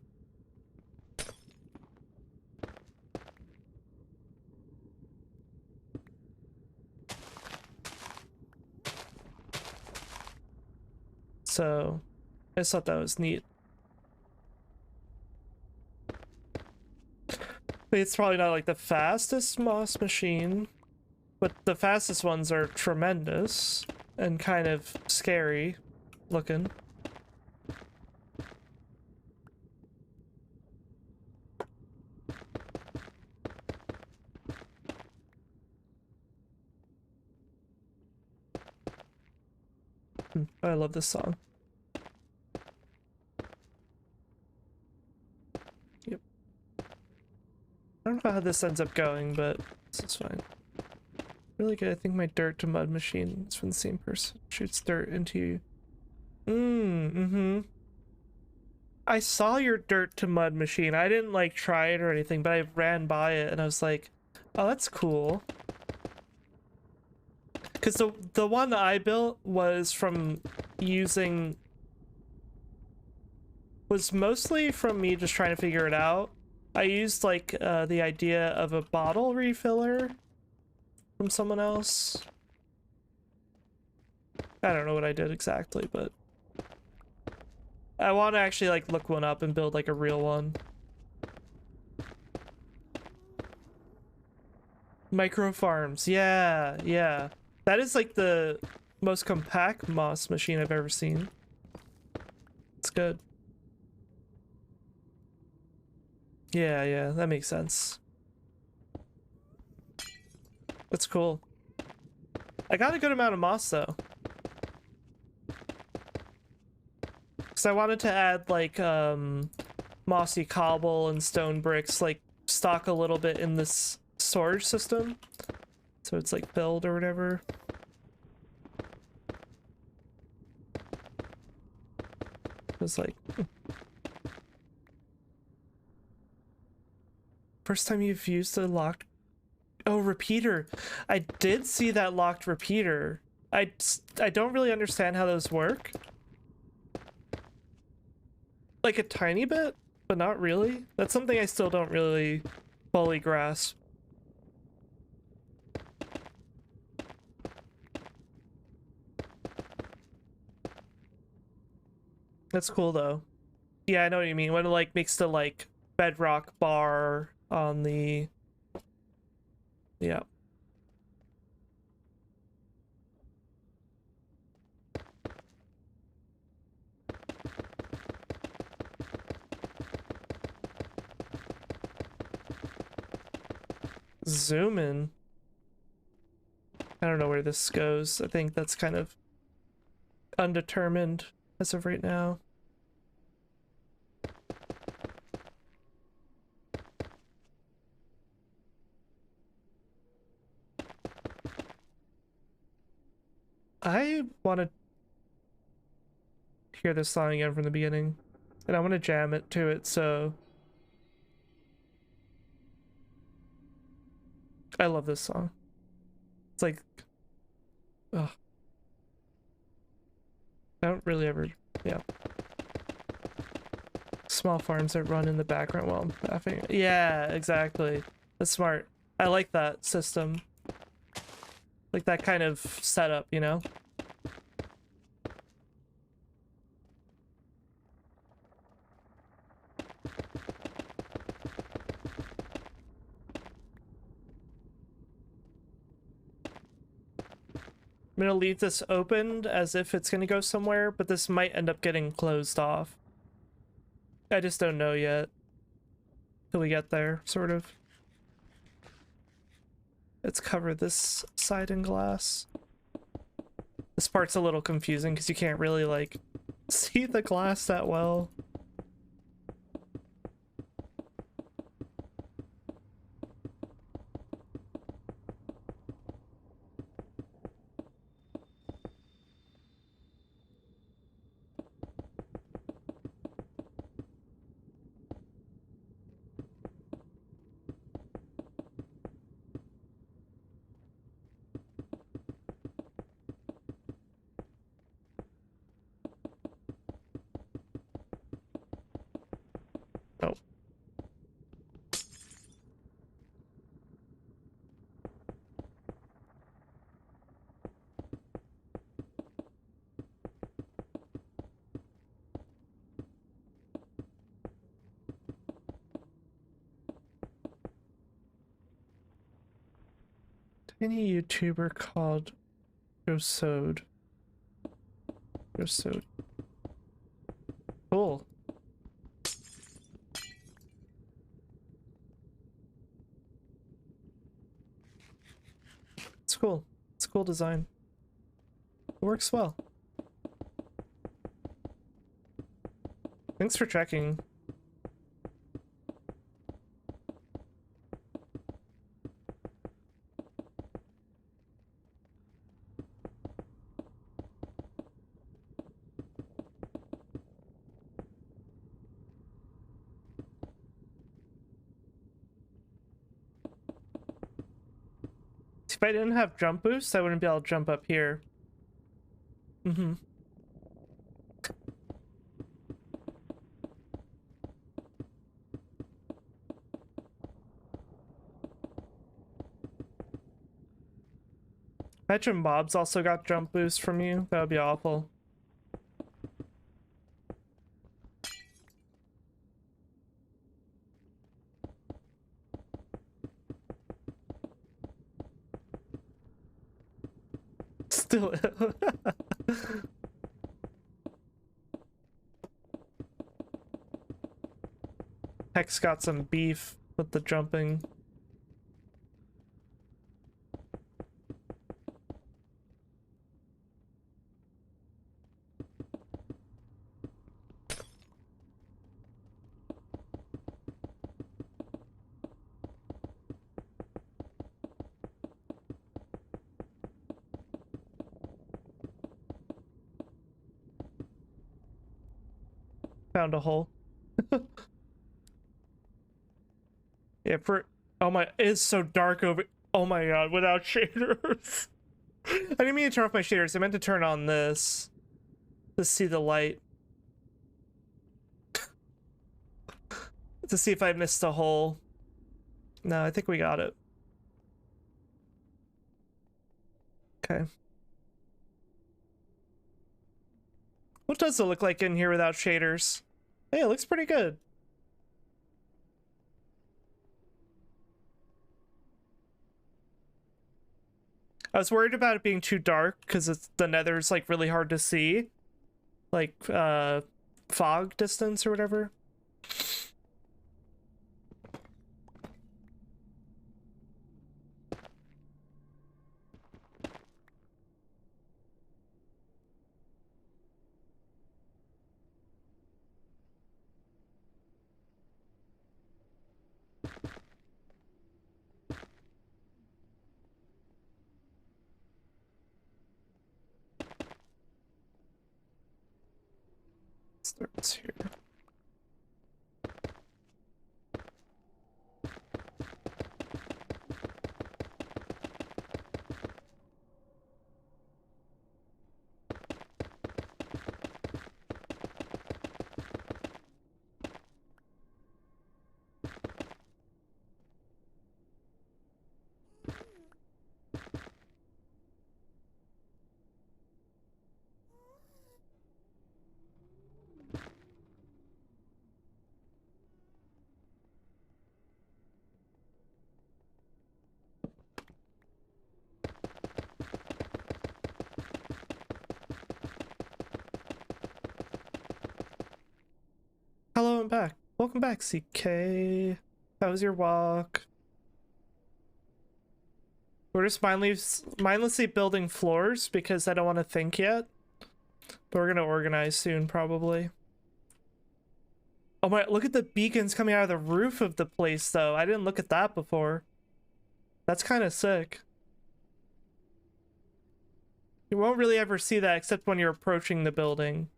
So I just thought that was neat. It's probably not like the fastest moss machine, but the fastest ones are tremendous and kind of scary looking. I love this song. Yep. I don't know how this ends up going, but this is fine. Really good. I think my dirt to mud machine is from the same person. Shoots dirt into you. Mm-hmm. I saw your dirt to mud machine. I didn't like try it or anything, but I ran by it and I was like, oh, that's cool. Because the one that I built was mostly from me just trying to figure it out. I used like the idea of a bottle refiller from someone else. I don't know what I did exactly, but I want to actually like look one up and build like a real one. Micro farms, yeah, yeah. That is like the most compact moss machine I've ever seen. It's good. Yeah, yeah, that makes sense. That's cool. I got a good amount of moss though. Because I wanted to add like mossy cobble and stone bricks, like stock a little bit in this storage system. So it's like filled or whatever. It's like first time you've used a locked repeater. I did see that locked repeater. I don't really understand how those work. Like a tiny bit, but not really. That's something I still don't really fully grasp. That's cool though. Yeah, I know what you mean. When it like makes the like bedrock bar on the... Yeah. Zoom in. I don't know where this goes. I think that's kind of undetermined as of right now. I want to hear this song again from the beginning. And I want to jam it to it, so I love this song. It's like, ugh. I don't really ever, yeah. Small farms that run in the background while I'm laughing. Yeah, exactly. That's smart. I like that system. Like that kind of setup, you know? I'm gonna leave this opened as if it's gonna go somewhere, but this might end up getting closed off. I just don't know yet. Till we get there, sort of. Let's cover this side in glass. This part's a little confusing because you can't really, like, see the glass that well. Oh. Tiny YouTuber called Josode. Josode. Cool. It's cool. It's a cool design. It works well. Thanks for checking. If I didn't have jump boost, I wouldn't be able to jump up here. Mm-hmm. Imagine mobs also got jump boost from you. That would be awful. Still. Hex got some beef with the jumping. Found a hole. Yeah, for oh my, it's so dark over. Oh my god, without shaders. I didn't mean to turn off my shaders. I meant to turn on this to see the light. To see if I missed a hole. No, I think we got it. Okay. What does it look like in here without shaders? Hey, it looks pretty good. I was worried about it being too dark because the nether's like really hard to see. Like fog distance or whatever. Starts here. Hello and back. Welcome back, CK. How was your walk? We're just mindlessly building floors because I don't want to think yet. But we're gonna organize soon, probably. Oh my, look at the beacons coming out of the roof of the place, though. I didn't look at that before. That's kind of sick. You won't really ever see that except when you're approaching the building.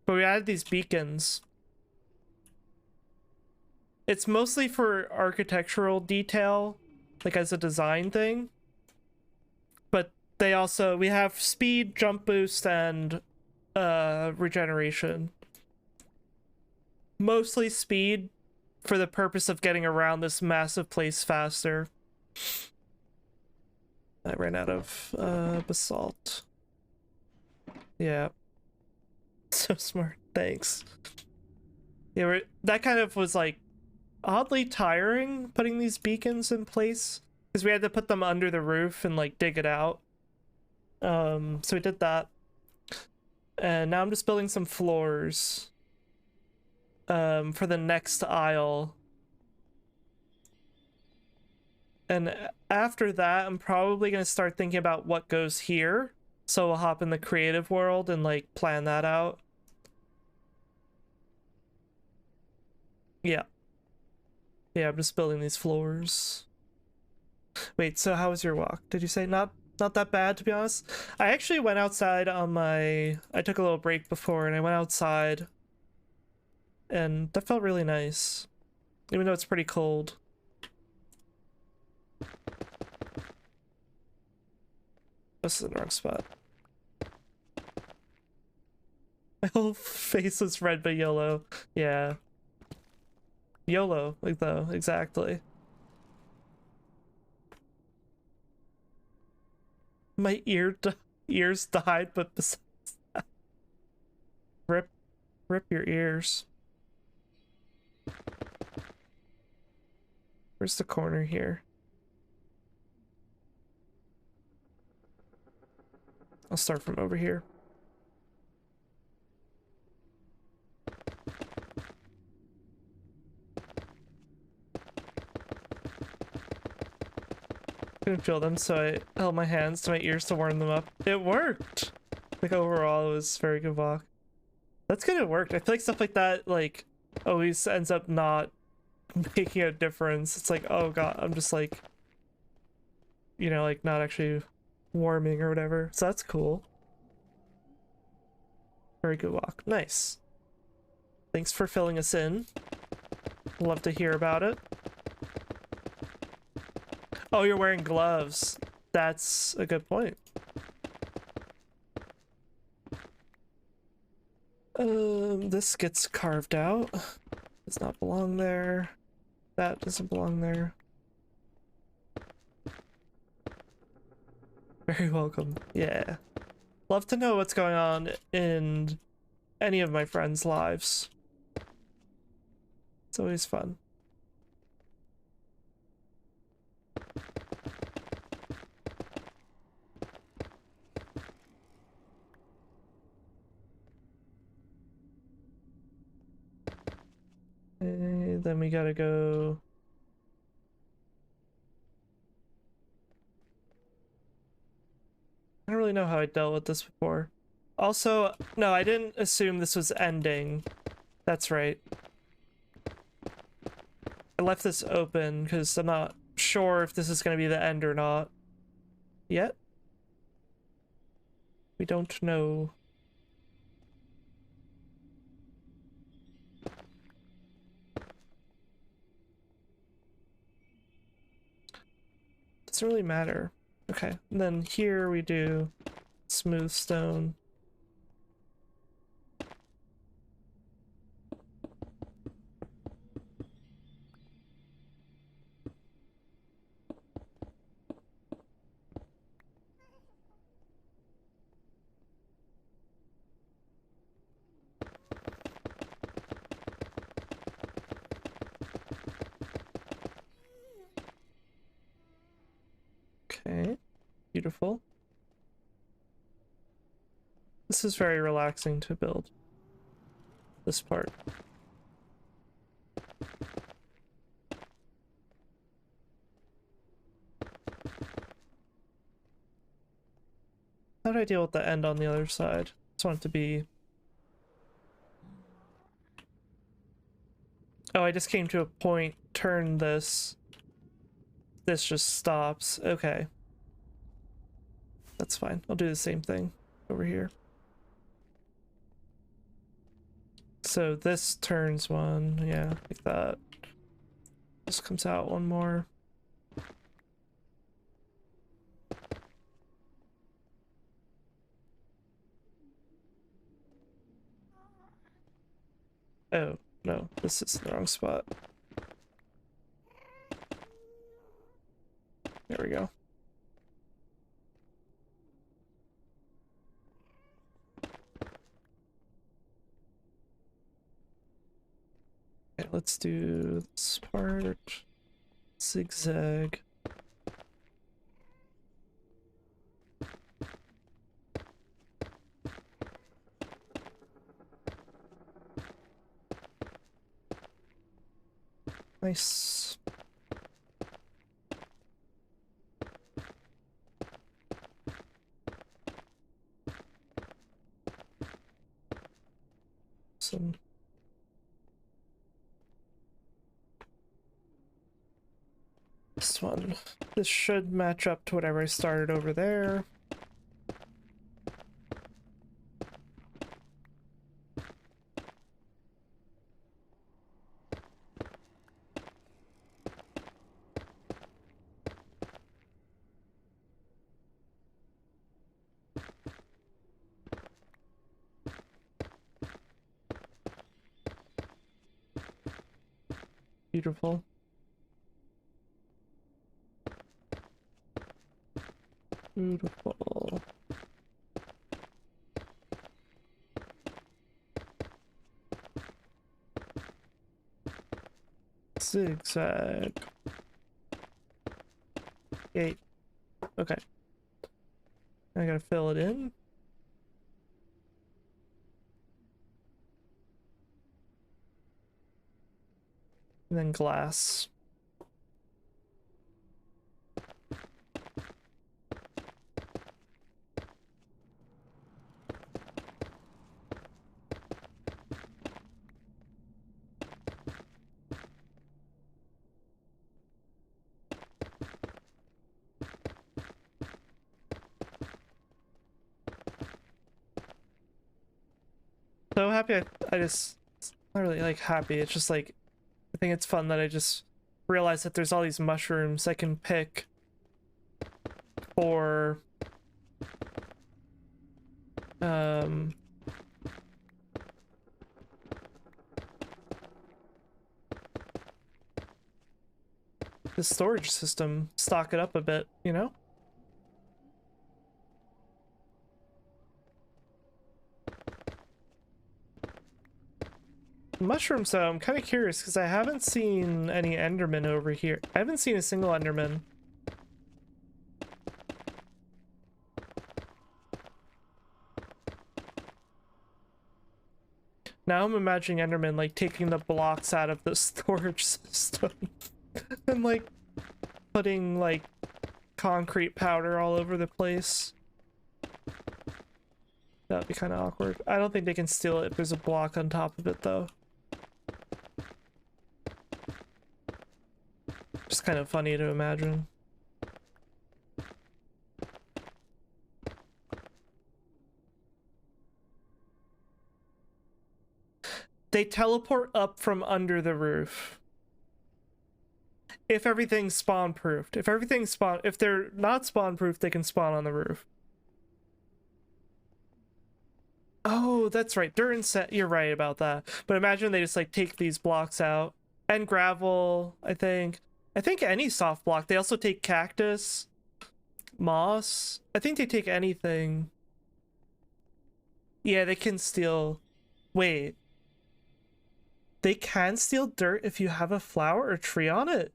But we added these beacons. It's mostly for architectural detail, like as a design thing. But they also, we have speed, jump boost, and regeneration. Mostly speed for the purpose of getting around this massive place faster. I ran out of basalt. Yeah. So smart. Thanks. Yeah, that kind of was like oddly tiring putting these beacons in place because we had to put them under the roof and like dig it out. So we did that. And now I'm just building some floors for the next aisle. And after that, I'm probably going to start thinking about what goes here. So we'll hop in the creative world and like plan that out. Yeah. Yeah, I'm just building these floors. Wait, so how was your walk? Did you say not that bad, to be honest? I actually went outside on my... I took a little break before and I went outside. And that felt really nice. Even though it's pretty cold. This is the wrong spot. My whole face is red but yellow. Yeah. YOLO, like though, exactly. My ears died, but besides that, rip your ears. Where's the corner here? I'll start from over here. Couldn't feel them, so I held my hands to my ears to warm them up. It worked! Like, overall, it was a very good walk. That's good, it worked. I feel like stuff like that, like, always ends up not making a difference. It's like, oh god, I'm just like, you know, like, not actually warming or whatever. So that's cool. Very good walk. Nice. Thanks for filling us in. Love to hear about it. Oh, you're wearing gloves. That's a good point. This gets carved out. Does not belong there. That doesn't belong there. Very welcome. Yeah. Love to know what's going on in any of my friends' lives. It's always fun. Okay, then we gotta go... I don't really know how I dealt with this before. Also, no, I didn't assume this was ending. That's right. I left this open because I'm not sure if this is going to be the end or not. Yet. We don't know. Doesn't really matter. Okay, and then here we do smooth stone. Okay, beautiful. This is very relaxing to build. this part. How do I deal with the end on the other side? Just want it to be... Oh, I just came to a point, turn this. This just stops. Okay. That's fine. I'll do the same thing over here. So this turns one, yeah, like that. This comes out one more. Oh, no, this is the wrong spot. There we go. Okay, let's do this part. Zigzag. Nice. Some. This one. This should match up to whatever I started over there. Beautiful. Beautiful. Zigzag. 8. Okay. I gotta fill it in. And then glass. So happy I just not really like happy, it's just like I think it's fun that I just realized that there's all these mushrooms I can pick for the storage system, stock it up a bit, you know? Mushrooms, though, I'm kind of curious because I haven't seen any Enderman over here. I haven't seen a single Enderman. Now I'm imagining Enderman like taking the blocks out of the storage system and like putting like concrete powder all over the place. That'd be kind of awkward. I don't think they can steal it if there's a block on top of it, though. Just kind of funny to imagine. They teleport up from under the roof. If everything's spawn-proofed. If they're not spawn-proofed, they can spawn on the roof. Oh, that's right. During set, you're right about that. But imagine they just like take these blocks out and gravel, I think. I think any soft block. They also take cactus, moss. I think they take anything. Yeah, they can steal. Wait. They can steal dirt if you have a flower or tree on it?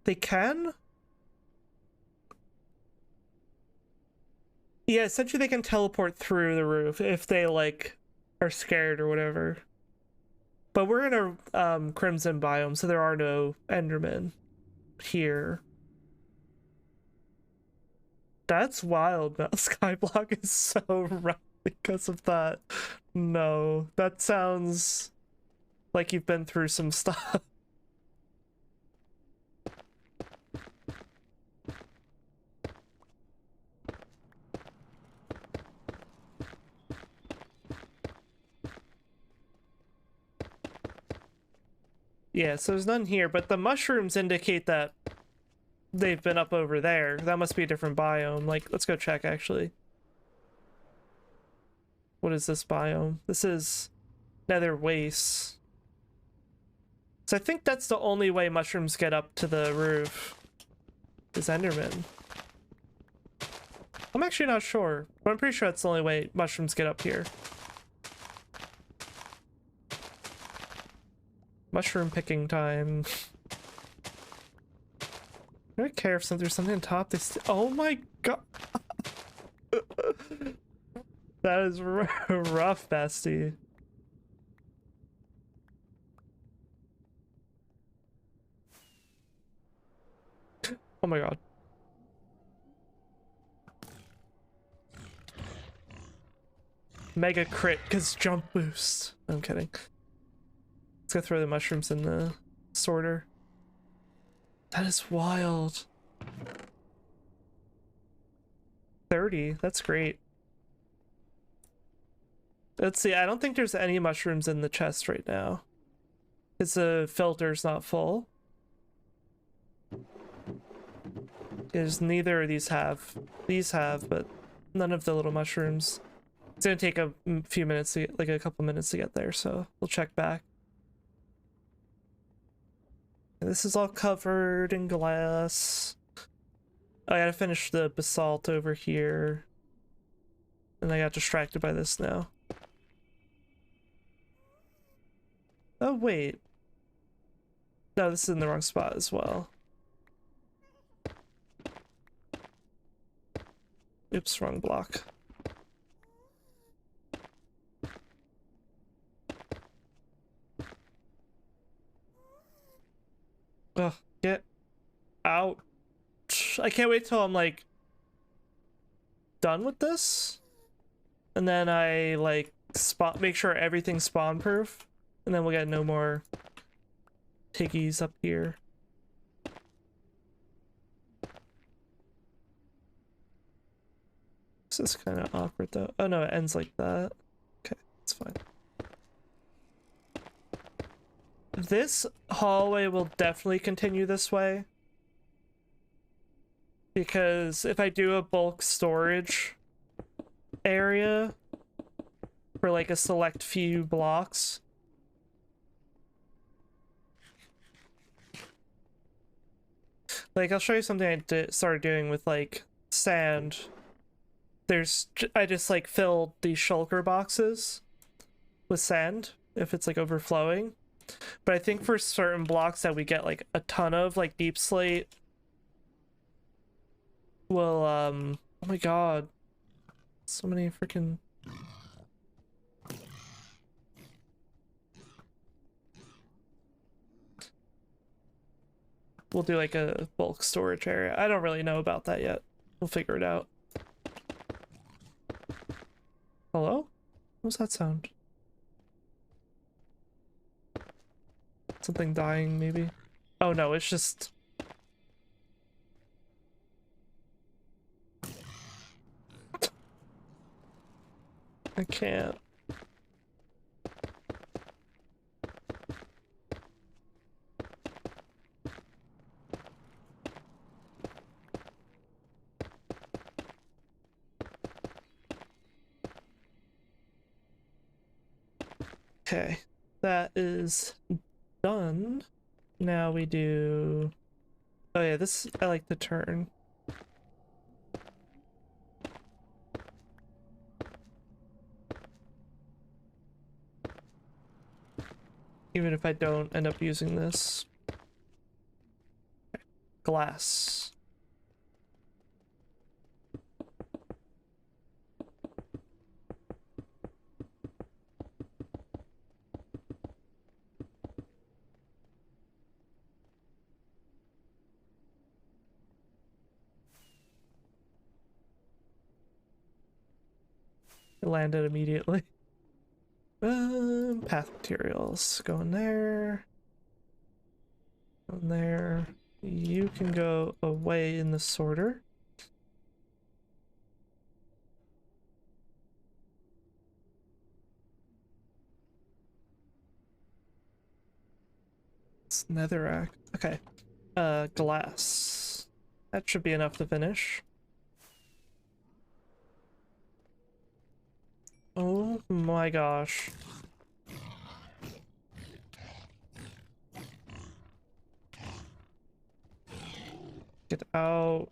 They can? Yeah, essentially they can teleport through the roof if they like are scared or whatever. But we're in a crimson biome, so there are no Endermen here. That's wild. That Skyblock is so rough because of that. No, that sounds like you've been through some stuff. Yeah, so there's none here, but the mushrooms indicate that they've been up over there. That must be a different biome. Like, let's go check, actually. What is this biome? This is nether wastes. So I think that's the only way mushrooms get up to the roof. Is Enderman. I'm actually not sure, but I'm pretty sure that's the only way mushrooms get up here. Mushroom picking time. I don't care if there's something on top. Oh my god. That is rough, bestie. Oh my god. Mega crit because jump boost. I'm kidding. Let's go throw the mushrooms in the sorter. That is wild. 30, that's great. Let's see, I don't think there's any mushrooms in the chest right now. Because the filter's not full. Because neither of these have. These have, but none of the little mushrooms. It's gonna take a few minutes, like a couple minutes to get there, so we'll check back. And this is all covered in glass. I gotta finish the basalt over here. And I got distracted by this now. Oh, wait. No, this is in the wrong spot as well. Oops, wrong block. Ugh, get out. I can't wait till I'm like done with this. And then I like make sure everything's spawn proof. And then we'll get no more piggies up here. This is kind of awkward though. Oh no, it ends like that. Okay, it's fine. This hallway will definitely continue this way. Because if I do a bulk storage area for like a select few blocks, like I'll show you something I started doing with like sand. I just like filled these shulker boxes with sand if it's like overflowing. But I think for certain blocks that we get like a ton of, like deep slate, will oh my god, so many freaking we'll do like a bulk storage area. I don't really know about that yet. We'll figure it out. Hello? What was that sound? Something dying, maybe? Oh no, it's just... I can't. Okay, that is done. Now we do... Oh yeah, this I like to turn. Even if I don't end up using this. Okay. Glass. It landed immediately. Path materials. Go in there. Go in there. You can go away in the sorter. It's netherrack. Okay. Glass. That should be enough to finish. Oh my gosh. Get out.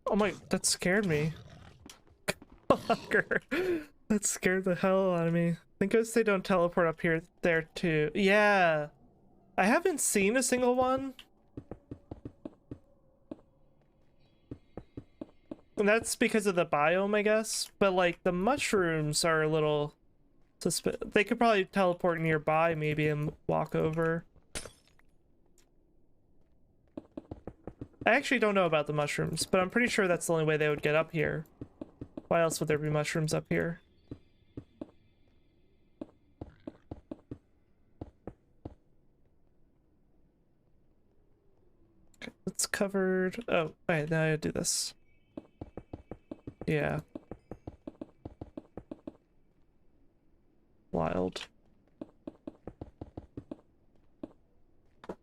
Oh my, that scared me. That scared the hell out of me. Thank goodness they don't teleport up here, there too. Yeah. I haven't seen a single one. And that's because of the biome, I guess. But like the mushrooms are a little they could probably teleport nearby maybe and walk over. I actually don't know about the mushrooms, but I'm pretty sure that's the only way they would get up here. Why else would there be mushrooms up here? Okay, it's covered. Oh, alright, now I gotta do this. Yeah. Wild.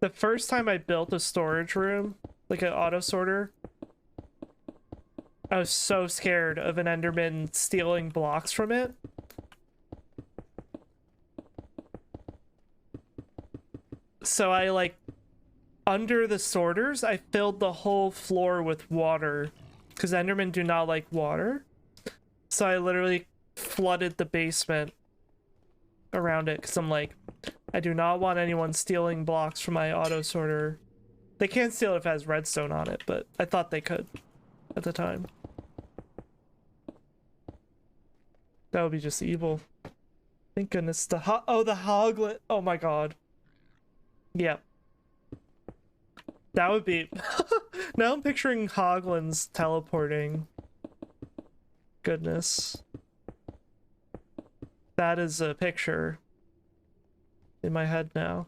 The first time I built a storage room, like an auto sorter, I was so scared of an Enderman stealing blocks from it. So I like, under the sorters, I filled the whole floor with water because Endermen do not like water. So I literally flooded the basement around it because I'm like, I do not want anyone stealing blocks from my auto sorter. They can't steal it if it has redstone on it, but I thought they could at the time. That would be just evil. Thank goodness the hoglet. Oh my god. Yep. That would be now I'm picturing hoglins teleporting. Goodness. That is a picture in my head now.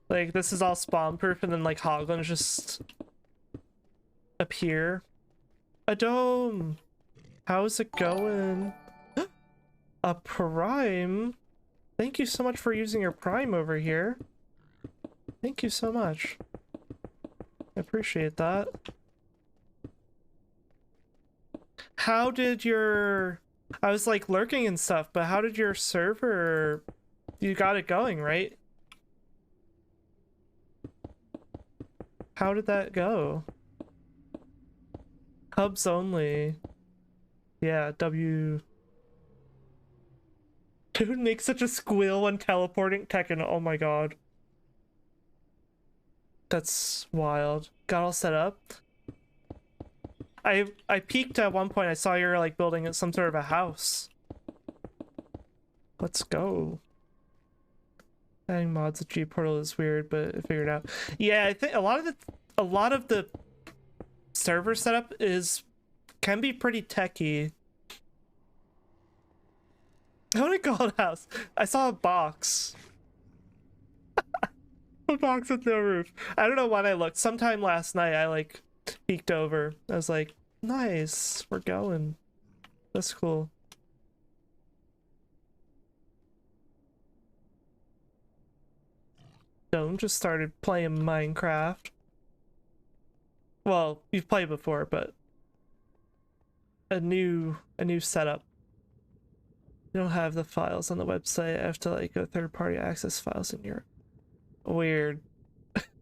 Like, this is all spawn proof, and then like hoglins just appear. A dome! How's it going? A prime? Thank you so much for using your prime over here. Thank you so much. I appreciate that. How did your... I was like lurking and stuff, but how did your server... You got it going, right? How did that go? Hubs only. Yeah, W... Dude makes such a squeal when teleporting Tekken. Oh my god. That's wild. Got all set up. I peeked at one point. I saw you were like building some sort of a house. Let's go. Adding mods to G Portal is weird, but I figured it out. Yeah, I think a lot of the server setup can be pretty techy. I want to call it house. I saw a box. A box with no roof. I don't know when I looked. Sometime last night I like peeked over. I was like, nice, we're going. That's cool. Dome just started playing Minecraft. Well, you've played before, but a new setup. You don't have the files on the website. I have to like go third-party access files in Europe. Weird.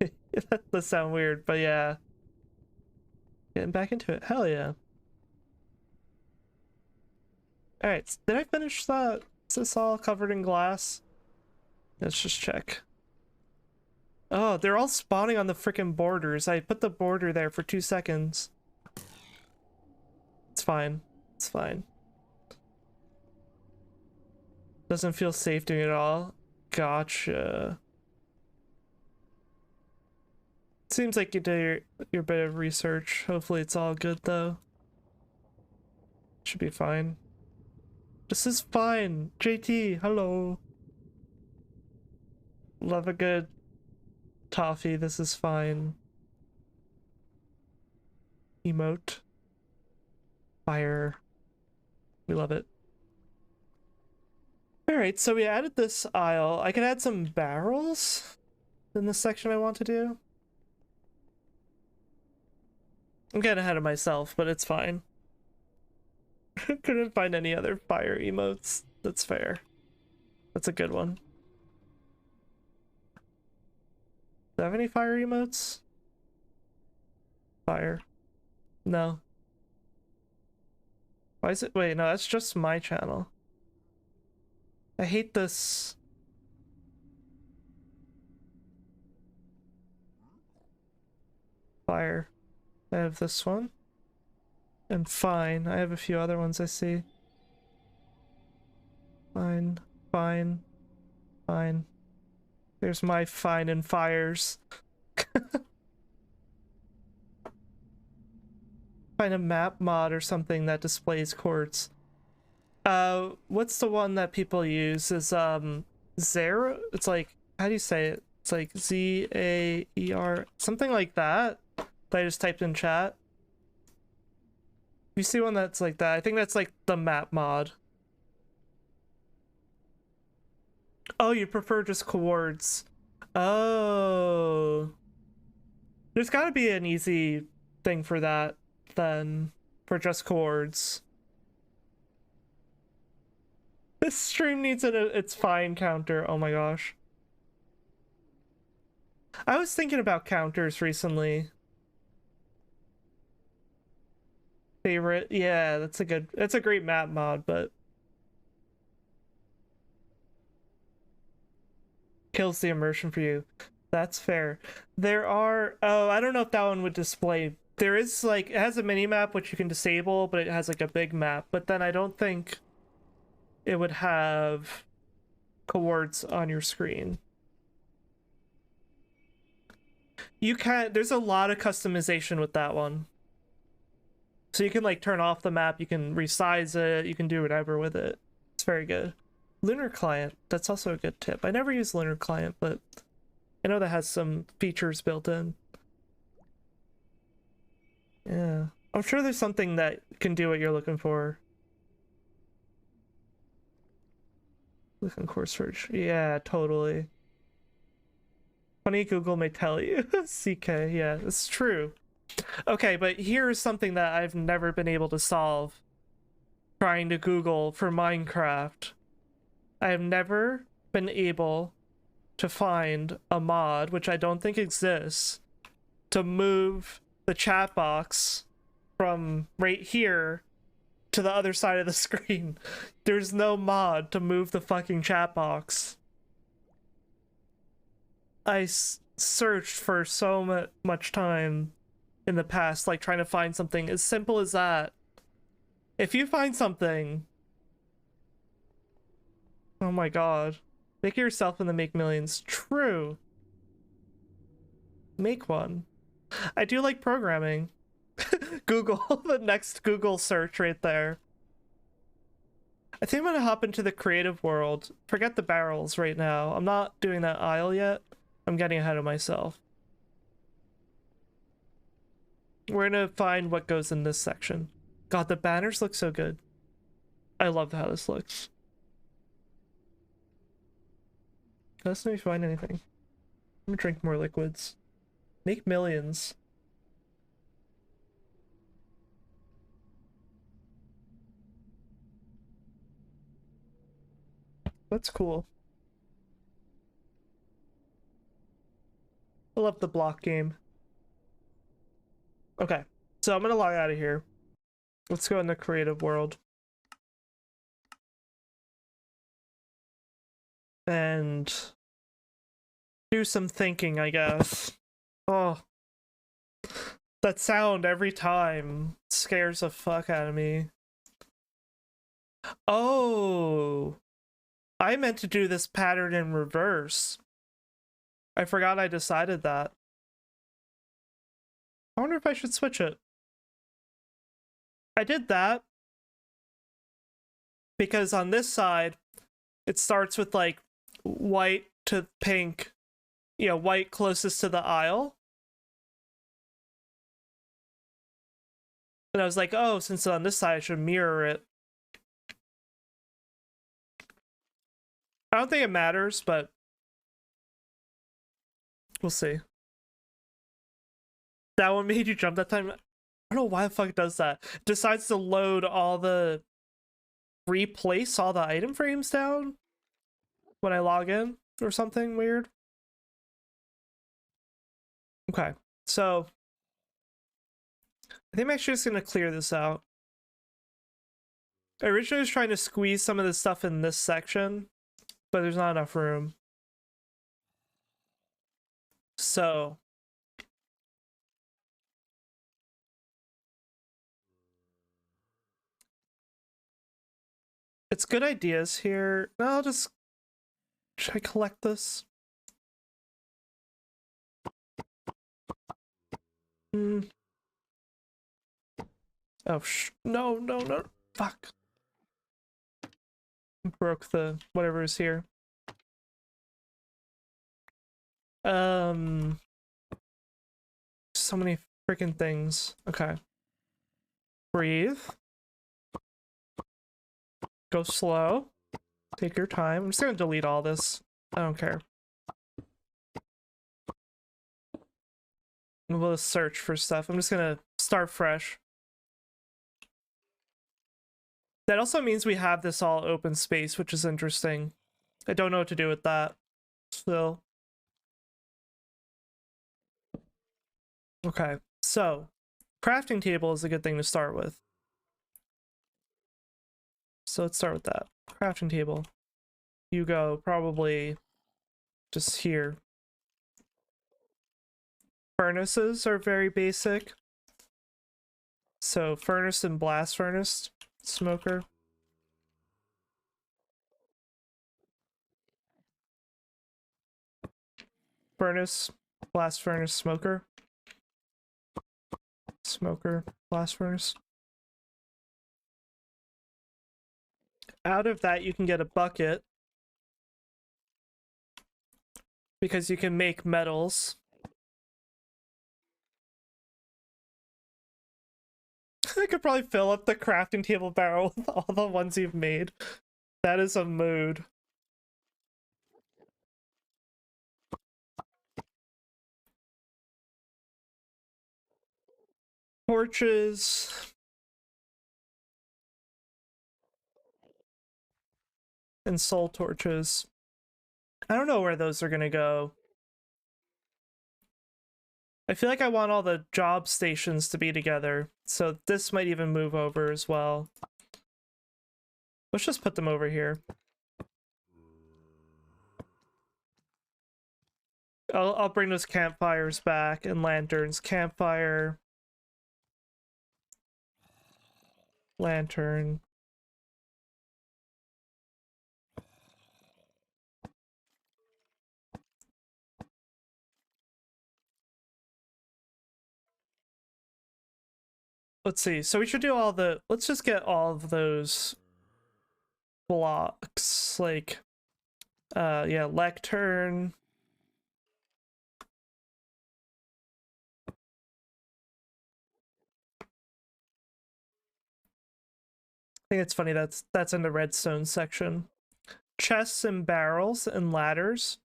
That does sound weird, but yeah. Getting back into it. Hell yeah. Alright, did I finish that? Is this all covered in glass? Let's just check. Oh, they're all spawning on the frickin' borders. I put the border there for 2 seconds. It's fine. It's fine. Doesn't feel safe doing it all. Gotcha. Seems like you did your bit of research. Hopefully it's all good though. Should be fine. This is fine. JT, hello. Love a good toffee. This is fine. Emote. Fire. We love it. Alright, so we added this aisle. I can add some barrels in this section I want to do. I'm getting ahead of myself, but it's fine. Couldn't find any other fire emotes. That's fair. That's a good one. Do I have any fire emotes? Fire. No. Why is it? Wait, no, that's just my channel. I hate this. Fire. I have this one. And fine. I have a few other ones I see. Fine. Fine. Fine. There's my fine and fires. Find a map mod or something that displays quartz. What's the one that people use is Zero? It's like, how do you say it? It's like Z-A-E-R, something like that I just typed in chat. You see one that's like that? I think that's like the map mod. Oh, you prefer just quartz. Oh. There's gotta be an easy thing for that then, for just quartz. This stream needs its fine counter. Oh my gosh. I was thinking about counters recently. Favorite? Yeah, that's a great map mod, but kills the immersion for you. That's fair. There are, oh, I don't know if that one would display. There is like, it has a mini map which you can disable, but it has like a big map, but then I don't think it would have quartz on your screen. You can, there's a lot of customization with that one. So you can like turn off the map, you can resize it, you can do whatever with it. It's very good. Lunar Client, that's also a good tip. I never use Lunar Client, but I know that has some features built in. Yeah, I'm sure there's something that can do what you're looking for. Looking core search. Yeah, totally. Funny Google may tell you. CK, yeah, it's true. Okay, but here's something that I've never been able to solve trying to Google for Minecraft. I have never been able to find a mod, which I don't think exists, to move the chat box from right here to the other side of the screen. There's no mod to move the fucking chat box. I searched for so much time in the past, like trying to find something as simple as that. If you find something, oh my god, make it yourself and then make millions. True. Make one. I do like programming. Google, the next Google search right there. I think I'm gonna hop into the creative world. Forget the barrels right now. I'm not doing that aisle yet. I'm getting ahead of myself. We're gonna find what goes in this section. God, the banners look so good. I love how this looks. Let's not find anything. I'm gonna drink more liquids. Make millions. That's cool. I love the block game. Okay, so I'm gonna log out of here. Let's go in the creative world. And do some thinking, I guess. Oh, that sound every time scares the fuck out of me. Oh, I meant to do this pattern in reverse. I forgot I decided that. I wonder if I should switch it. I did that because on this side, it starts with like white to pink, you know, white closest to the aisle. And I was like, oh, since on this side, I should mirror it. I don't think it matters, but we'll see. That one made you jump that time. I don't know why the fuck it does that. It decides to load all the replace all the item frames down when I log in or something weird. Okay, so I think I'm actually just gonna clear this out. I originally was trying to squeeze some of this stuff in this section, but there's not enough room. So it's good ideas here. I'll just... Should I collect this? Oh, no, no, no. Fuck. Broke the whatever is here. So many freaking things. Okay. Breathe. Go slow. Take your time. I'm just gonna delete all this. I don't care. We'll search for stuff. I'm just gonna start fresh. That also means we have this all open space, which is interesting. I don't know what to do with that. Still. Okay, so crafting table is a good thing to start with. So let's start with that. Crafting table. You go probably just here. Furnaces are very basic. So furnace and blast furnace, smoker. Furnace, blast furnace, smoker. Smoker, blast furnace. Out of that, you can get a bucket because you can make metals. I could probably fill up the crafting table barrel with all the ones you've made. That is a mood. Torches. And soul torches. I don't know where those are gonna go. I feel like I want all the job stations to be together, so this might even move over as well. Let's just put them over here. I'll bring those campfires back and lanterns. Campfire. Lantern. Let's see. So we should do all the... Let's just get all of those blocks. Like, yeah, lectern. I think it's funny that's in the redstone section. Chests and barrels and ladders.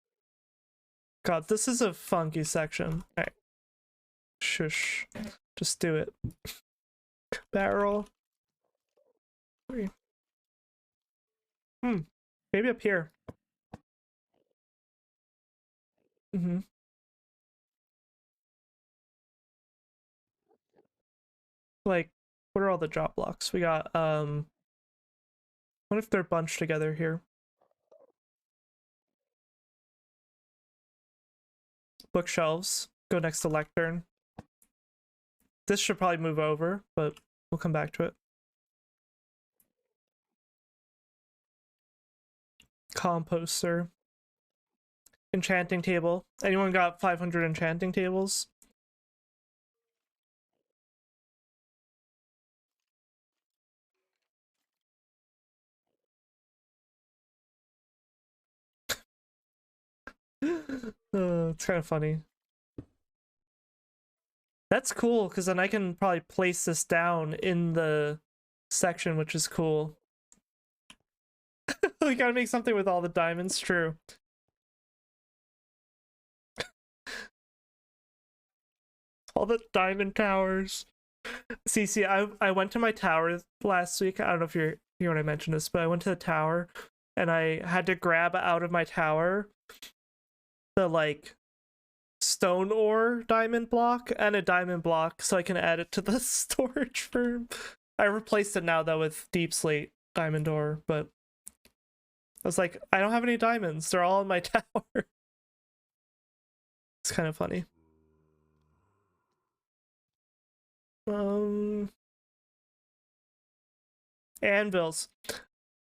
God, this is a funky section. All right. Shush. Just do it. Barrel. Maybe up here. Like, what are all the drop blocks? We got, what if they're bunched together here? bookshelves go next to lectern. This should probably move over, but we'll come back to it. Composter. Enchanting table. Anyone got 500 enchanting tables? It's kind of funny. That's cool, because then I can probably place this down in the section, which is cool. We gotta make something with all the diamonds, true. All the diamond towers. See, I went to my tower last week. I don't know if you're here when I mentioned this, but I went to the tower and I had to grab out of my tower the like stone ore diamond block and a diamond block so I can add it to the storage room. I replaced it now though with deep slate diamond ore, but I was like, I don't have any diamonds. They're all in my tower. It's kind of funny. Anvils.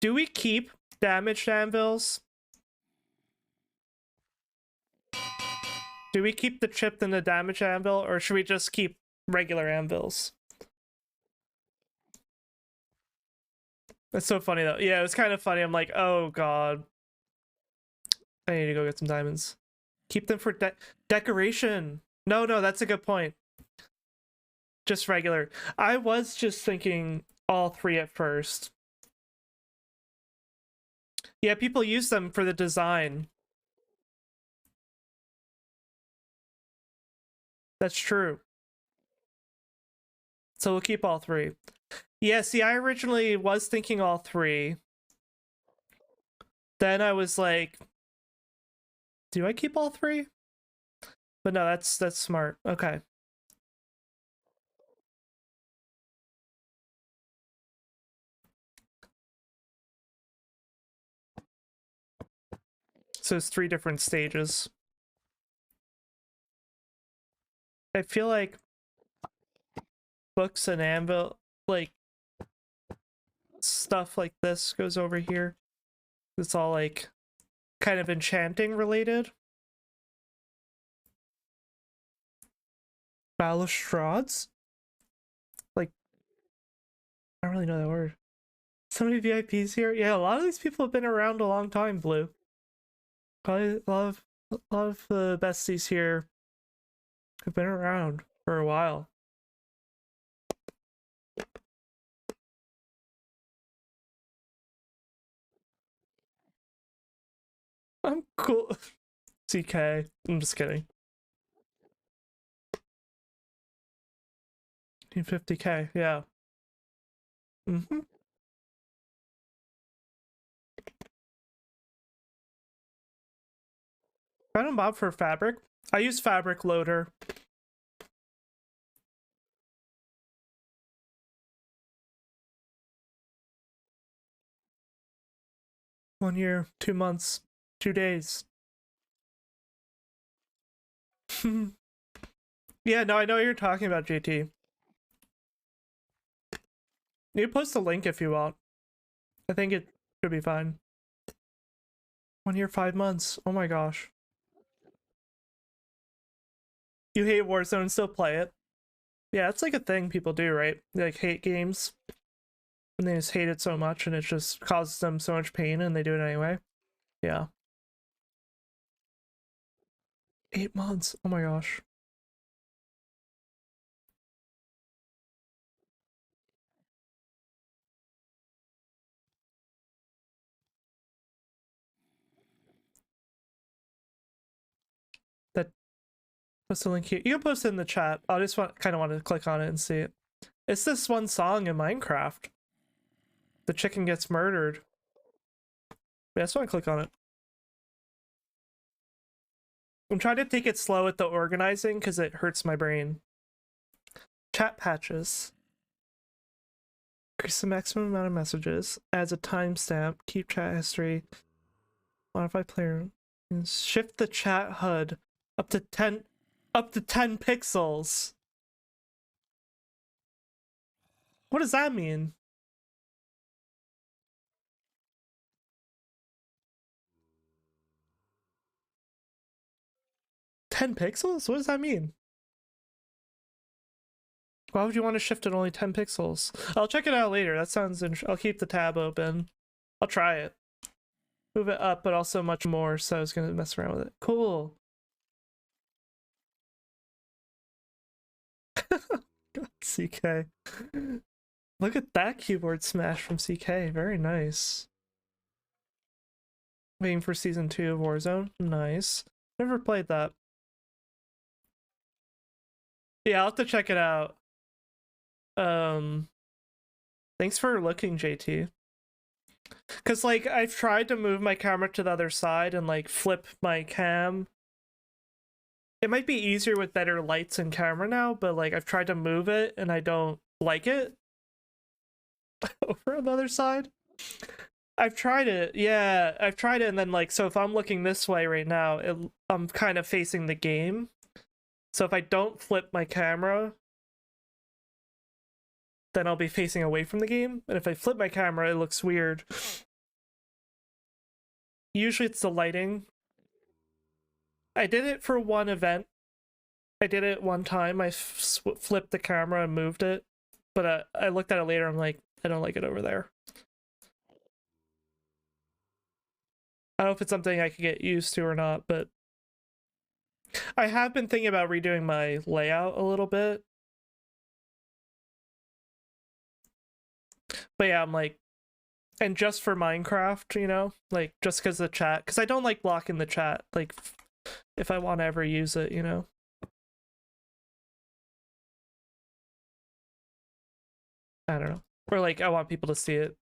Do we keep damaged anvils? Do we keep the chipped and the damaged anvil, or should we just keep regular anvils? It's so funny though. Yeah, it was kind of funny. I'm like, oh god. I need to go get some diamonds. Keep them for decoration. No, that's a good point. Just regular. I was just thinking all three at first. Yeah, people use them for the design. That's true. So we'll keep all three. Yeah, see, I originally was thinking all three. Then I was like, do I keep all three? But no, that's smart. Okay. So it's 3 different stages. I feel like books and anvil, like stuff like this goes over here. It's all like kind of enchanting related. Balustrades? Like, I don't really know that word. So many VIPs here. Yeah, a lot of these people have been around a long time, Blue. Probably a lot of the besties here have been around for a while. I'm cool. CK. I'm just kidding. 50K, yeah. Random Bob for fabric. I use fabric loader. One year, 2 months, 2 days. Yeah, no, I know what you're talking about, JT. You post a link if you want. I think it should be fine. 1 year, 5 months. Oh my gosh. You hate Warzone and still play it? Yeah, it's like a thing people do, right? They like hate games. And they just hate it so much and it just causes them so much pain and they do it anyway. Yeah. 8 months. Oh my gosh. That post a link here. You can post it in the chat. I just kind of want to click on it and see it. It's this one song in Minecraft. The chicken gets murdered. Yeah, I just want to click on it. I'm trying to take it slow with the organizing because it hurts my brain. Chat patches. Increase the maximum amount of messages. Adds a timestamp. Keep chat history. Modify player. Shift the chat HUD Up to 10 pixels. What does that mean? Ten pixels? What does that mean? Why would you want to shift it only 10 pixels? I'll check it out later. That sounds interesting. I'll keep the tab open. I'll try it. Move it up, but also much more, so I was gonna mess around with it. Cool. God, CK. Look at that keyboard smash from CK. Very nice. Waiting for season 2 of Warzone. Nice. Never played that. Yeah, I'll have to check it out. Thanks for looking, JT. Because, like, I've tried to move my camera to the other side and, like, flip my cam. It might be easier with better lights and camera now, but, like, I've tried to move it and I don't like it. Over on the other side. I've tried it. Yeah, I've tried it, and then, like, so if I'm looking this way right now, I'm kind of facing the game. So if I don't flip my camera, then I'll be facing away from the game. And if I flip my camera, it looks weird. Usually it's the lighting. I did it for one event. I did it one time. I flipped the camera and moved it. But I looked at it later. I'm like, I don't like it over there. I don't know if it's something I could get used to or not, but I have been thinking about redoing my layout a little bit. But yeah, I'm like, and just for Minecraft, you know, like just because the chat, because I don't like blocking the chat, like if I want to ever use it, you know. I don't know. Or like I want people to see it.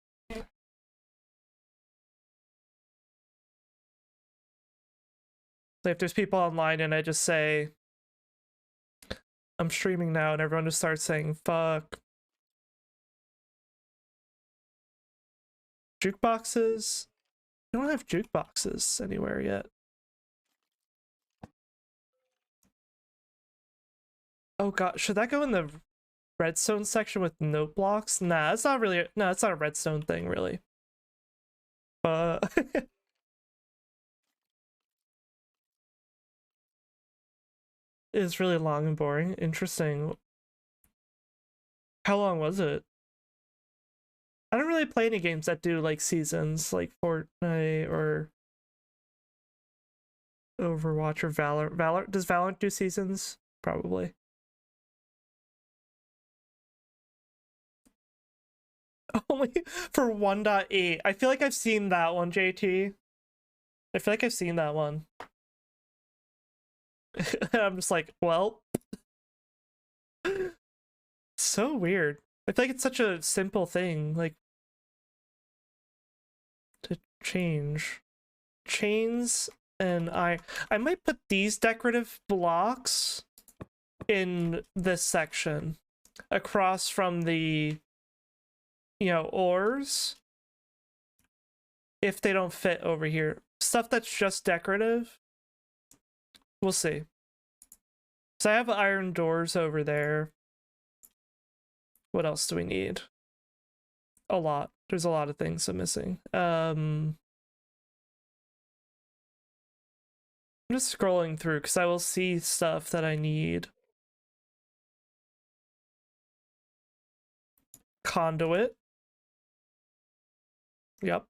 Like if there's people online and I just say I'm streaming now and everyone just starts saying fuck. Jukeboxes? I don't have jukeboxes anywhere yet. Oh god, should that go in the redstone section with note blocks? Nah, it's not really, no, it's not a redstone thing really. It is really long and boring. Interesting. How long was it? I don't really play any games that do like seasons, like Fortnite or Overwatch or Valor. Does Valorant do seasons? Probably. Only for 1.8. I feel like I've seen that one, JT. I feel like I've seen that one. I'm just like, well. So weird. I feel like it's such a simple thing, like to change. Chains, and I might put these decorative blocks in this section across from the, you know, ores if they don't fit over here. Stuff that's just decorative, we'll see. So I have iron doors over there. What else do we need? A lot. There's a lot of things I'm missing. I'm just scrolling through because I will see stuff that I need. Conduit. Yep.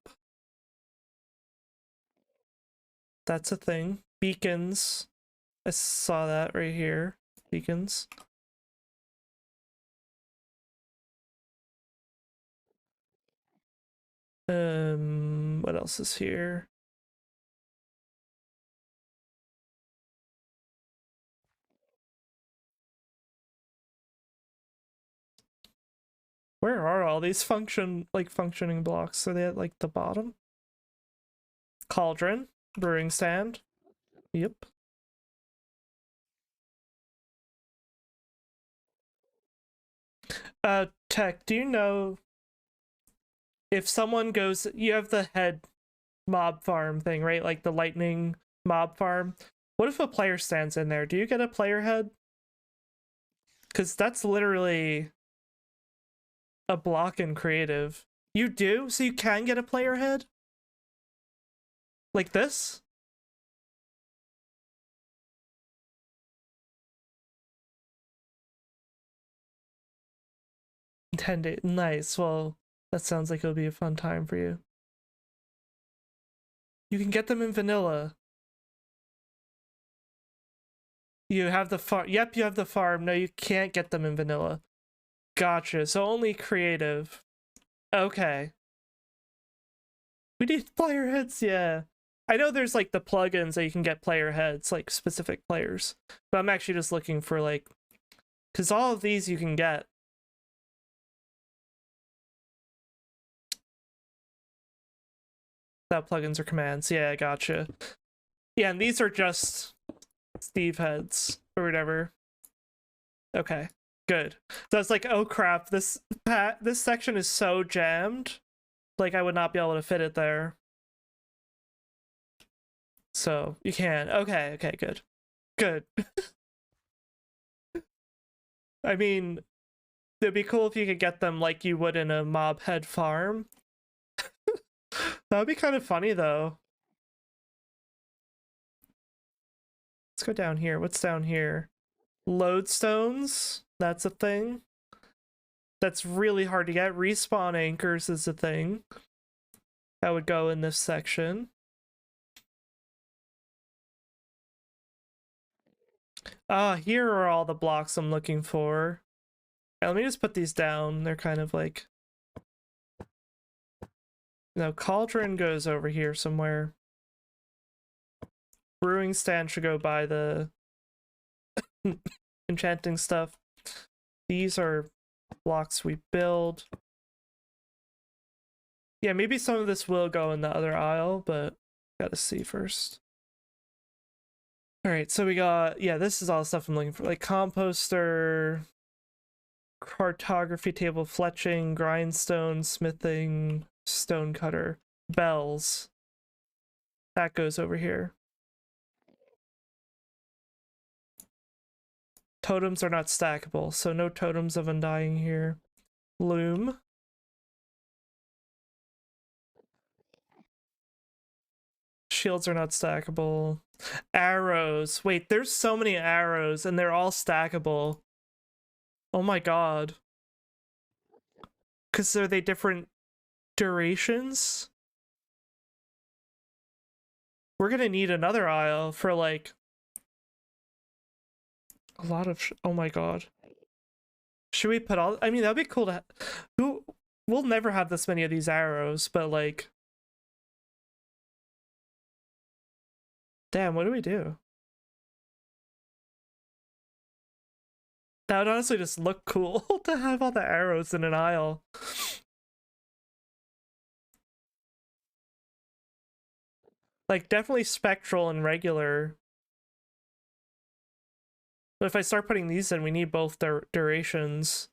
That's a thing. Beacons. I saw that right here. Beacons. What else is here? Where are all these functioning blocks? Are they at like the bottom? Cauldron, brewing stand. Yep. Tech, do you know if someone goes, you have the head mob farm thing, right? Like the lightning mob farm. What if a player stands in there? Do you get a player head? Because that's literally a block in creative. You do? So you can get a player head? Like this? 10 days. Nice. Well, that sounds like it'll be a fun time for you. You can get them in vanilla. You have the farm. Yep, you have the farm. No, you can't get them in vanilla. Gotcha. So only creative. Okay. We need player heads, yeah. I know there's like the plugins that you can get player heads, like specific players. But I'm actually just looking for like, because all of these you can get. Without plugins or commands. Yeah, gotcha. Yeah, and these are just Steve heads or whatever. Okay, good. So I was like, oh crap, this section is so jammed. Like I would not be able to fit it there. So you can. Okay, okay, good. Good. I mean, it'd be cool if you could get them like you would in a mob head farm. That would be kind of funny though. Let's go down here. What's down here? Lodestones. That's a thing. That's really hard to get. Respawn anchors is a thing. That would go in this section. Here are all the blocks I'm looking for. Let me just put these down. They're kind of like... No, Cauldron goes over here somewhere. Brewing stand should go by the enchanting stuff. These are blocks we build. Yeah, maybe some of this will go in the other aisle, but gotta see first. All right, so we got, yeah, this is all the stuff I'm looking for, like composter, cartography table, fletching, grindstone, smithing, stone cutter, bells. That goes over here. Totems are not stackable, so no totems of undying here. Loom. Shields are not stackable. Arrows. Wait, there's so many arrows and they're all stackable. Oh my god. Because are they different durations? We're gonna need another aisle for like a lot of oh my god. Should we put all, I mean, that'd be cool to who, we'll never have this many of these arrows, but like, damn, what do we do? That would honestly just look cool to have all the arrows in an aisle. Like, definitely spectral and regular. But if I start putting these in, we need both durations.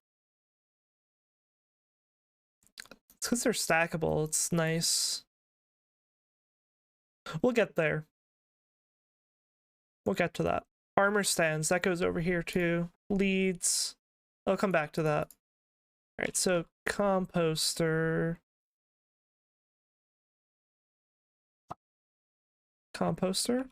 It's because they're stackable. It's nice. We'll get there. We'll get to that. Armor stands, that goes over here too. Leads. I'll come back to that. All right, so composter. Composter.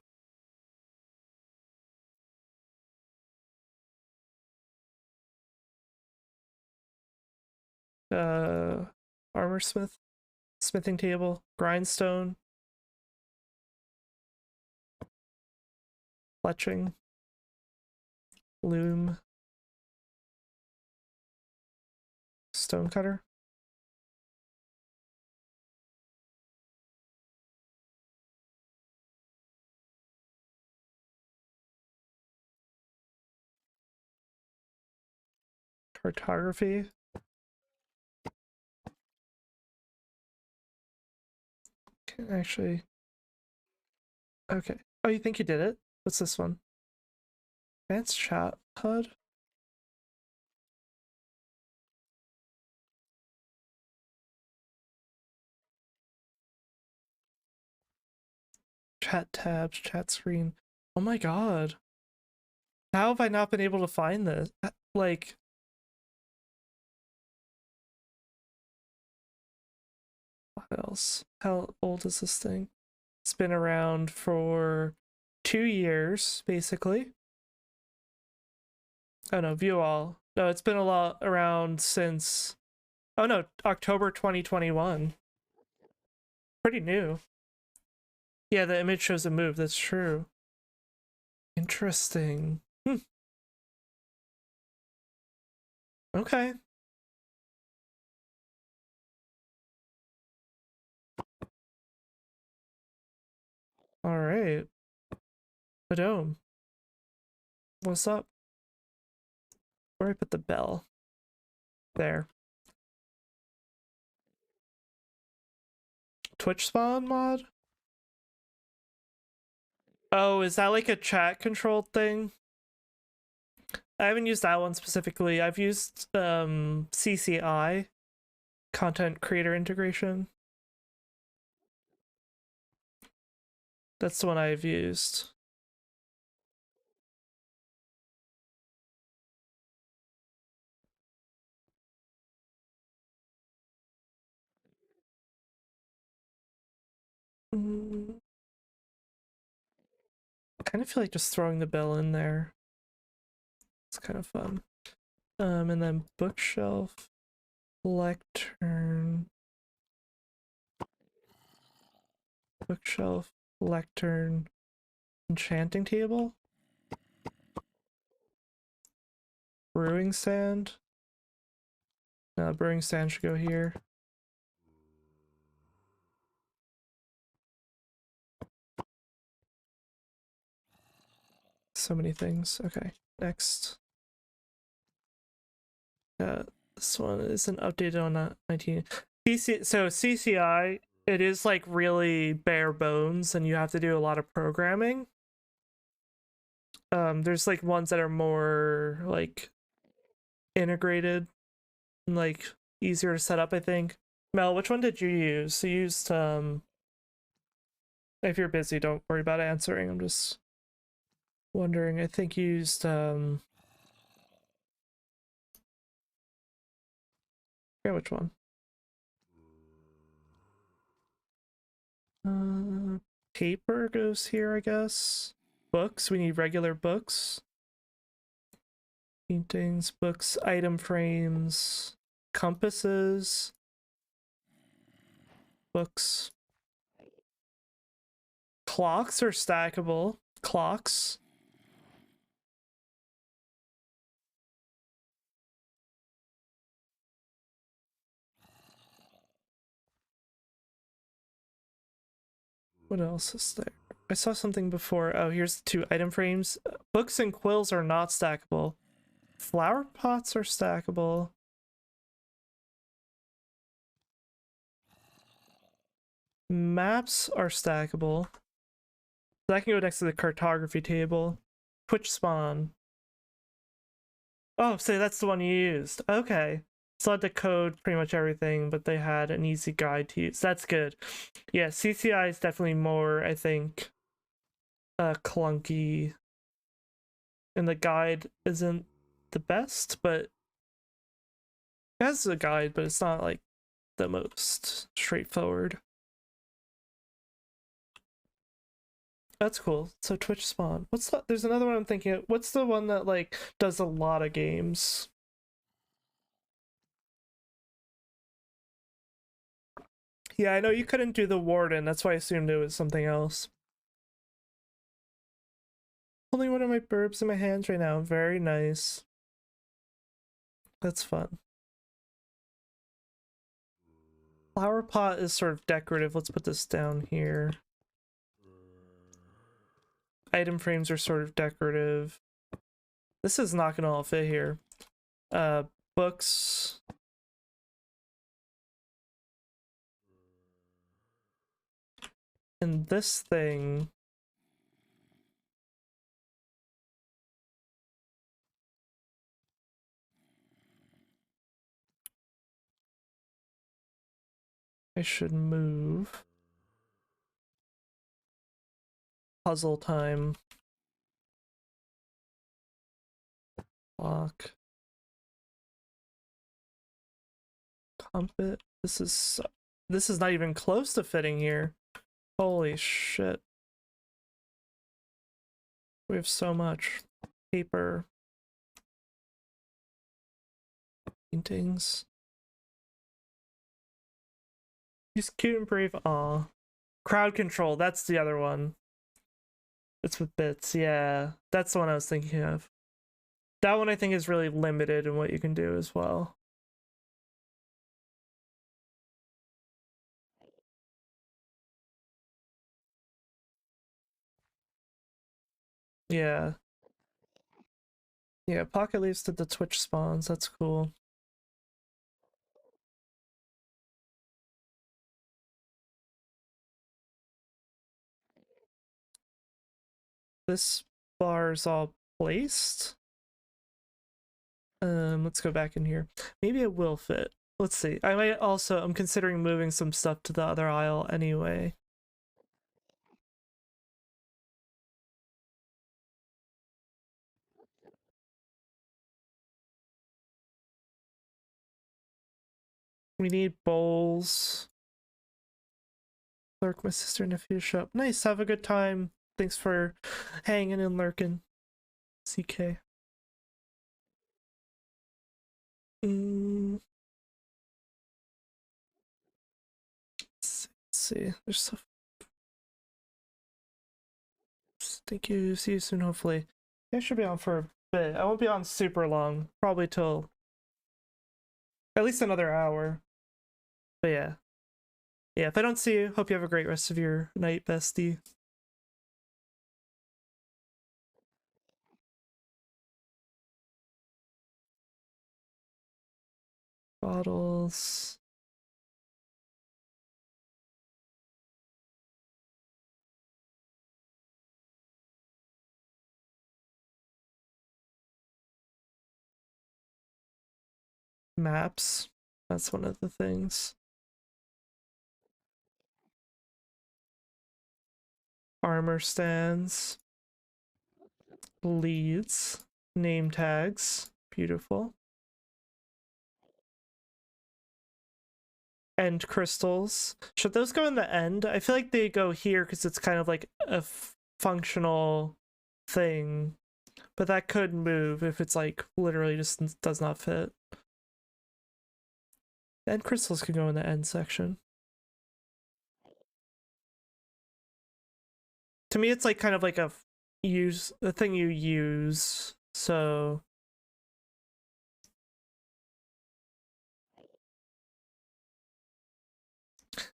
Armor smith. Smithing table. Grindstone. Fletching. Loom. Stonecutter. Cartography. Can actually. Okay. Oh, you think you did it? What's this one? Advanced chat HUD. Chat tabs, chat screen. Oh my god. How have I not been able to find this? Like, what else? How old is this thing? It's been around for 2 years, basically. Oh no, view all. No, it's been a lot around since, oh no, October 2021. Pretty new. Yeah, the image shows a move, that's true. Interesting. Okay. Alright. Adome. What's up? Where do I put the bell? There. Twitch spawn mod? Oh, is that like a chat controlled thing? I haven't used that one specifically. I've used CCI, content creator integration. That's the one I've used. I kind of feel like just throwing the bell in there. It's kind of fun. And then bookshelf, lectern, bookshelf, lectern, enchanting table, brewing stand. No, brewing stand should go here. So many things. Okay, next. This one isn't updated on 19. So CCI, it is like really bare bones and you have to do a lot of programming. There's like ones that are more like integrated and like easier to set up, I think. Mel, which one did you use? You used if you're busy, don't worry about answering. I'm just wondering. I think you used I forget which one. Paper goes here, I guess. Books, we need regular books. Paintings, books, item frames, compasses, books. Clocks are stackable. Clocks. What else is there? I saw something before. Oh, here's the two item frames. Books and quills are not stackable. Flower pots are stackable. Maps are stackable. That can go next to the cartography table. Twitch spawn. Oh, so that's the one you used. Okay. So I had to code pretty much everything, but they had an easy guide to use. That's good. Yeah, CCI is definitely more, I think, clunky. And the guide isn't the best, but it has a guide, but it's not like the most straightforward. That's cool. So Twitch spawn. What's the, there's another one I'm thinking of. What's the one that like does a lot of games? Yeah, I know you couldn't do the warden. That's why I assumed it was something else. Holding one of my burbs in my hands right now. Very nice. That's fun. Flower pot is sort of decorative. Let's put this down here. Item frames are sort of decorative. This is not gonna all fit here. Books. And this thing. I should move. Puzzle time. Lock. Comfit. This is not even close to fitting here. Holy shit. We have so much paper. Paintings. He's cute and brave. Aw. Crowd control, that's the other one. It's with bits, yeah. That's the one I was thinking of. That one I think is really limited in what you can do as well. Yeah. Yeah, Pocket Leaves did the Twitch spawns, that's cool. This bar is all placed. Let's go back in here. Maybe it will fit. Let's see. I'm considering moving some stuff to the other aisle anyway. We need bowls. Lurk, my sister and nephew show up. Nice, have a good time. Thanks for hanging and lurking. CK. Let's see. There's stuff. Thank you. See you soon, hopefully. I should be on for a bit. I won't be on super long. Probably till at least another hour. But yeah. Yeah, if I don't see you, hope you have a great rest of your night, bestie. Bottles. Maps. That's one of the things. Armor stands. Leads. Name tags. Beautiful. End crystals. Should those go in the end? I feel like they go here because it's kind of like a functional thing. But that could move if it's like literally just does not fit. End crystals can go in the end section. To me, it's like kind of like a thing you use. So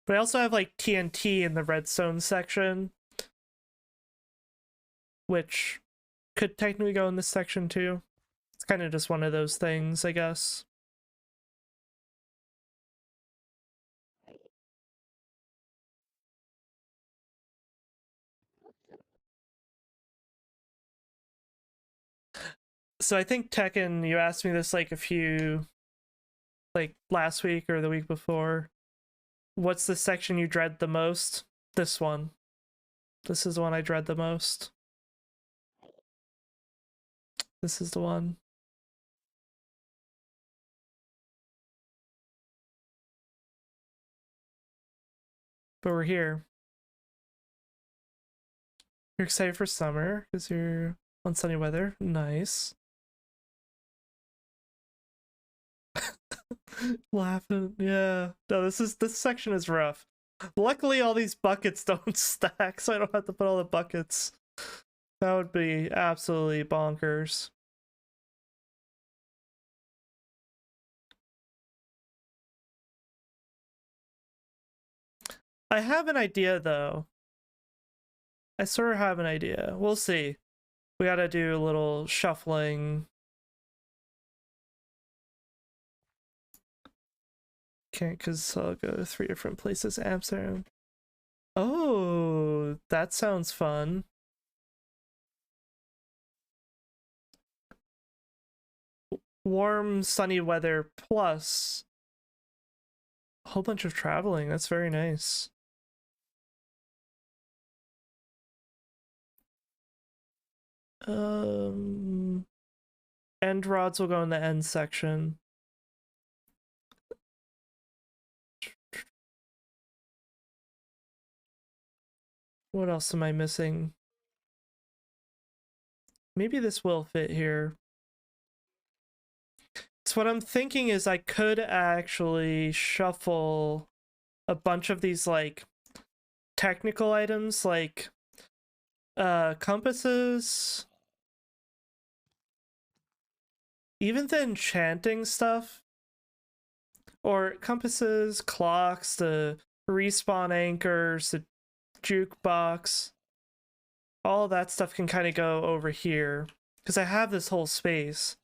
but I also have like TNT in the redstone section, which could technically go in this section too. It's kind of just one of those things, I guess. So I think Tekken, you asked me this like last week or the week before. What's the section you dread the most? This one. This is the one I dread the most. This is the one. But we're here. You're excited for summer because you're on sunny weather. Nice. Laughing. Yeah. No, this section is rough. Luckily all these buckets don't stack, so I don't have to put all the buckets. That would be absolutely bonkers. I have an idea though. I sort of have an idea. We'll see. We gotta do a little shuffling. Can't because I'll go to 3 different places. Amsterdam. Oh, that sounds fun. Warm, sunny weather plus a whole bunch of traveling. That's very nice. Um, End rods will go in the end section. What else am I missing? Maybe this will fit here. So what I'm thinking is I could actually shuffle a bunch of these like technical items like compasses, even the enchanting stuff, or compasses, clocks, the respawn anchors, the jukebox, all that stuff can kind of go over here because I have this whole space.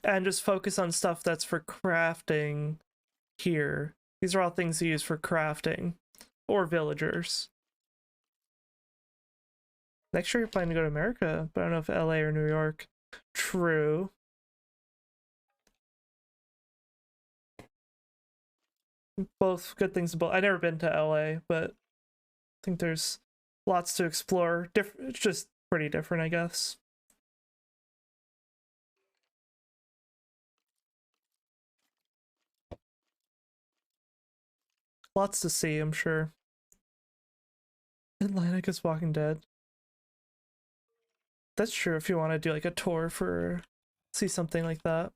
And just focus on stuff that's for crafting here. These are all things you use for crafting or villagers. Next year you're planning to go to America, but I don't know if LA or New York. True. Both good things. I've never been to LA, but I think there's lots to explore. It's just pretty different, I guess. Lots to see, I'm sure. Atlantic is Walking Dead. That's true if you want to do like a tour for see something like that.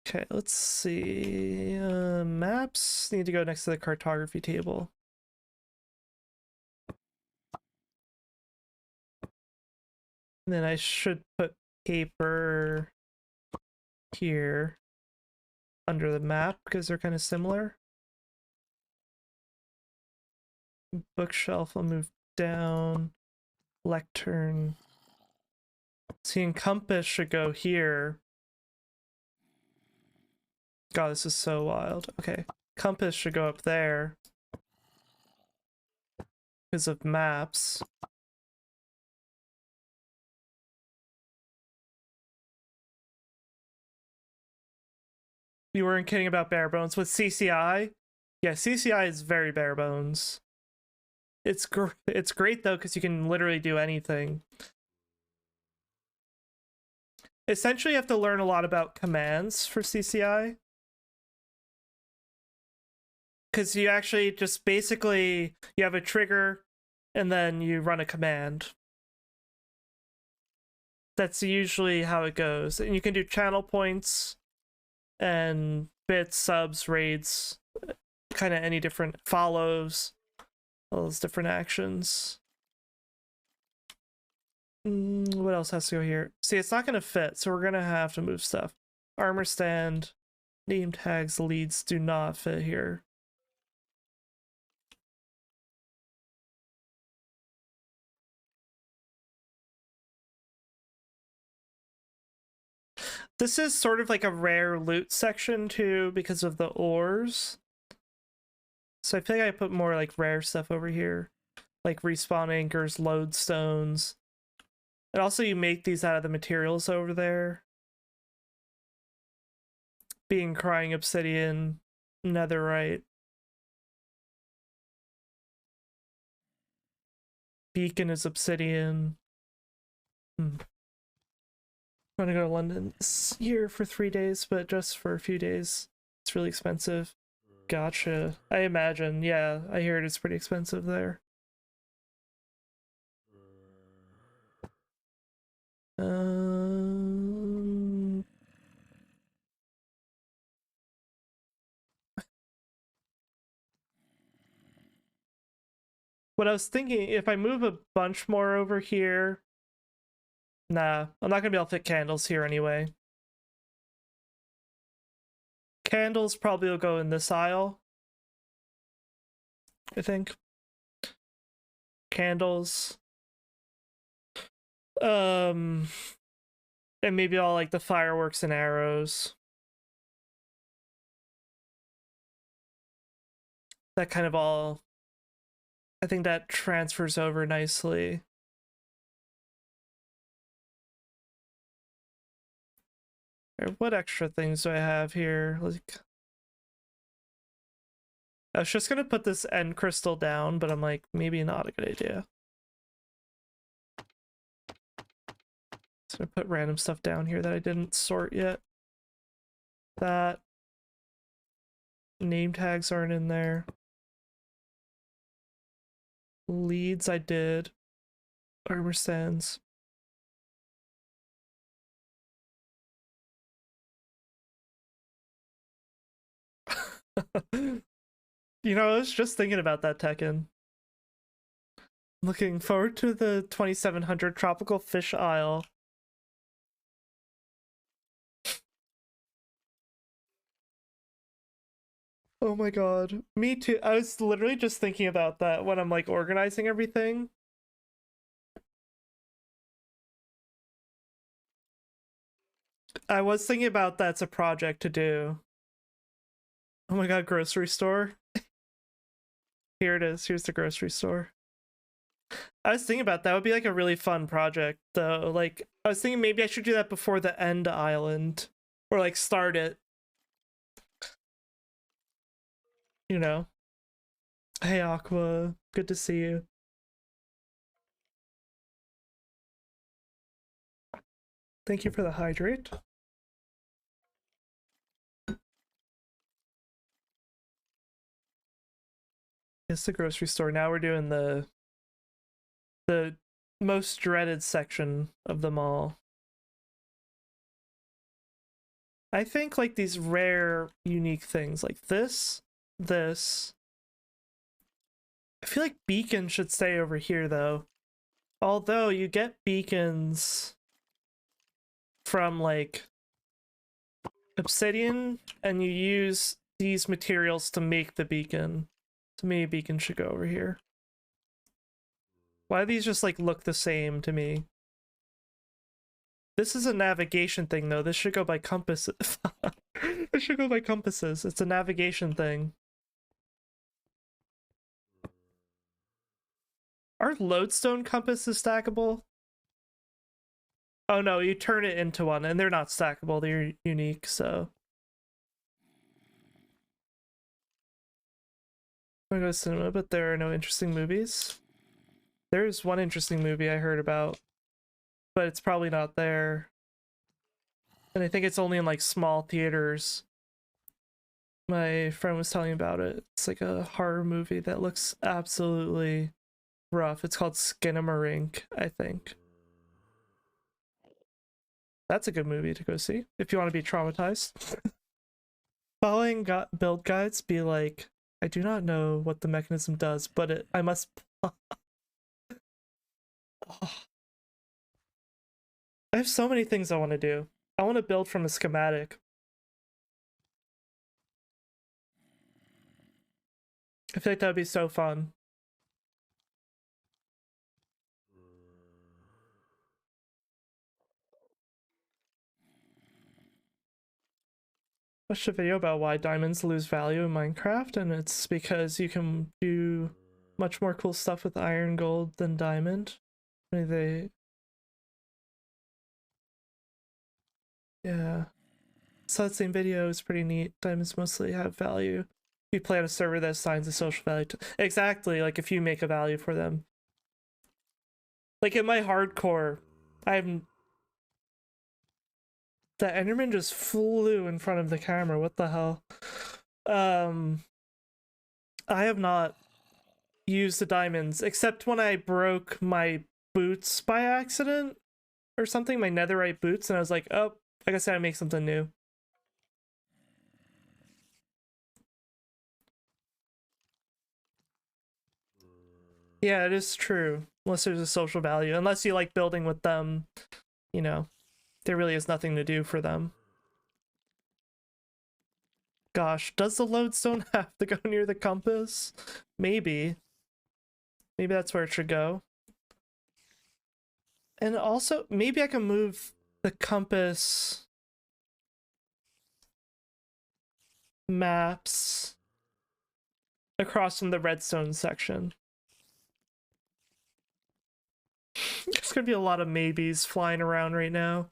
Okay, let's see. Maps need to go next to the cartography table. And then I should put paper here under the map because they're kind of similar. Bookshelf, I'll move down. Lectern. See, compass should go here. God, this is so wild. Okay, compass should go up there because of maps. You weren't kidding about bare bones with CCI? Yeah, CCI is very bare bones. It's great though because you can literally do anything. Essentially, you have to learn a lot about commands for CCI. Because you actually just basically, you have a trigger and then you run a command. That's usually how it goes. And you can do channel points and bits, subs, raids, kind of any different follows, all those different actions. What else has to go here? See, it's not going to fit, so we're going to have to move stuff. Armor stand, name tags, leads do not fit here. This is sort of like a rare loot section too because of the ores. So I feel like I put more like rare stuff over here, like respawn anchors, lodestones. And also you make these out of the materials over there. Being crying obsidian, netherite. Beacon is obsidian. I'm gonna go to London this year for 3 days, but just for a few days. It's really expensive. Gotcha. I imagine. Yeah, I hear it is pretty expensive there. What I was thinking, if I move a bunch more over here, nah, I'm not gonna be able to fit candles here anyway. Candles probably will go in this aisle, I think. Candles. And maybe all like the fireworks and arrows. That kind of all, I think that transfers over nicely. What extra things do I have here? Like, I was just gonna put this end crystal down, but I'm like, maybe not a good idea. Just gonna put random stuff down here that I didn't sort yet. That name tags aren't in there. Leads I did. Armor stands. You know, I was just thinking about that, Tekken. Looking forward to the 2700 Tropical Fish Isle. Oh my god. Me too. I was literally just thinking about that when I'm like organizing everything. I was thinking about that's a project to do. Oh my god, grocery store. Here it is. Here's the grocery store. I was thinking about that would be like a really fun project though. Like I was thinking maybe I should do that before the end island or like start it. You know. Hey Aqua, good to see you. Thank you for the hydrate. It's the grocery store. Now we're doing the most dreaded section of them all. I think like these rare, unique things like this. I feel like beacon should stay over here though. Although you get beacons from like obsidian and you use these materials to make the beacon. To me, beacon should go over here. Why do these just like look the same to me? This is a navigation thing though. This should go by compasses. It should go by compasses. It's a navigation thing. Are lodestone compasses stackable? Oh no, you turn it into one and they're not stackable. They're unique, so. I'm gonna go to cinema, but there are no interesting movies. There's one interesting movie I heard about, but it's probably not there. And I think it's only in like small theaters. My friend was telling me about it. It's like a horror movie that looks absolutely rough. It's called Skinamarink, I think. That's a good movie to go see if you want to be traumatized. Following build guides be like, I do not know what the mechanism does, but I must. I have so many things I want to do. I want to build from a schematic. I feel like that would be so fun. Watched a video about why diamonds lose value in Minecraft, and it's because you can do much more cool stuff with iron, gold than diamond. I mean, yeah. So that same video is pretty neat. Diamonds mostly have value. You play on a server that assigns a social value to exactly like if you make a value for them. Like in my hardcore, I'm the Enderman just flew in front of the camera. What the hell? I have not used the diamonds except when I broke my boots by accident or something, my netherite boots, and I was like, oh, I guess I make something new. Yeah, it is true. Unless there's a social value. Unless you like building with them, you know, there really is nothing to do for them. Gosh, does the lodestone have to go near the compass? Maybe. Maybe that's where it should go. And also, maybe I can move the compass maps across from the redstone section. There's gonna be a lot of maybes flying around right now.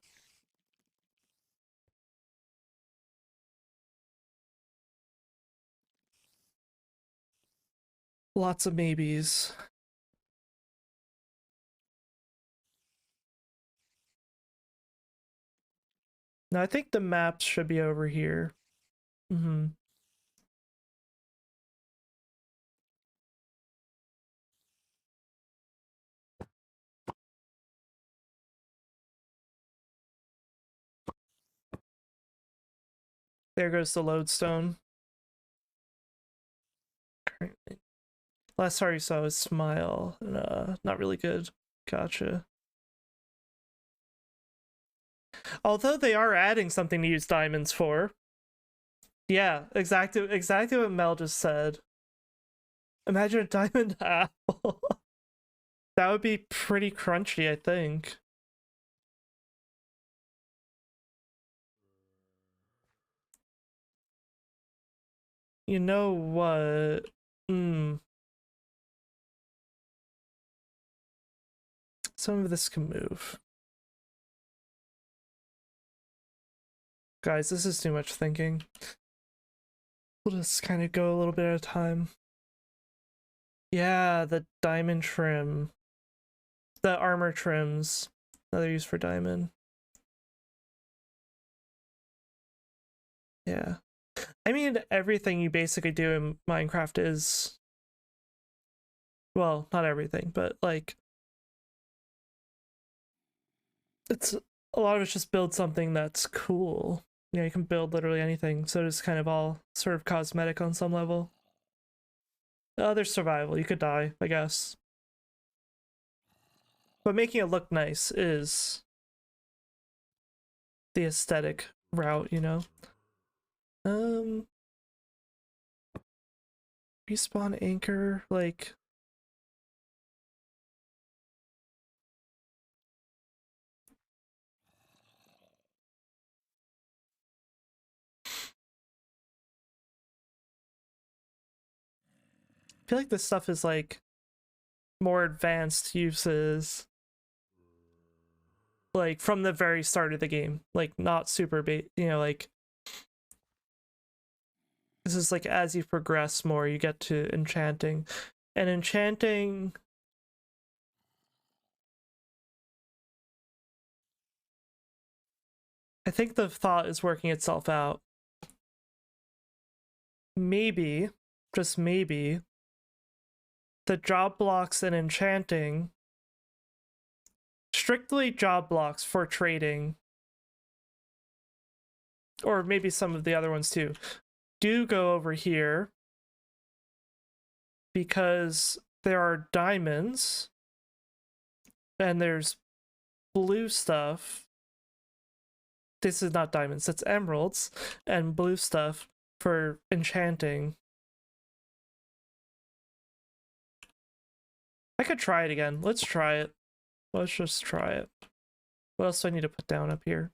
Lots of maybes. No, I think the maps should be over here. Mm-hmm. There goes the lodestone. Last time you saw was smile. Not really good. Gotcha. Although they are adding something to use diamonds for. Yeah, exactly what Mel just said. Imagine a diamond apple. That would be pretty crunchy, I think. You know what? Hmm. Some of this can move. Guys, this is too much thinking. We'll just kind of go a little bit at a time. Yeah, the diamond trim. The armor trims that are used for diamond. Yeah. I mean, everything you basically do in Minecraft is... Well, not everything, but like... It's... A lot of it's just build something that's cool. You know, you can build literally anything, so it's kind of all sort of cosmetic on some level. There's survival, you could die, I guess. But making it look nice is the aesthetic route, you know? Um... Respawn anchor, like... I feel like this stuff is like more advanced uses, like from the very start of the game, like not super you know, like this is like as you progress more you get to enchanting, and enchanting, I think the thought is working itself out. Maybe, just maybe, the job blocks in enchanting, strictly job blocks for trading, or maybe some of the other ones too, do go over here because there are diamonds and there's blue stuff. This is not diamonds, it's emeralds and blue stuff for enchanting. I could try it again. Let's try it. Let's just try it. What else do I need to put down up here?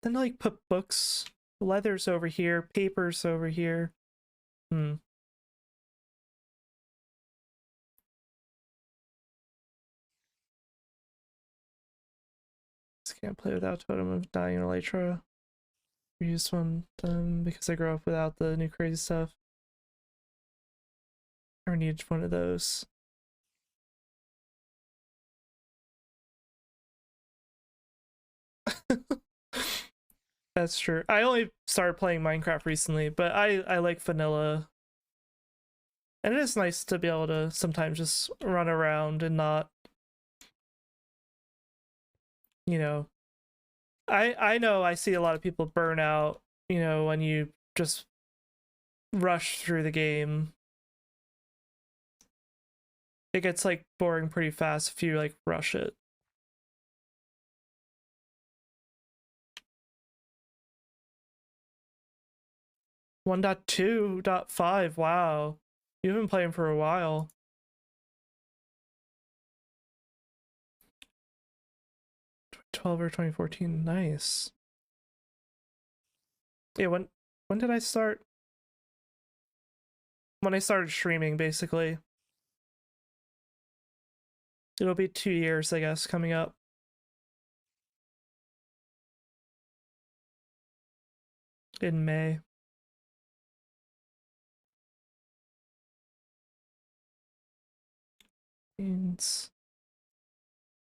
Then like put books, leathers over here, papers over here. Just can't play without Totem of Dying Elytra. Use one because I grew up without the new crazy stuff. I need one of those. That's true. I only started playing Minecraft recently, but I like vanilla. And it is nice to be able to sometimes just run around and not, you know. I know I see a lot of people burn out, you know, when you just rush through the game. It gets like boring pretty fast if you like rush it. 1.2.5, wow. You've been playing for a while. 12 or 2014, nice. Yeah, when did I start? When I started streaming, basically. It'll be 2 years, I guess, coming up. In May. Means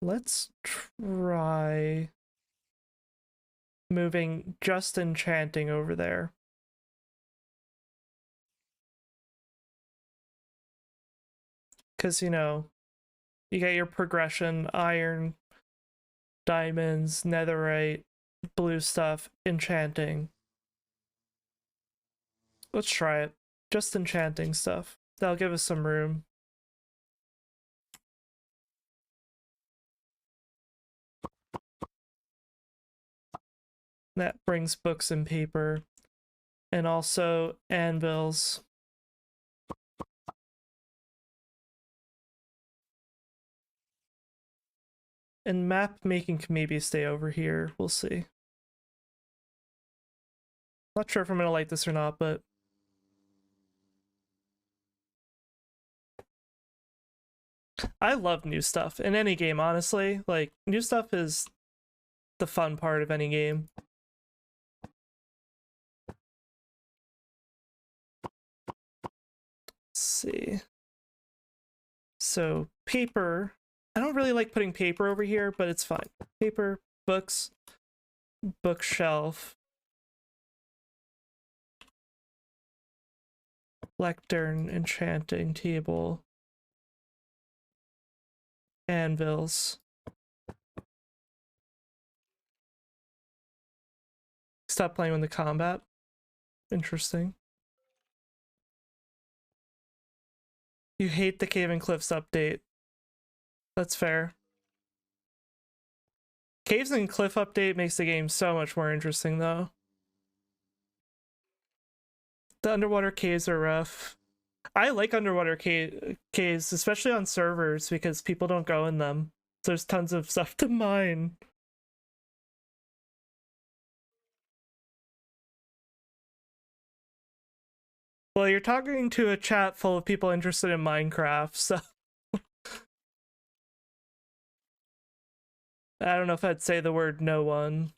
Let's try moving just enchanting over there. Because, you know, you get your progression, iron, diamonds, netherite, blue stuff, enchanting. Let's try it. Just enchanting stuff. That'll give us some room. That brings books and paper. And also anvils. And map making can maybe stay over here. We'll see. Not sure if I'm gonna like this or not, but I love new stuff in any game, honestly. Like, new stuff is the fun part of any game. Let's see. So, paper. I don't really like putting paper over here, but it's fine. Paper, books, bookshelf, lectern, enchanting table, anvils. Stop playing with the combat. Interesting. You hate the Cave and Cliffs update. That's fair. Caves and Cliff update makes the game so much more interesting, though. The underwater caves are rough. I like underwater caves, especially on servers, because people don't go in them. So there's tons of stuff to mine. Well, you're talking to a chat full of people interested in Minecraft, so I don't know if I'd say the word no one.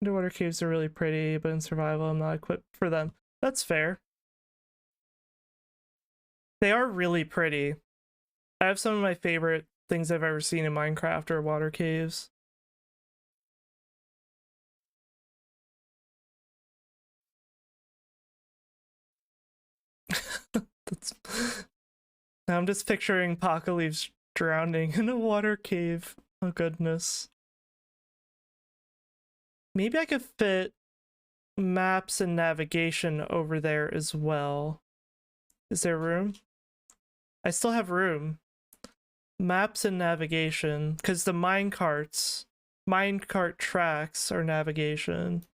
Underwater caves are really pretty, but in survival, I'm not equipped for them. That's fair. They are really pretty. I have some of my favorite things I've ever seen in Minecraft are water caves. That's... Now I'm just picturing Apocalypse drowning in a water cave. Oh goodness. Maybe I could fit maps and navigation over there as well. Is there room? I still have room. Maps and navigation, because the minecart tracks are navigation.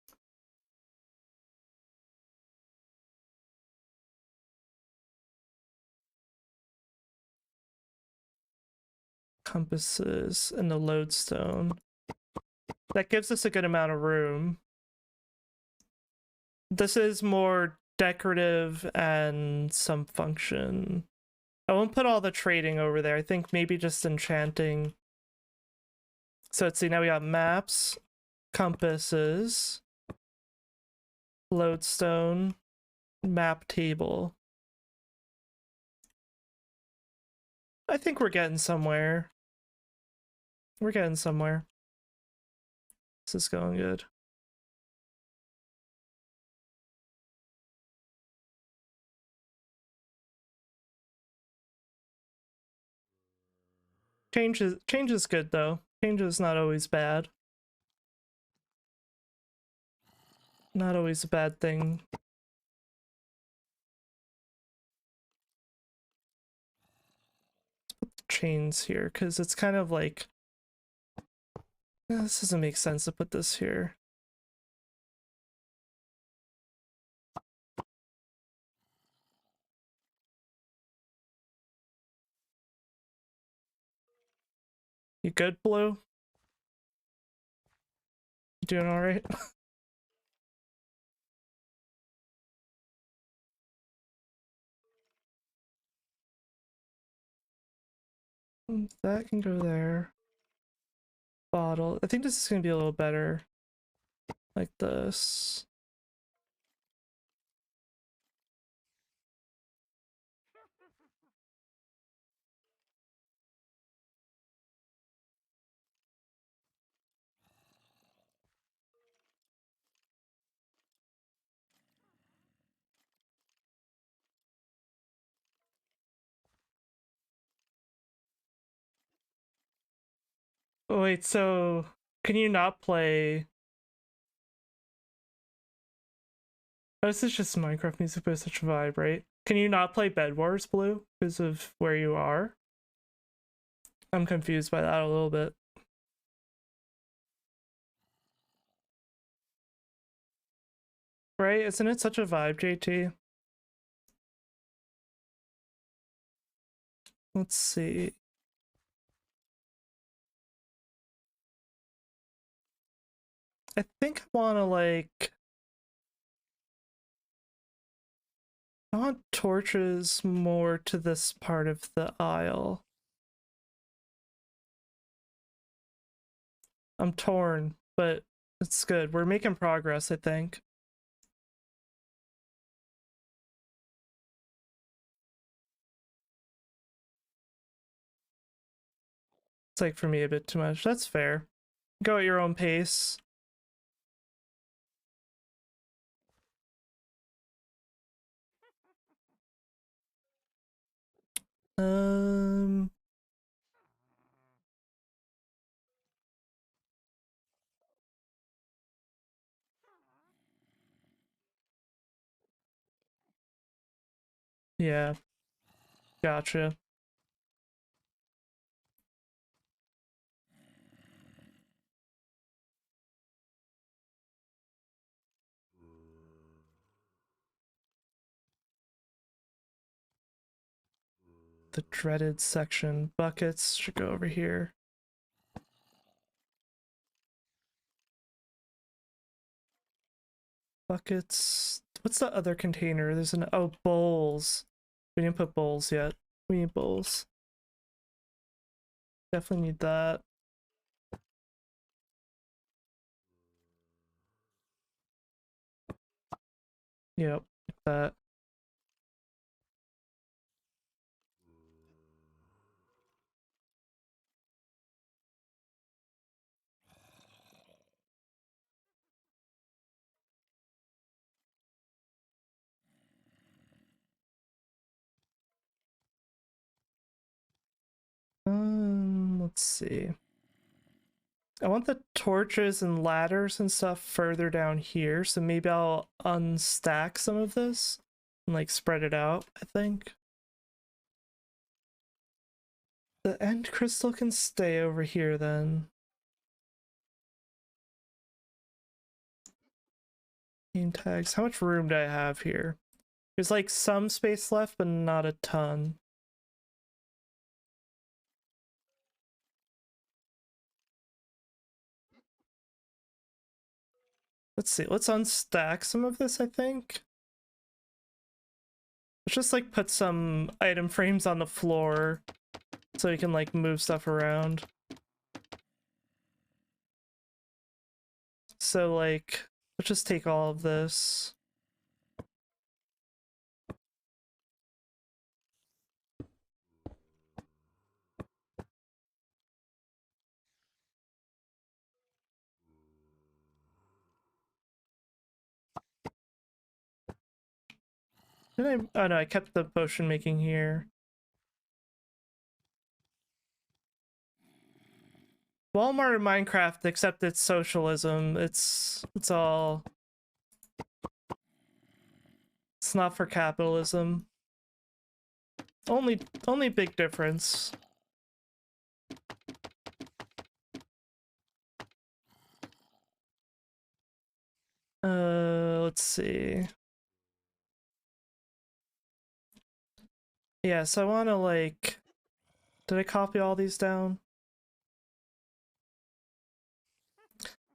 Compasses and the lodestone. That gives us a good amount of room. This is more decorative and some function. I won't put all the trading over there. I think maybe just enchanting. So let's see, now we got maps, compasses, lodestone, map table. I think we're getting somewhere. We're getting somewhere. This is going good. Change is good though. Change is not always bad. Not always a bad thing. Let's put the chains here, because it's kind of like... this doesn't make sense to put this here. You good, Blue? You doing alright? That can go there. bottle. I think this is gonna be a little better. Like this. Oh, wait, so can you not play? Oh, this is just Minecraft music, but it's such a vibe, right? Can you not play Bed Wars Blue because of where you are? I'm confused by that a little bit. Right? Isn't it such a vibe, JT? Let's see. I think I want to like... I want torches more to this part of the aisle. I'm torn, but it's good. We're making progress, I think. It's like for me a bit too much. That's fair. Go at your own pace. Um, yeah, gotcha. The dreaded section. Buckets should go over here. Buckets. What's the other container? There's an... Oh, bowls. We didn't put bowls yet. We need bowls. Definitely need that. Yep, like that. Let's see. I want the torches and ladders and stuff further down here, so maybe I'll unstack some of this and like spread it out, I think. The end crystal can stay over here then. Name tags. How much room do I have here? There's like some space left, but not a ton. Let's see. Let's unstack some of this, I think. Let's just like put some item frames on the floor so you can like move stuff around. So like, let's just take all of this. Did I? Oh no, I kept the potion making here. Walmart and Minecraft, except it's socialism. It's all... It's not for capitalism. Only big difference. Let's see. Yeah, so I want to like... Did I copy all these down?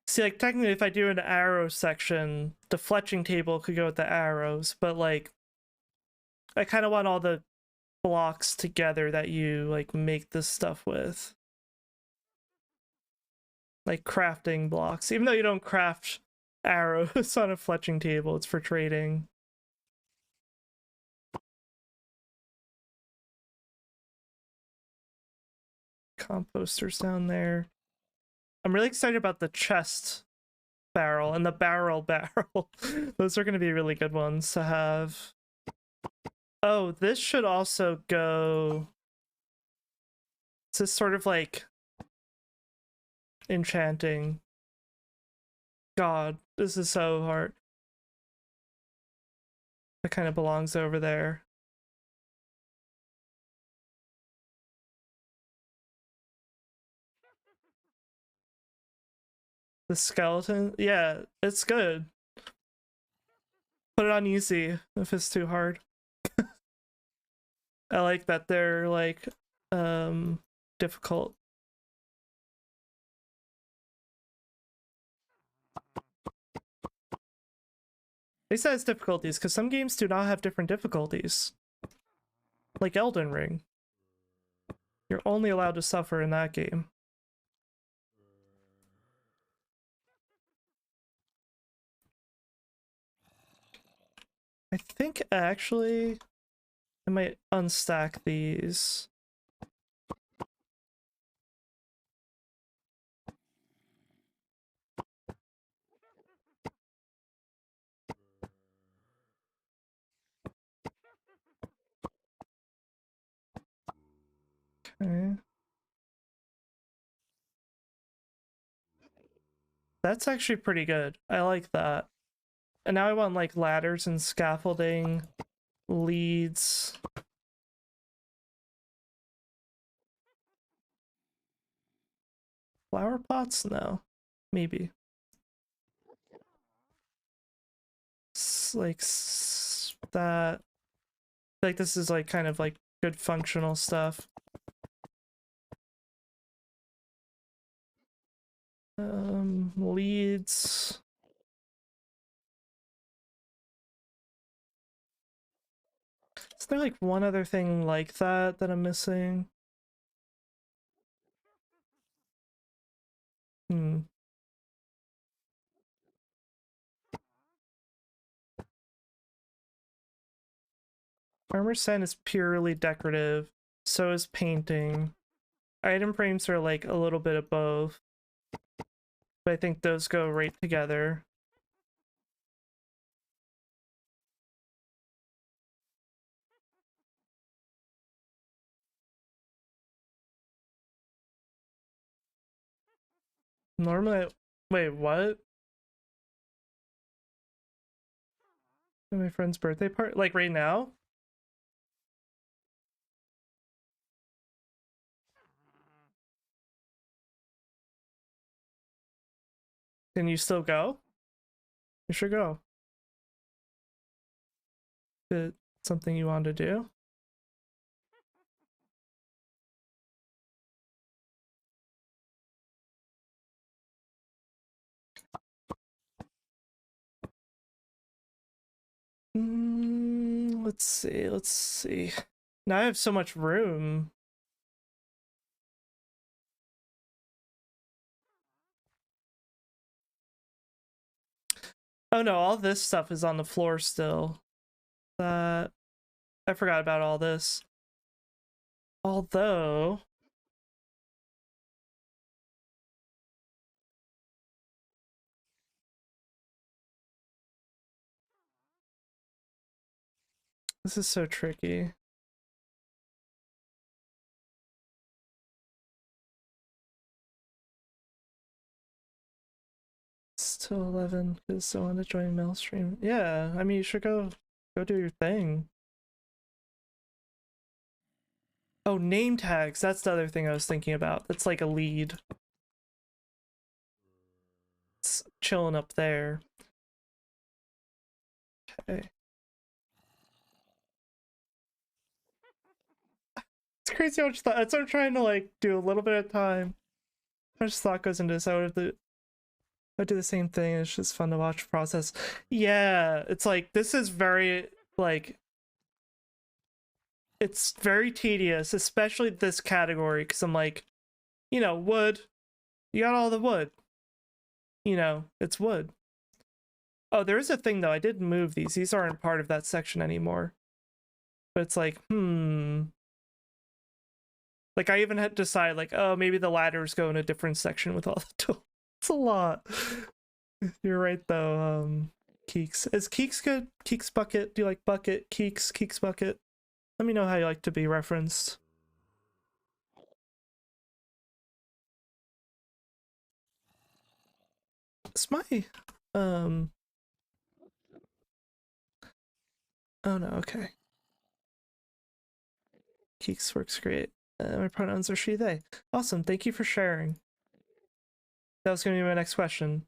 See, like, technically, if I do an arrow section, the fletching table could go with the arrows, but, like, I kind of want all the blocks together that you, like, make this stuff with. like crafting blocks. Even though you don't craft arrows on a fletching table, it's for trading. Composters down there. I'm really excited about the chest barrel and the barrel. Those are going to be really good ones to have. Oh, this should also go. This is sort of like enchanting. God, this is so hard. That kind of belongs over there. The skeleton, yeah, it's good. Put it on easy if it's too hard. I like that they're like difficult. They said it's difficulties because some games do not have different difficulties. Like Elden Ring. You're only allowed to suffer in that game. I think actually I might unstack these. Okay. That's actually pretty good. I like that. And now I want like ladders and scaffolding, leads. Flower pots? No. Maybe. Like that. Like this is like kind of like good functional stuff. Leads. Is there like one other thing like that that I'm missing? Armor sand is purely decorative. So is painting. Item frames are like a little bit of both. But I think those go right together. Normally, wait, what? My friend's birthday party? Like right now? Can you still go? You should go. Is it something you want to do? Let's see, let's see. Now I have so much room. Oh no, all this stuff is on the floor still. That I forgot about all this. Although this is so tricky. It's till 11 because I want to join Maelstream. Yeah, I mean you should go do your thing. Oh, name tags. That's the other thing I was thinking about. That's like a lead. It's chilling up there. Okay. It's crazy how much thought. That's what I'm trying to like do a little bit of time. How much thought goes into this? I do the same thing. It's just fun to watch process. Yeah, it's like this is very like it's very tedious, especially this category because I'm like, you know, wood, You got all the wood. You know, it's wood. Oh, there is a thing though. I did move these. These aren't part of that section anymore. But it's like, Like, I even had to decide, like, oh, maybe the ladders go in a different section with all the tools. It's a lot. You're right, though. Keeks. Is Keeks good? Keeks Bucket? Do you like Bucket? Keeks Bucket? Let me know how you like to be referenced. It's my, oh no, okay. Keeks works great. My pronouns are she, they. Awesome, thank you for sharing. That was going to be my next question.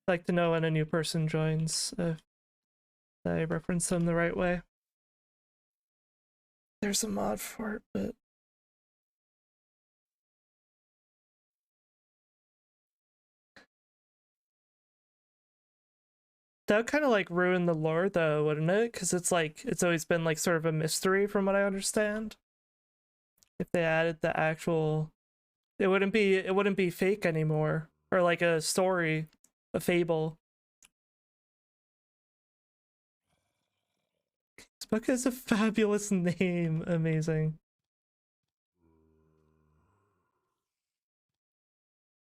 I'd like to know when a new person joins, if I reference them the right way. There's a mod for it, but... That would kind of like ruin the lore though, wouldn't it? Because it's like, it's always been like sort of a mystery from what I understand. If they added the actual... it wouldn't be fake anymore. Or like a story, a fable. This book has a fabulous name. Amazing.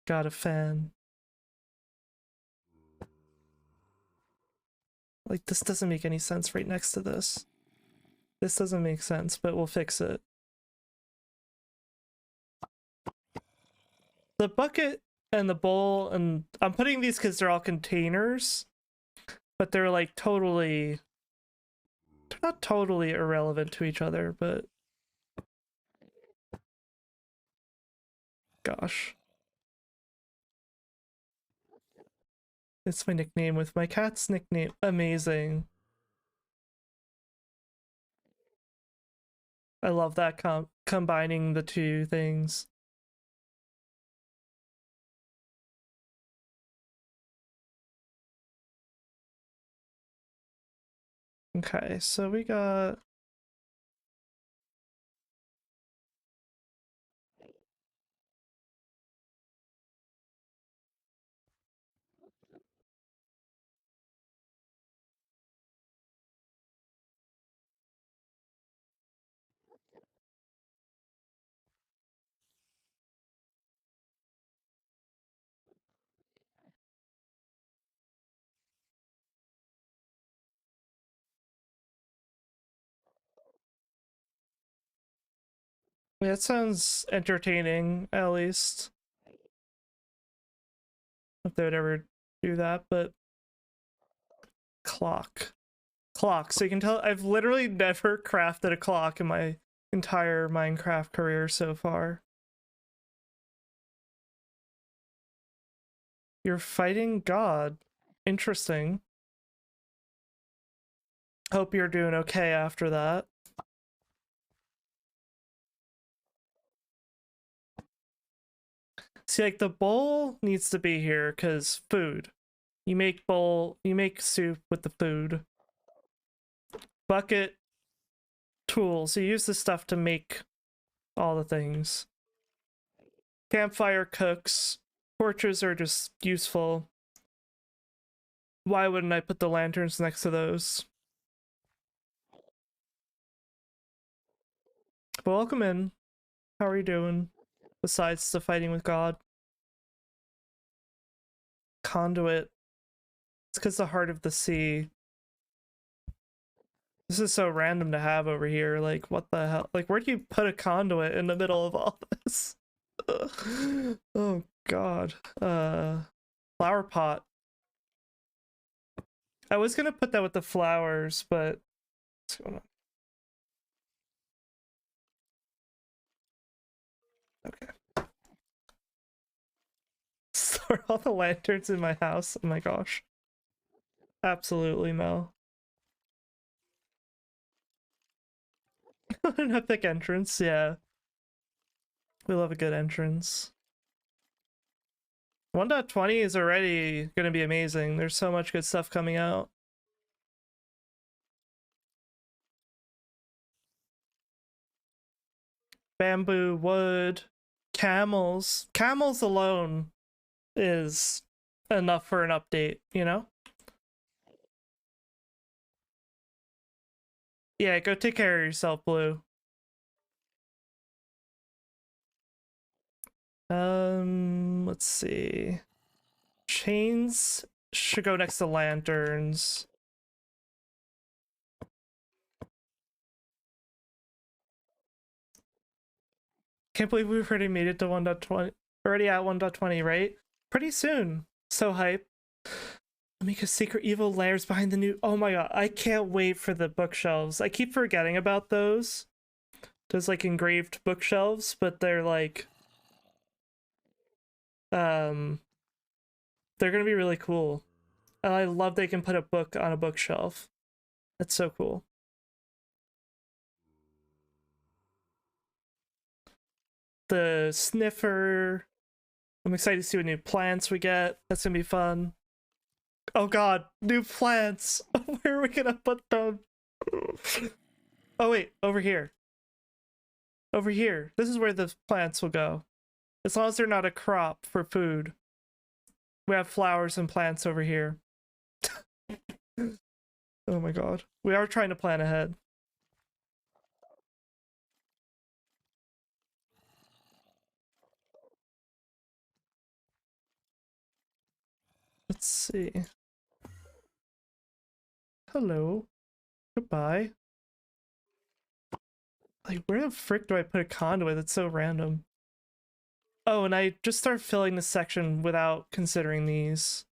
Got a fan. Like, this doesn't make any sense right next to this. This doesn't make sense, but we'll fix it. The bucket and the bowl, and I'm putting these because they're all containers, but they're like totally... they're not totally irrelevant to each other, but... gosh. It's my nickname with my cat's nickname. Amazing. I love that combining the two things. Okay, so we got... yeah, it sounds entertaining, at least. If they would ever do that, but... clock. Clock. So you can tell I've literally never crafted a clock in my entire Minecraft career so far. You're fighting God. Interesting. Hope you're doing okay after that. See, like, the bowl needs to be here because food. You make soup with the food. Bucket, tools. You use this stuff to make all the things. Campfire cooks. Torches are just useful. Why wouldn't I put the lanterns next to those? But welcome in. How are you doing? Besides the fighting with God. Conduit. It's because the heart of the sea. This is so random to have over here. Like, what the hell? Like, where do you put a conduit in the middle of all this? Oh, God. Flower pot. I was gonna put that with the flowers, but... what's going on? Okay. Store all the lanterns in my house. Oh my gosh. Absolutely no. An epic entrance, yeah. We love a good entrance. 1.20 is already gonna be amazing. There's so much good stuff coming out. Bamboo, wood, Camels. Camels alone is enough for an update, you know? Yeah, go take care of yourself, Blue. Let's see. Chains should go next to lanterns. Can't believe we've already made it to 1.20. Already at 1.20, right? Pretty soon. So hype. Amika's secret evil lairs behind the new. Oh my god, I can't wait for the bookshelves. I keep forgetting about those. Those like engraved bookshelves, but they're like um they're gonna be really cool. And I love they can put a book on a bookshelf. That's so cool. The sniffer. I'm excited to see what new plants we get. That's gonna be fun. Oh god, new plants. Where are we gonna put them? Oh wait, over here. Over here. This is where the plants will go. As long as they're not a crop for food. We have flowers and plants over here. Oh my god. We are trying to plan ahead. Let's see. Hello. Goodbye. Like, where the frick do I put a conduit? That's so random. Oh, and I just start filling this section without considering these.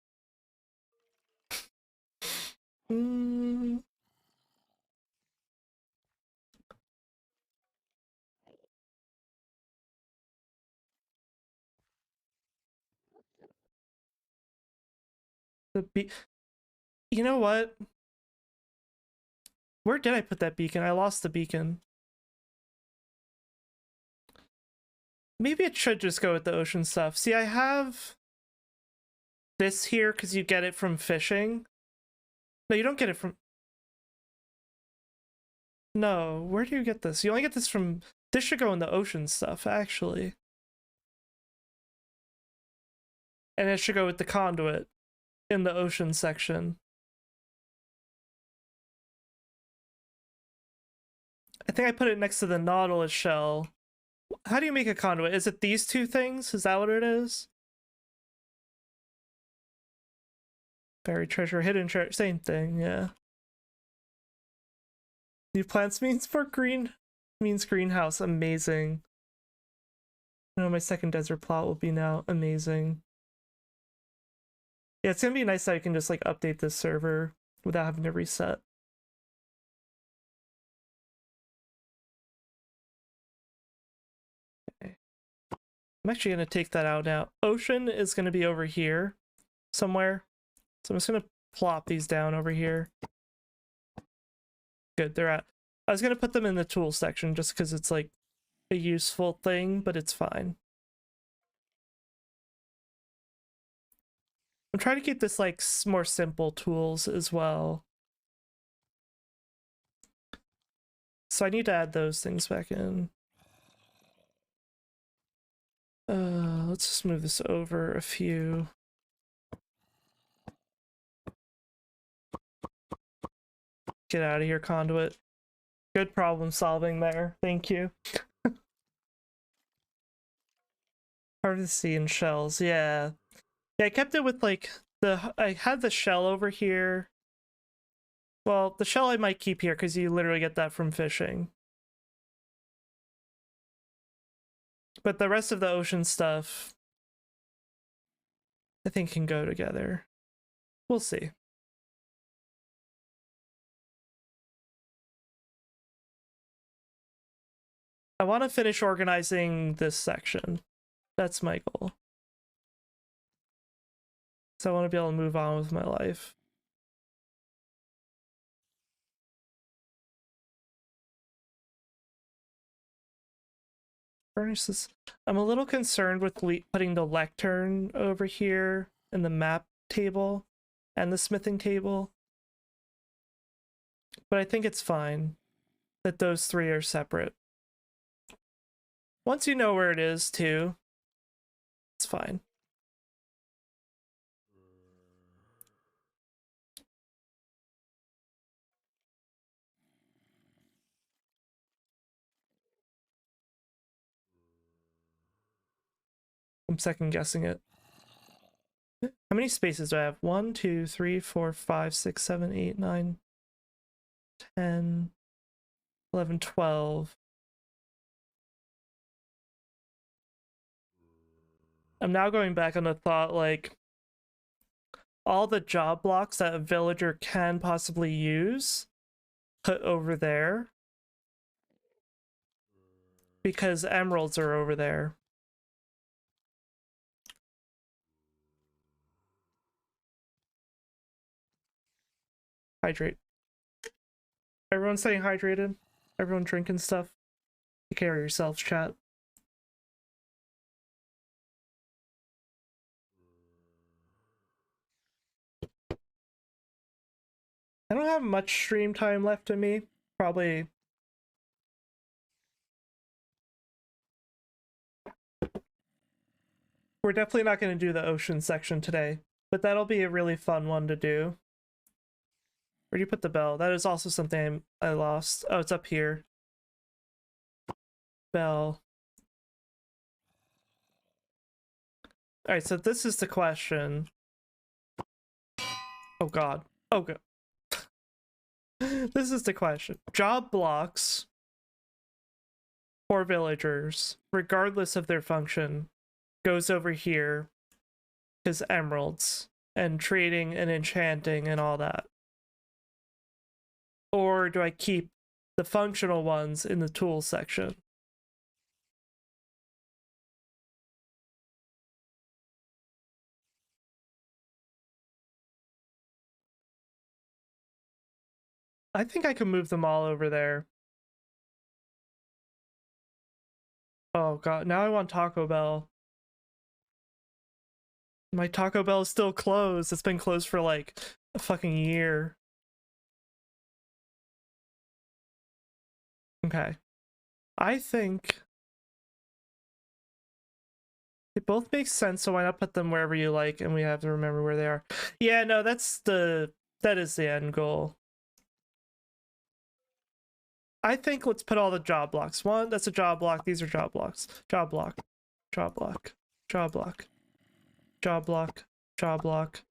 Mm. You know what? Where did I put that beacon? I lost the beacon. Maybe it should just go with the ocean stuff. See, I have this here because you get it from fishing. No, you don't get it from... No, where do you get this? You only get this from... This should go in the ocean stuff, actually. And it should go with the conduit in the ocean section. I think I put it next to the Nautilus shell. How do you make a conduit? Is it these two things? Is that what it is? Buried treasure, hidden treasure, same thing, yeah. New plants means for green, means greenhouse, amazing. I know my second desert plot will be now, amazing. Yeah, it's gonna be nice that I can just like update this server without having to reset. Okay. I'm actually gonna take that out now. Ocean is gonna be over here somewhere. So I'm just gonna plop these down over here. Good, they're at. I was gonna put them in the tool section just because it's like a useful thing, but it's fine. I'm trying to keep this like more simple tools as well. So I need to add those things back in. Let's just move this over a few. Get out of here, conduit. Good problem solving there. Thank you. Harvest sea and shells, yeah. Yeah, I kept it with like I had the shell over here. Well, the shell I might keep here because you literally get that from fishing. But the rest of the ocean stuff, I think can go together. We'll see. I want to finish organizing this section. That's my goal. So I want to be able to move on with my life. Furnish this. I'm a little concerned with putting the lectern over here in the map table and the smithing table. But I think it's fine that those three are separate. Once you know where it is, too, it's fine. I'm second guessing it. How many spaces do I have? 1, 2, 3, 4, 5, 6, 7, 8, 9, 10, 11, 12. I'm now going back on the thought, like, all the job blocks that a villager can possibly use, put over there. Because emeralds are over there. Hydrate. Everyone staying hydrated? Everyone drinking stuff? Take care of yourselves, chat. I don't have much stream time left in me. Probably. We're definitely not going to do the ocean section today, but that'll be a really fun one to do. Where do you put the bell? That is also something I lost. Oh, it's up here. Bell. Alright, so this is the question. Oh god. Oh god. This is the question. Job blocks for villagers, regardless of their function, goes over here because emeralds and trading and enchanting and all that. Or do I keep the functional ones in the tools section? I think I can move them all over there. Oh god, now I want Taco Bell. My Taco Bell is still closed. It's been closed for like a fucking year. Okay. I think they both make sense, so why not put them wherever you like and we have to remember where they are. Yeah, no, that is the end goal. I think let's put all the job blocks. One, that's a job block. These are job blocks. Job block. Job block. Job block. Job block. Job block.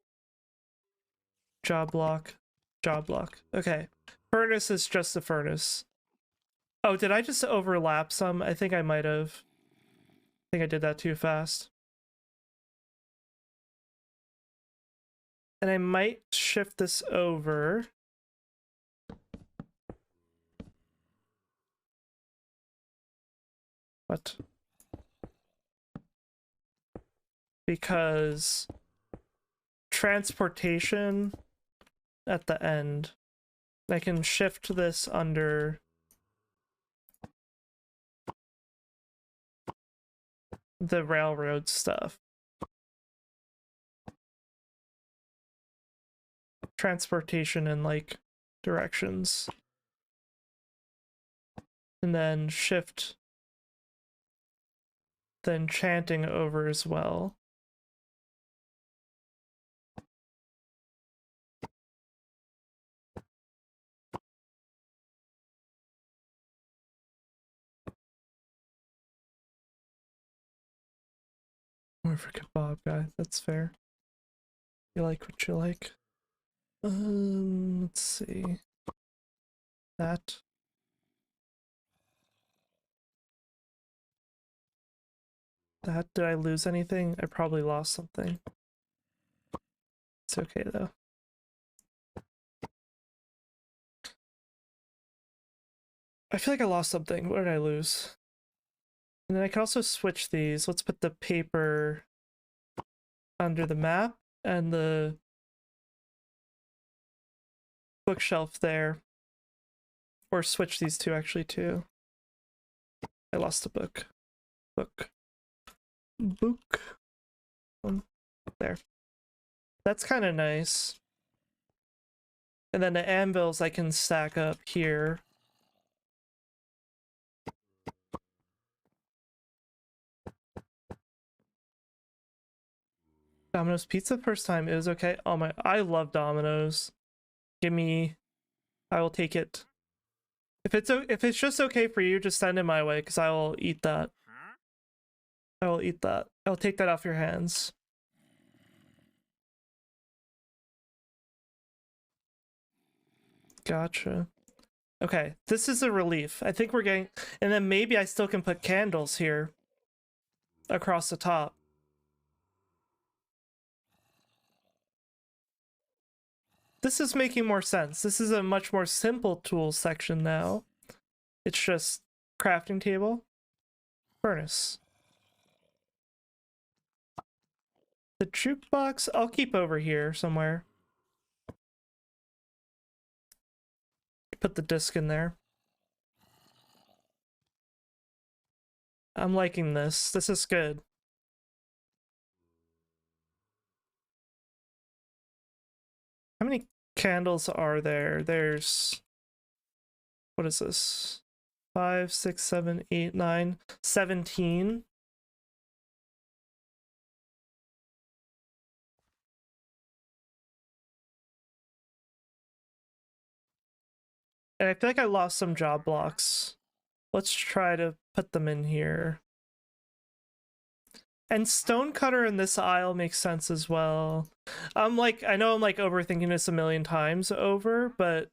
Job block. Job block. Okay. Furnace is just the furnace. Oh, did I just overlap some? I think I might have. I think I did that too fast. And I might shift this over. What? Because transportation at the end. I can shift this under the railroad stuff. Transportation in like directions. And then shift the enchanting over as well. More for kebab guy, that's fair. You like what you like. Let's see. That. Did I lose anything? I probably lost something. It's okay though. I feel like I lost something. What did I lose? And then I can also switch these. Let's put the paper under the map and the bookshelf there. Or switch these two actually too. I lost a book. Book. There. That's kind of nice. And then the anvils I can stack up here. Domino's pizza first time, it was okay. Oh my, I love Domino's. Give me, I will take it. If it's just okay for you, just send it my way, because I will eat that. I will eat that. I'll take that off your hands. Gotcha. Okay, this is a relief. I think we're getting, and then maybe I still can put candles here across the top. This is making more sense. This is a much more simple tools section now. It's just crafting table, furnace. The jukebox, I'll keep over here somewhere. Put the disc in there. I'm liking this. This is good. How many candles are there? There's... What is this? 5, 6, 7, 8, 9, 17. And I feel like I lost some job blocks. Let's try to put them in here. And stonecutter in this aisle makes sense as well. I know I'm like overthinking this a million times over, but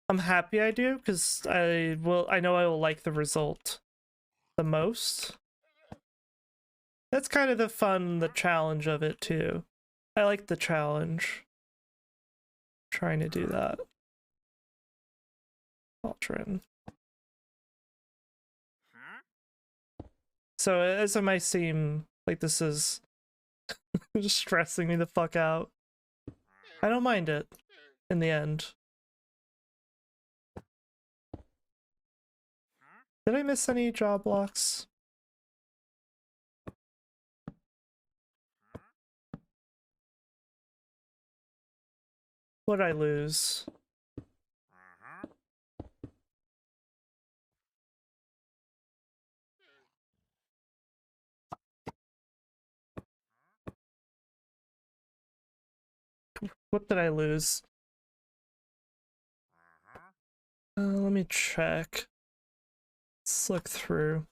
I'm happy I do, because I know I will like the result the most. That's kind of the challenge of it too. I like the challenge. Trying to do that. Cauldron. So as it might seem like this is just stressing me the fuck out, I don't mind it in the end. Did I miss any job blocks? What did I lose? What did I lose? Let me check. Let's look through.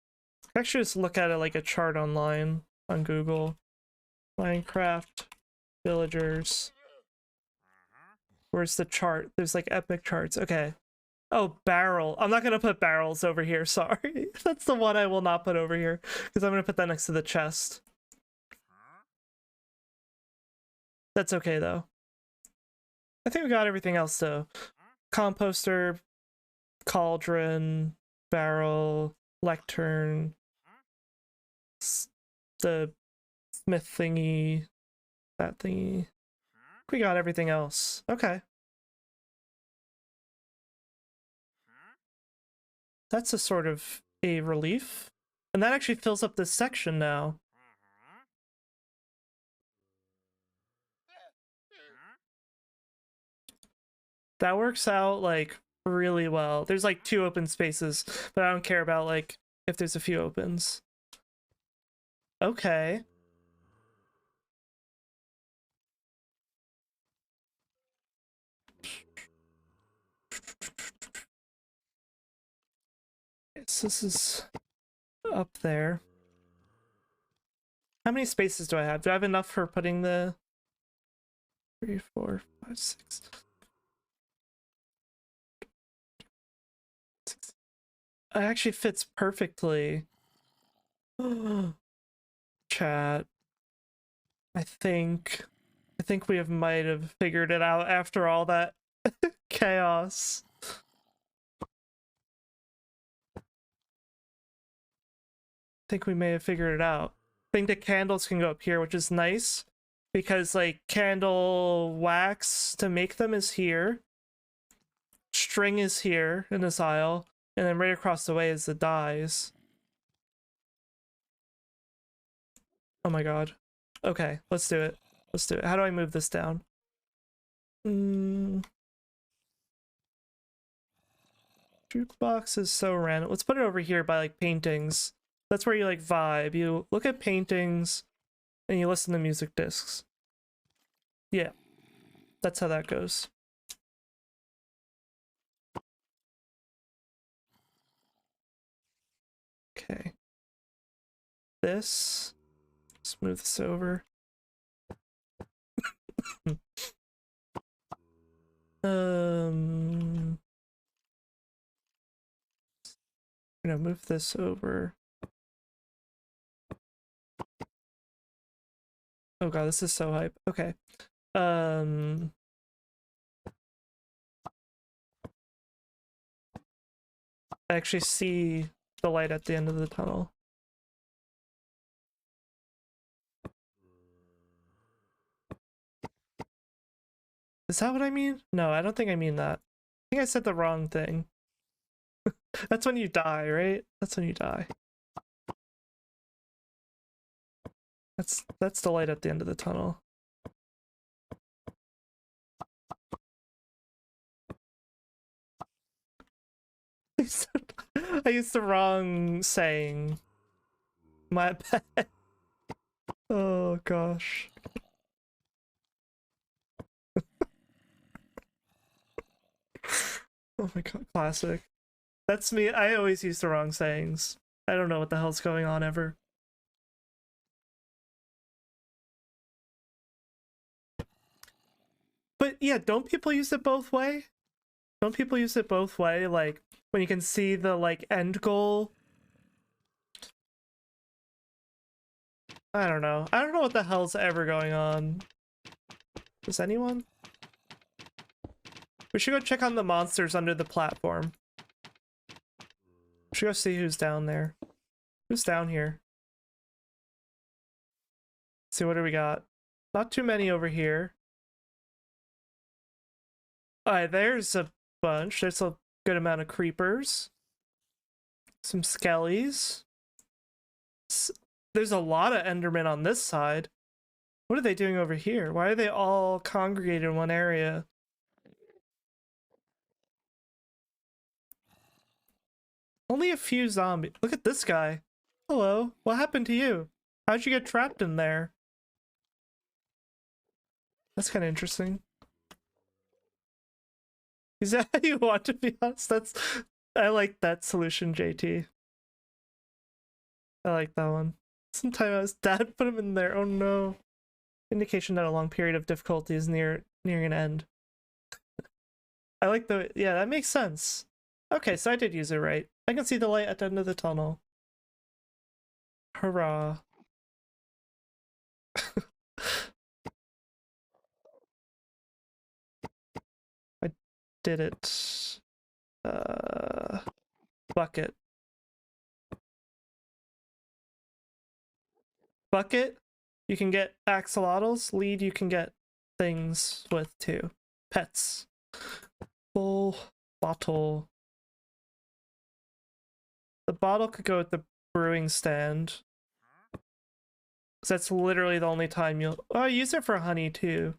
Actually, just look at it like a chart online on Google. Minecraft villagers. Where's the chart? There's like epic charts. Okay. Oh, barrel. I'm not gonna put barrels over here. Sorry. That's the one I will not put over here, because I'm gonna put that next to the chest. That's okay though. I think we got everything else though. Composter, cauldron, barrel, lectern, the smith thingy, that thingy. We got everything else. Okay. That's a sort of a relief. And that actually fills up this section now. That works out like really well. There's like 2 open spaces, but I don't care about like if there's a few opens. Okay. So this is up there. How many spaces do I have? Do I have enough for putting the 3, 4, 5, 6? It actually fits perfectly. Chat. I think we might have figured it out after all that chaos. I think we may have figured it out. I think the candles can go up here, which is nice, because like candle wax to make them is here. String is here in this aisle, and then right across the way is the dyes. Oh my god. Okay, let's do it. Let's do it. How do I move this down? Jukebox is so random. Let's put it over here by like paintings. That's where you like vibe. You look at paintings, and you listen to music discs. Yeah, that's how that goes. Okay. This. Smooth this over. Move this over. Oh god, this is so hype. Okay. I actually see the light at the end of the tunnel. Is that what I mean? No, I don't think I mean that. I think I said the wrong thing. That's when you die, right? That's when you die. That's the light at the end of the tunnel. I used the wrong saying. My bad. Oh gosh. Oh my god, classic. That's me. I always use the wrong sayings. I don't know what the hell's going on ever. But yeah, don't people use it both way? Don't people use it both way? Like when you can see the like end goal. I don't know. I don't know what the hell's ever going on. Does anyone? We should go check on the monsters under the platform. We should go see who's down there. Who's down here? Let's see, what do we got? Not too many over here. Alright, there's a bunch. There's a good amount of creepers. Some skellies. There's a lot of endermen on this side. What are they doing over here? Why are they all congregated in one area? Only a few zombies. Look at this guy. Hello. What happened to you? How'd you get trapped in there? That's kind of interesting. Is that how you want to be honest? I like that solution, JT. I like that one. Sometimes dad put him in there. Oh no. Indication that a long period of difficulty is nearing an end. I like yeah, that makes sense. Okay, so I did use it right. I can see the light at the end of the tunnel. Hurrah. I did it. Bucket. Bucket, you can get axolotls. Lead, you can get things with too. Pets. Full bottle. The bottle could go with the brewing stand. Because that's literally the only time you'll... Oh, use it for honey too.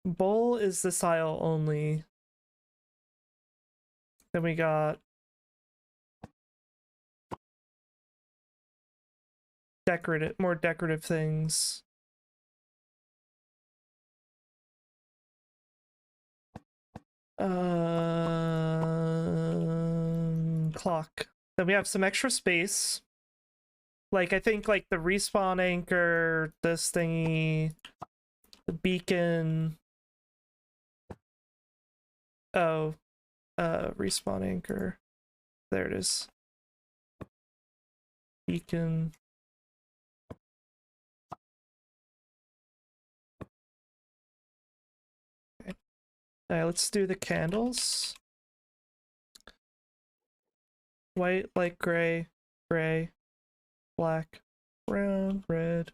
Bowl is this aisle only. Then we got more decorative things. Clock. Then we have some extra space. Like, I think, like, the respawn anchor, this thingy, the beacon. Oh, respawn anchor. There it is. Beacon. Okay. Alright, let's do the candles. White, light gray, gray, black, brown, red.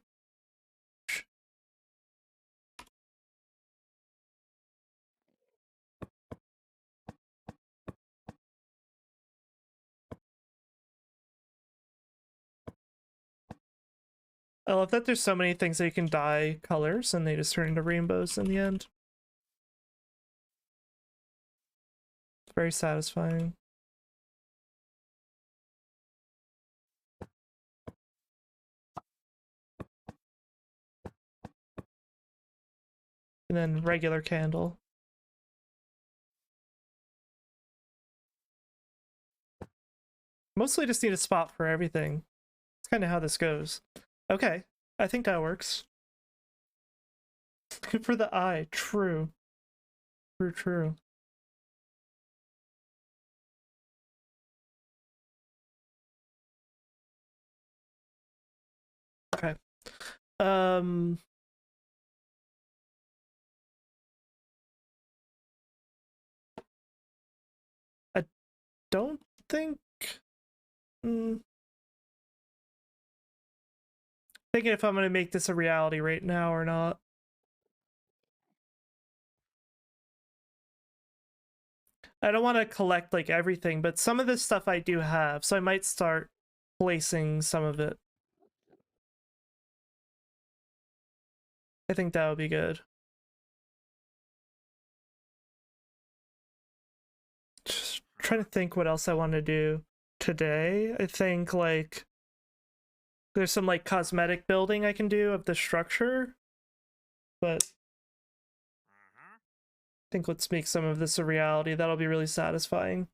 I love that there's so many things that you can dye colors and they just turn into rainbows in the end. It's very satisfying. and then regular candle. Mostly just need a spot for everything. It's kind of how this goes. Okay, I think that works. For the eye, true. True. Okay. I don't think... Thinking if I'm gonna make this a reality right now or not. I don't want to collect like everything, but some of this stuff I do have, so I might start placing some of it. I think that would be good. Just trying to think what else I want to do today. I think like there's some like cosmetic building I can do of the structure, but I think let's make some of this a reality. That'll be really satisfying.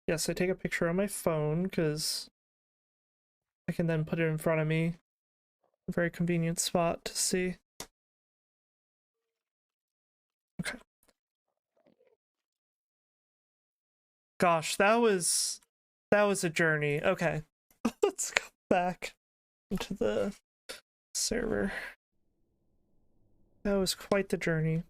Yes, I take a picture on my phone because I can then put it in front of me. A very convenient spot to see. Okay. Gosh, that was a journey. Okay. Let's go back into the server. That was quite the journey.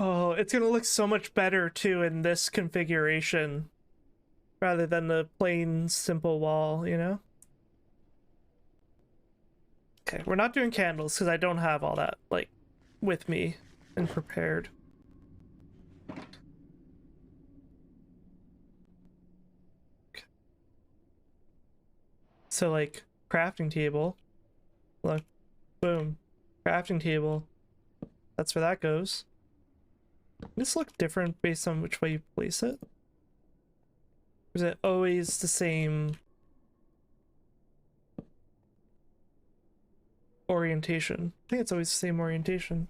Oh, it's gonna look so much better too in this configuration rather than the plain simple wall, you know? Okay, we're not doing candles because I don't have all that like with me and prepared. Okay. So like crafting table, look, boom, crafting table. That's where that goes. Does this look different based on which way you place it? Or is it always the same orientation? I think it's always the same orientation.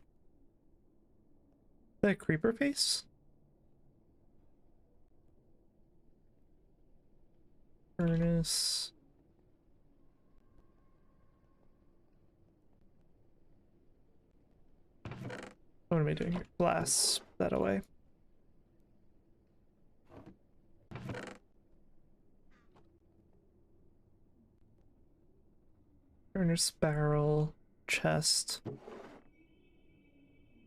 Is that a creeper face? Furnace. What am I doing here? Glass that away. Furnace, barrel, chest.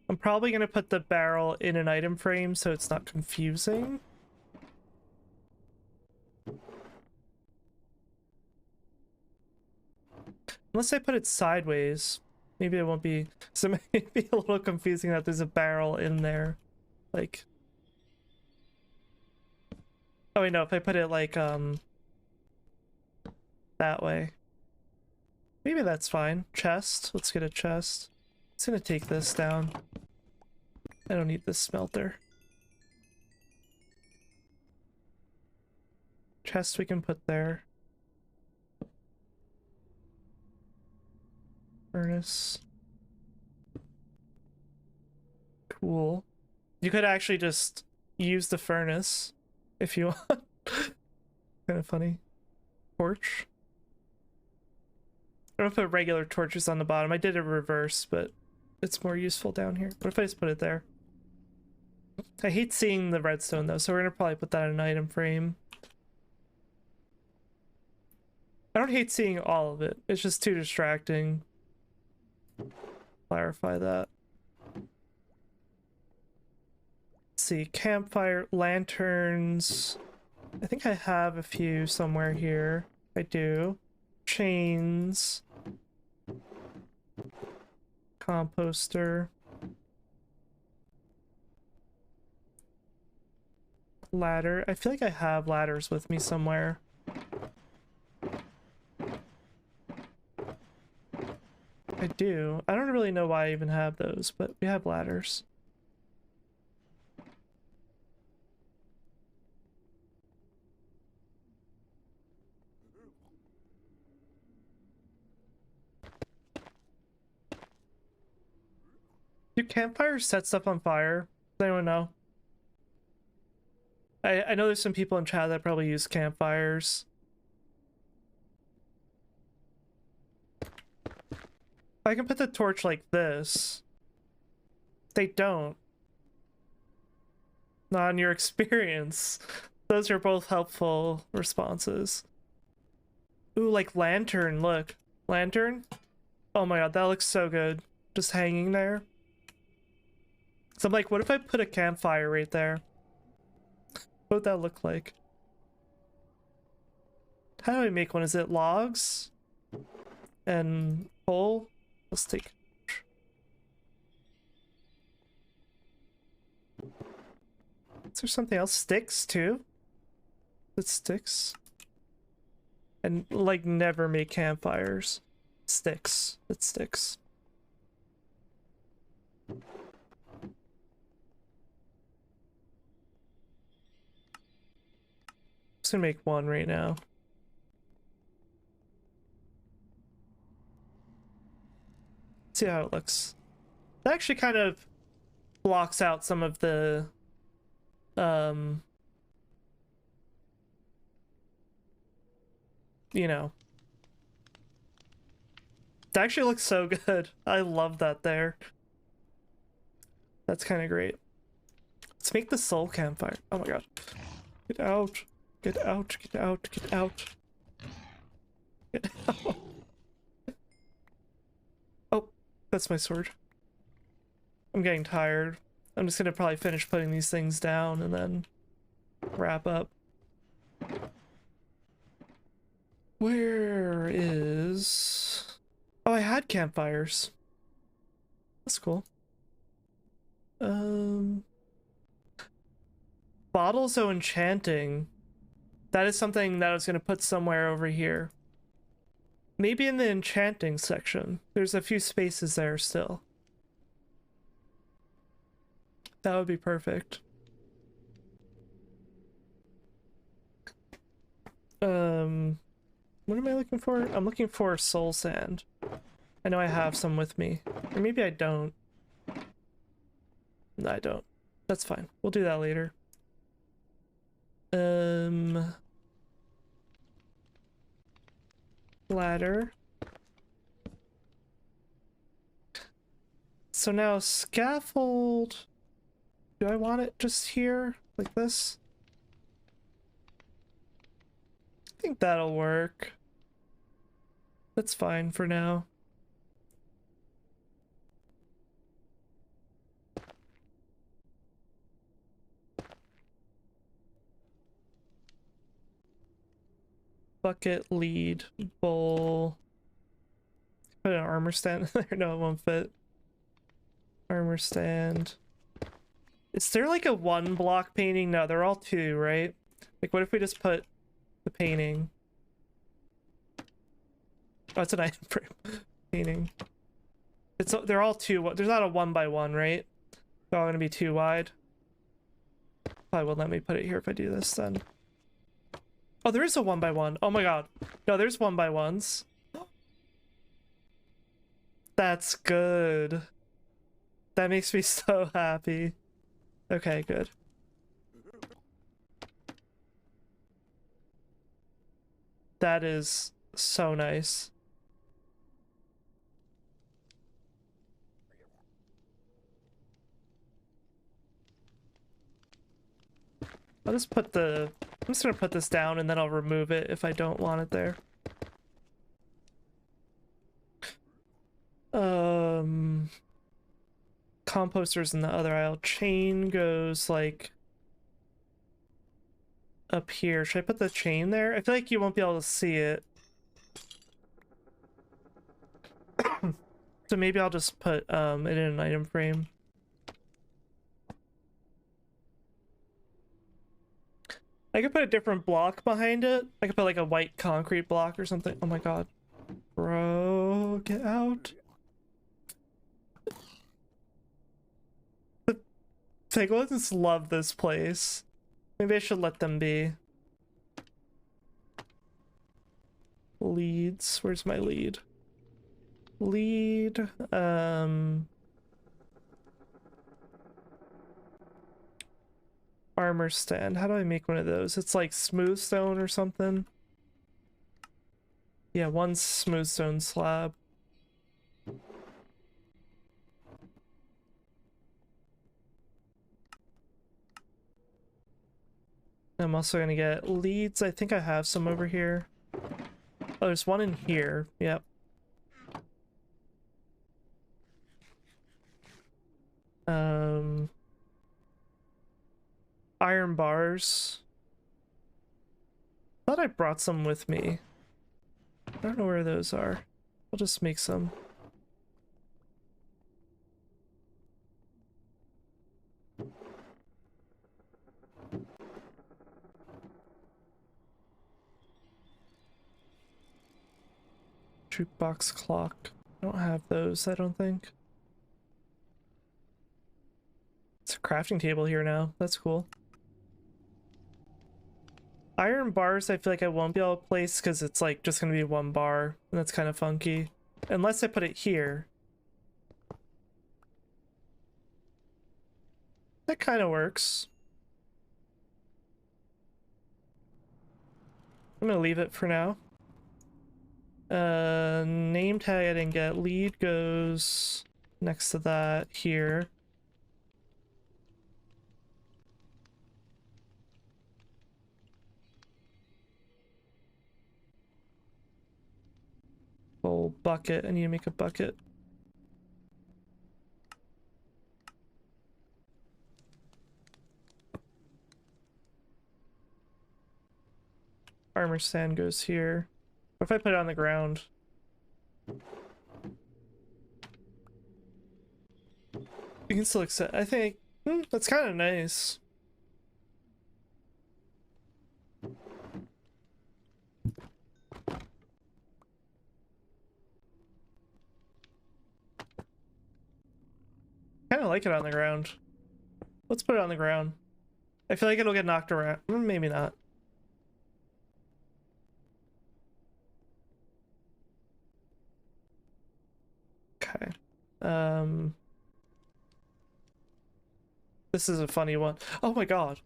I'm probably gonna put the barrel in an item frame so it's not confusing. Unless I put it sideways. Maybe it won't be... So it may be a little confusing that there's a barrel in there. Like... Oh wait, no, if I put it like, that way. Maybe that's fine. Chest. Let's get a chest. It's gonna take this down. I don't need this smelter. Chest we can put there. Furnace. Cool. You could actually just use the furnace if you want. Kind of funny. Torch. I'm gonna put regular torches on the bottom. I did it reverse, but it's more useful down here. What if I just put it there? I hate seeing the redstone though, so we're gonna probably put that in an item frame. I don't hate seeing all of it. It's just too distracting. Clarify that. Let's see, campfire, lanterns. I think I have a few somewhere here. I do. Chains. Composter. ladder. I feel like I have ladders with me somewhere. I do. I don't really know why I even have those, but we have ladders. Do campfires set stuff on fire? Does anyone know? I know there's some people in chat that probably use campfires. I can put the torch like this. They don't. Not in your experience. Those are both helpful responses. Ooh, like lantern, look. Lantern? Oh my god, that looks so good. Just hanging there. So I'm like, what if I put a campfire right there? What would that look like? How do I make one? Is it logs? And coal? Let's take... Is there something else? Sticks too? It sticks. And like never make campfires. Sticks. It sticks. Just gonna make one right now. See how it looks. That actually kind of blocks out some of the you know, that actually looks so good. I love that there. That's kind of great. Let's make the soul campfire. Oh my god. Get out. Get out. Get out. Get out. Get out. Oh, that's my sword. I'm getting tired. I'm just gonna probably finish putting these things down and then wrap up. Where is... Oh, I had campfires. That's cool. Bottles of enchanting. That is something that I was gonna put somewhere over here. Maybe in the enchanting section. There's a few spaces there still. That would be perfect. What am I looking for? I'm looking for soul sand. I know I have some with me. Or maybe I don't. No, I don't. That's fine. We'll do that later. Ladder. So now scaffold. Do I want it just here? Like this? I think that'll work. That's fine for now. Bucket, lead, bowl. Put an armor stand in there. No, it won't fit. Armor stand. Is there like a 1 block painting? No, they're all 2, right? Like, what if we just put the painting? Oh, it's an item frame painting. They're all 2. There's not a 1x1, right? They're all gonna be 2 wide. Probably won't let me put it here if I do this then. Oh, there is a 1x1. Oh my god. No, there's 1x1s. That's good. That makes me so happy. Okay, good. That is so nice. I'm just gonna put this down and then I'll remove it if I don't want it there. Composter's in the other aisle. Chain goes like up here. Should I put the chain there? I feel like you won't be able to see it. So maybe I'll just put it in an item frame. I could put a different block behind it. I could put like a white concrete block or something. Oh my god. Bro, get out. The piglins love this place. Maybe I should let them be. Leads. Where's my lead? Lead. Armor stand. How do I make one of those? It's like smooth stone or something. Yeah, one smooth stone slab. I'm also gonna get leads. I think I have some over here. Oh, there's one in here. Yep. Iron bars. Thought I brought some with me. I don't know where those are. I'll just make some. Jukebox clock. I don't have those, I don't think. It's a crafting table here now. That's cool. Iron bars I feel like I won't be able to place because it's like just gonna be one bar, and that's kind of funky. Unless I put it here. That kind of works. I'm gonna leave it for now. Name tag I didn't get. Lead goes next to that here. Full bucket. I need to make a bucket. Armor stand goes here. What if I put it on the ground? You can still accept. I think that's kind of nice. Kind of like it on the ground. Let's put it on the ground. I feel like it'll get knocked around. Maybe not. Okay. This is a funny one. Oh my god.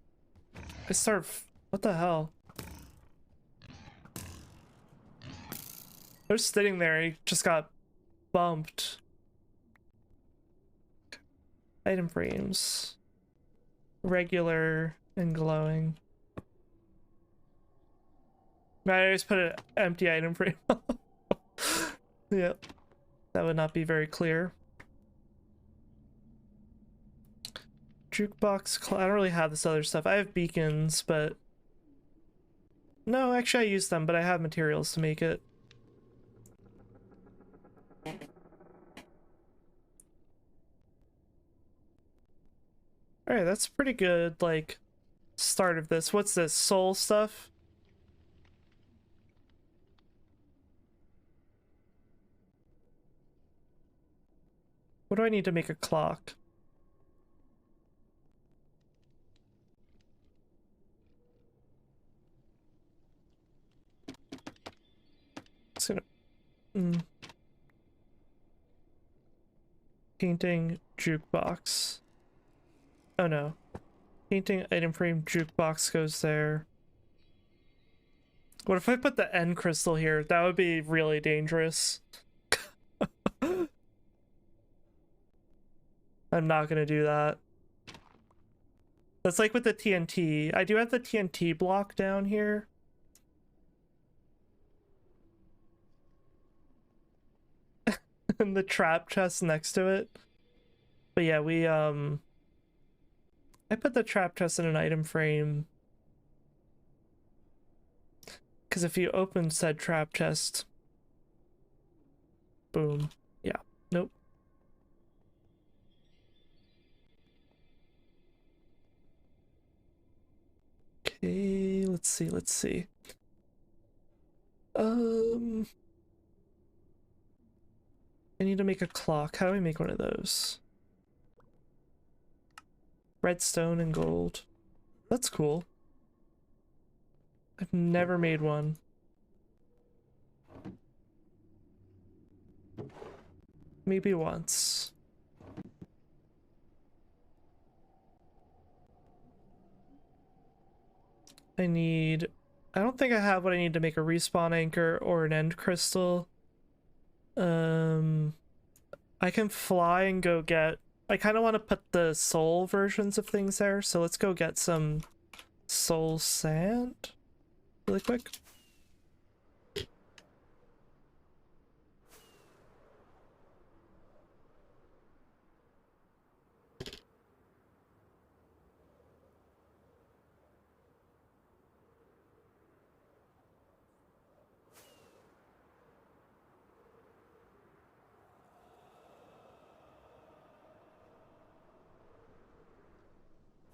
I start. What the hell? I was sitting there. He just got bumped. Item frames. Regular and glowing. I just put an empty item frame. Yep. That would not be very clear. Jukebox. I don't really have this other stuff. I have beacons, but... No, actually I use them, but I have materials to make it. Alright, that's pretty good, like, start of this. What's this? Soul stuff? What do I need to make a clock? It's gonna... Painting jukebox. Oh no. Painting item frame jukebox goes there. What if I put the end crystal here? That would be really dangerous. I'm not gonna do that. That's like with the TNT. I do have the TNT block down here. And the trap chest next to it. But yeah, we I put the trap chest in an item frame. Because if you open said trap chest, boom. Yeah. Nope. Okay, let's see. I need to make a clock. How do I make one of those? Redstone and gold. That's cool. I've never made one. Maybe once. I don't think I have what I need to make a respawn anchor or an end crystal. I can fly and go get... I kind of want to put the soul versions of things there, so let's go get some soul sand really quick.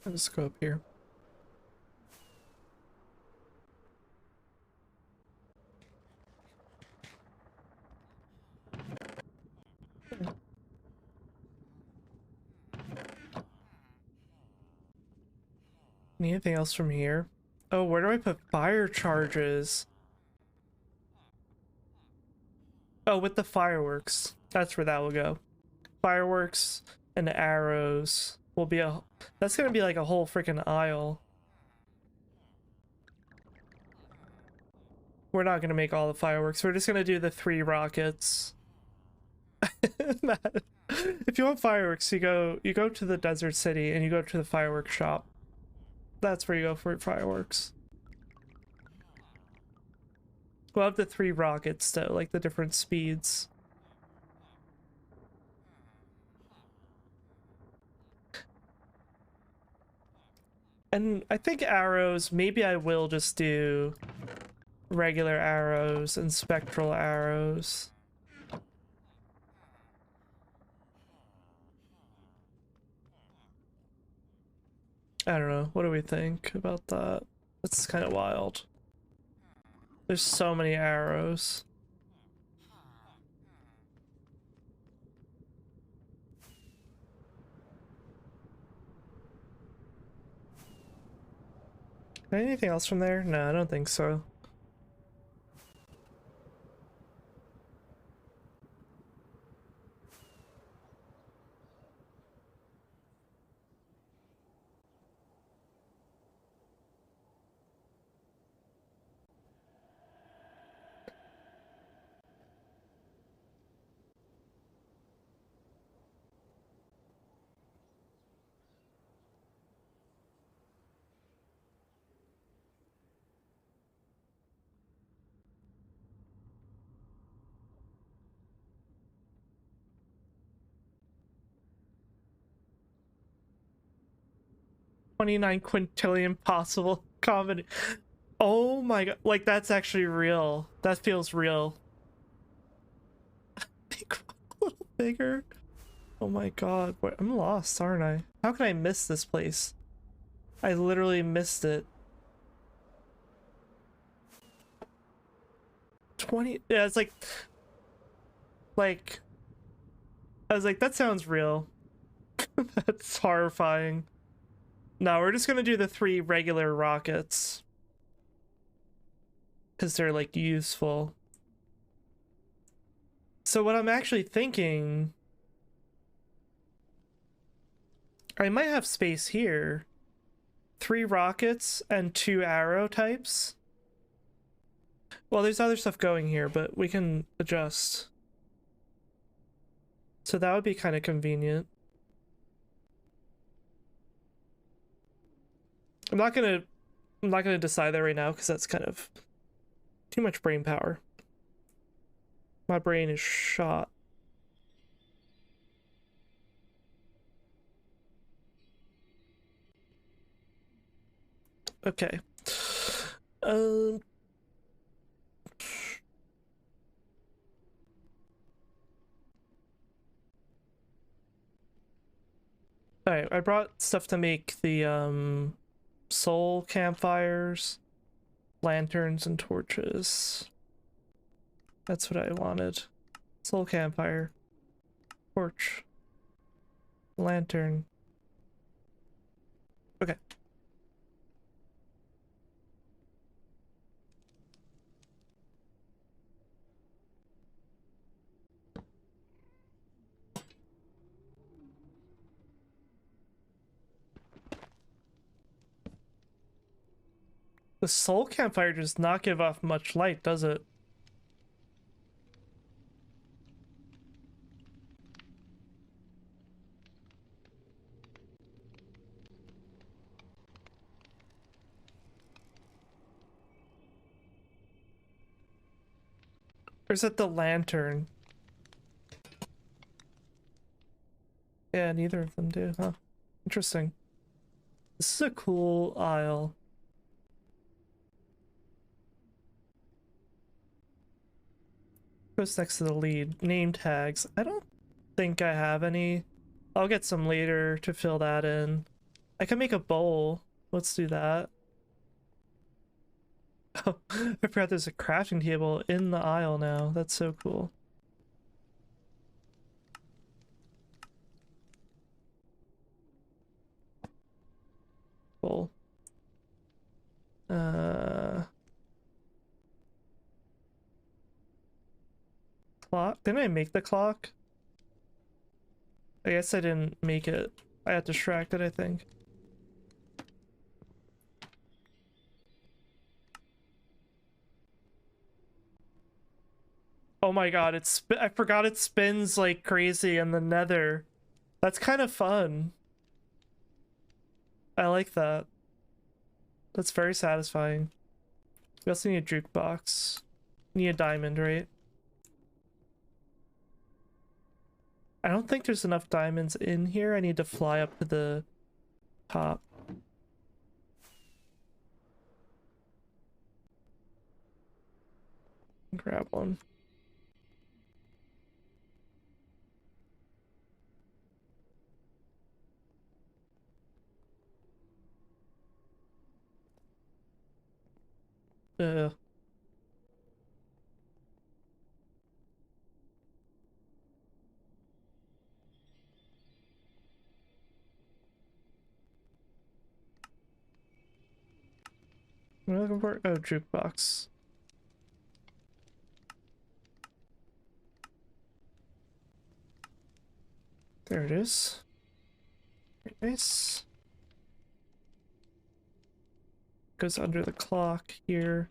I'll just go up here. Anything else from here? Oh, where do I put fire charges? Oh, with the fireworks. That's where that will go. Fireworks and arrows will be a... That's gonna be like a whole freaking aisle. We're not gonna make all the fireworks. We're just gonna do the 3 rockets. If you want fireworks, you go to the desert city and you go to the fireworks shop. That's where you go for fireworks. We'll have the 3 rockets though, like the different speeds. And I think arrows, maybe I will just do regular arrows and spectral arrows. I don't know. What do we think about that? That's kind of wild. There's so many arrows. Anything else from there? No, I don't think so. $29 quintillion possible combination. Oh my god, like that's actually real. That feels real. Make a little bigger. Oh my god, wait, I'm lost, aren't I? How can I miss this place? I literally missed it. 20, yeah, it's like I was like, that sounds real. That's horrifying. No, we're just gonna do the 3 regular rockets. Because they're like useful. So what I'm actually thinking, I might have space here. 3 rockets and 2 arrow types. Well, there's other stuff going here, but we can adjust. So that would be kind of convenient. I'm not gonna decide that right now because that's kind of too much brain power. My brain is shot. Okay. Alright, I brought stuff to make the soul campfires. lanterns and torches. That's what I wanted. Soul campfire. Torch. Lantern. Okay. The soul campfire does not give off much light, does it? Or is it the lantern? Yeah, neither of them do, huh? Interesting. This is a cool aisle. Goes next to the lead. Name tags. I don't think I have any. I'll get some later to fill that in. I can make a bowl. Let's do that. Oh, I forgot there's a crafting table in the aisle now. That's so cool. Bowl. Clock? Didn't I make the clock? I guess I didn't make it. I got distracted, I think. Oh my god, I forgot it spins like crazy in the nether. That's kind of fun. I like that. That's very satisfying. We also need a jukebox. Need a diamond, right? I don't think there's enough diamonds in here. I need to fly up to the top. Grab one. Uh, what am I looking for? Oh, jukebox. There it is. Very nice. Goes under the clock here.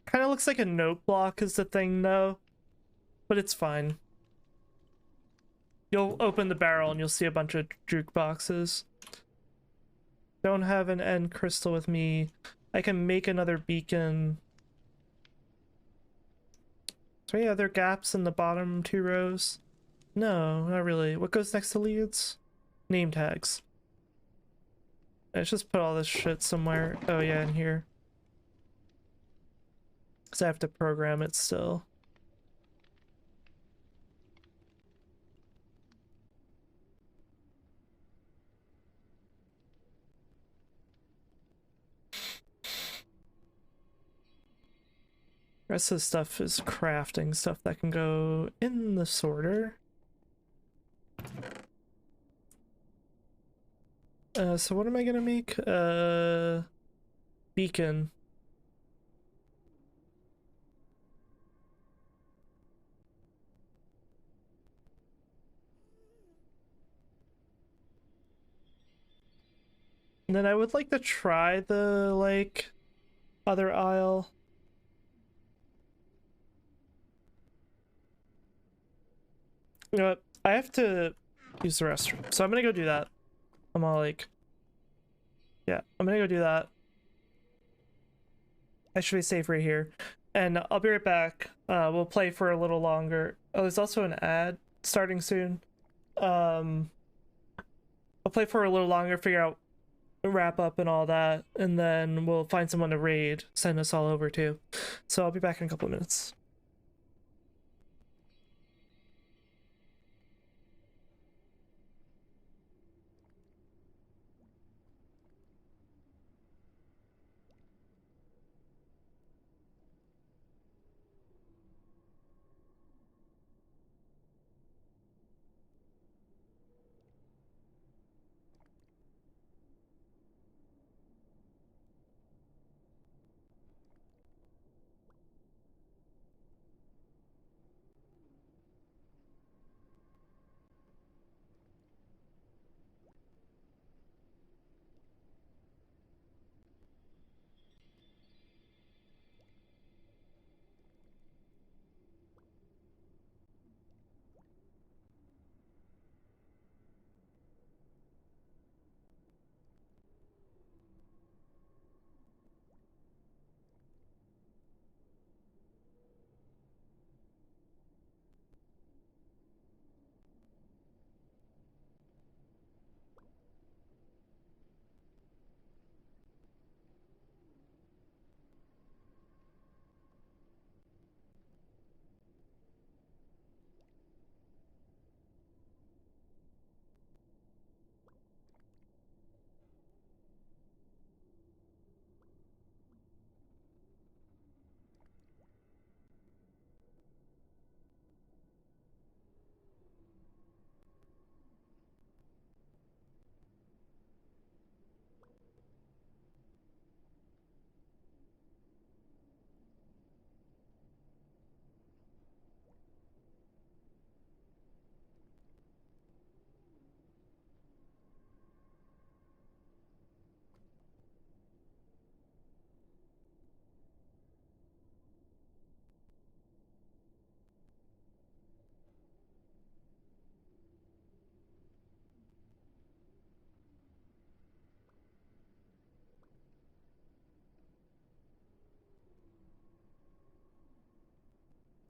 Kind of looks like a note block is the thing though, but it's fine. You'll open the barrel and you'll see a bunch of jukeboxes. Don't have an end crystal with me. I can make another beacon. Is there any other gaps in the bottom two rows? No, not really. What goes next to leads? Name tags. Let's just put all this shit somewhere. Oh yeah, in here. Because I have to program it still. Rest of the stuff is crafting stuff that can go in the sorter. So what am I gonna make? Beacon. And then I would like to try the, like, other aisle. You know what? I have to use the restroom, so I'm gonna go do that. I'm all like, yeah, I'm gonna go do that. I should be safe right here. And I'll be right back. We'll play for a little longer. Oh, there's also an ad starting soon. I'll play for a little longer, figure out wrap up and all that, and then we'll find someone to raid, send us all over to. So I'll be back in a couple of minutes.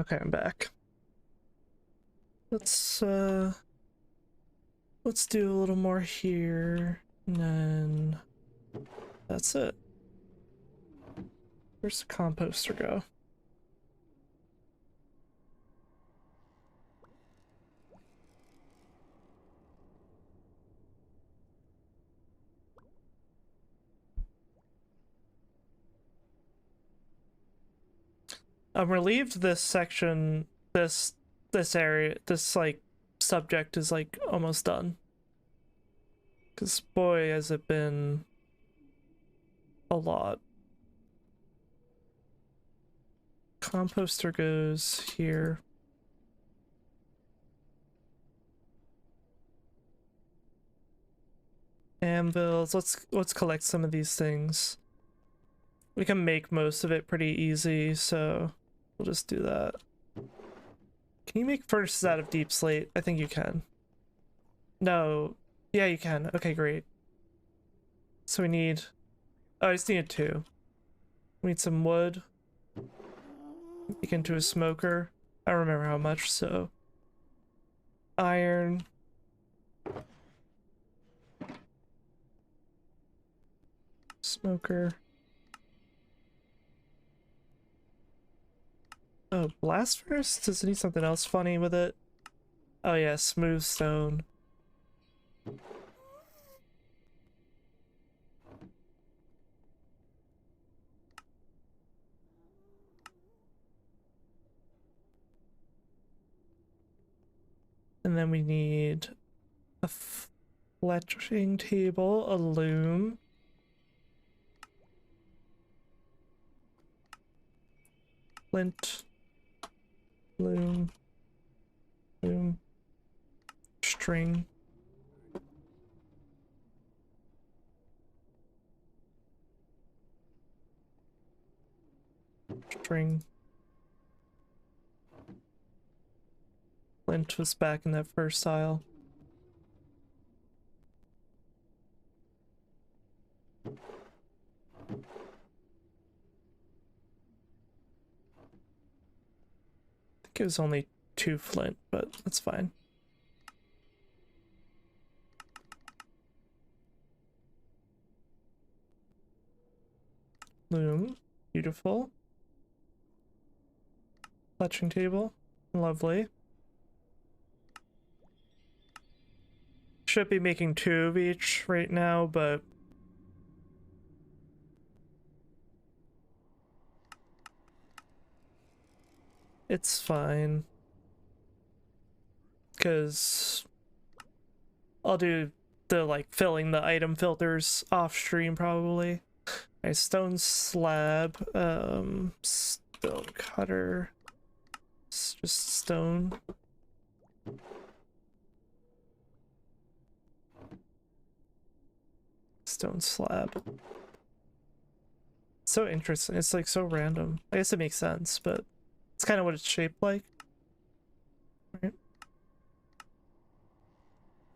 Okay, I'm back. Let's do a little more here, and then that's it. Where's the composter go? I'm relieved this section, this area, this like subject is like almost done. Cause boy, has it been a lot. Composter goes here. Anvils. Let's collect some of these things. We can make most of it pretty easy, so we'll just do that. Can you make furnaces out of deep slate? I think you can. No. Yeah, you can. Okay, great. So we need... Oh, I just needed 2. We need some wood. Make into a smoker. I don't remember how much, so... Iron. Smoker. Oh, blast furnace? Does it need something else funny with it? Oh yeah, smooth stone. And then we need a fletching table, a loom. Flint. Loom. Loom. String. String. Flint was back in that first aisle. I think it was only 2 flint, but that's fine. Loom. Beautiful. Fletching table. Lovely. Should be making 2 of each right now, but it's fine. Because I'll do the like filling the item filters off stream probably. A stone slab, stone cutter. It's just stone. Stone slab. So interesting. It's like so random. I guess it makes sense, but it's kind of what it's shaped like. Right.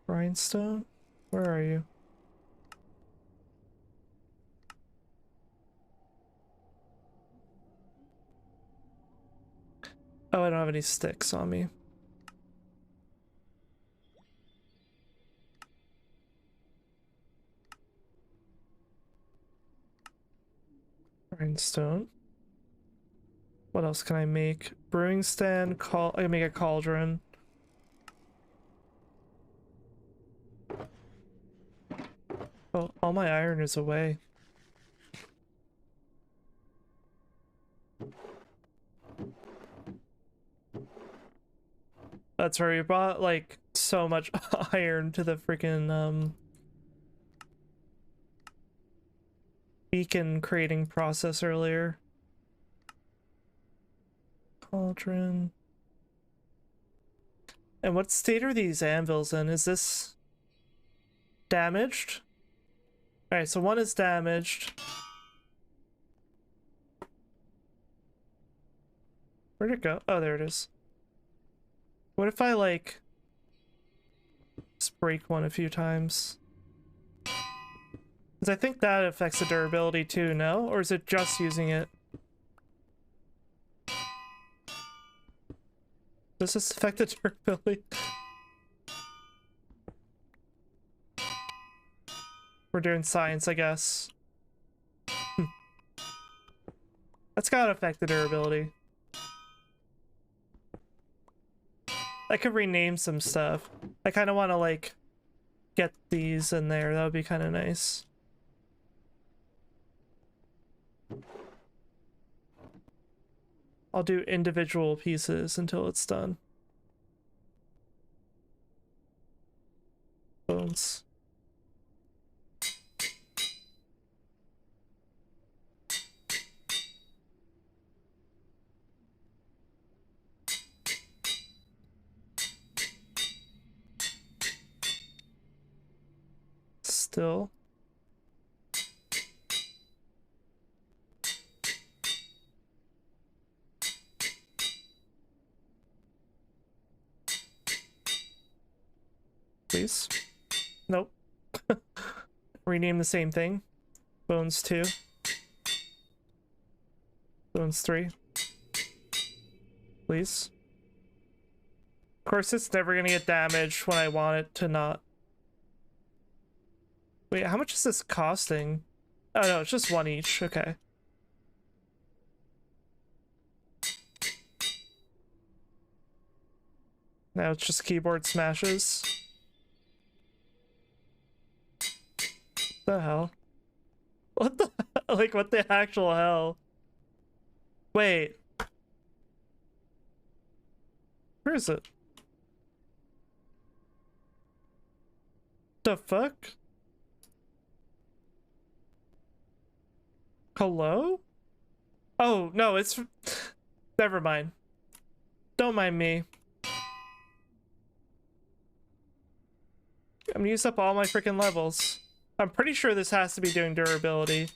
Rhinestone? Where are you? Oh, I don't have any sticks on me. Rhinestone. What else can I make? Brewing stand, I can make a cauldron. Oh, all my iron is away. That's where we brought like so much iron to the freaking beacon creating process earlier. Cauldron. And what state are these anvils in? Is this damaged? Alright, so one is damaged. Where'd it go? Oh, there it is. What if I, like, just break one a few times? Because I think that affects the durability too, no? Or is it just using it? Does this affect the durability? We're doing science, I guess. That's gotta affect the durability. I could rename some stuff. I kind of want to, like, get these in there. That would be kind of nice. I'll do individual pieces until it's done. Bones. Still. Please. Nope. Rename the same thing. Bones 2. Bones 3. Please. Of course, it's never gonna get damaged when I want it to not. Wait, how much is this costing? Oh no, it's just one each. Okay. Now it's just keyboard smashes. What the hell? What the like what the actual hell? Wait. Where is it? The fuck? Hello? Oh, no, it's... Never mind. Don't mind me. I'm gonna use up all my freaking levels. I'm pretty sure this has to be doing durability.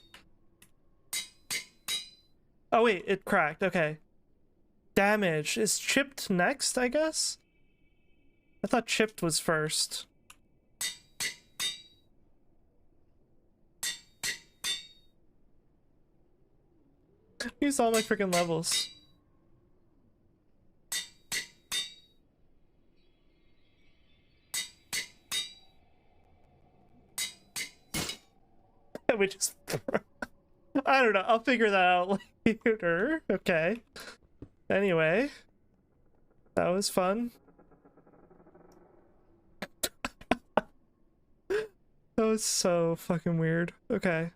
Oh wait, it cracked. Okay. Damage. Is chipped next, I guess? I thought chipped was first. Use all my freaking levels. We just... I don't know. I'll figure that out later. Okay. Anyway. That was fun. That was so fucking weird. Okay.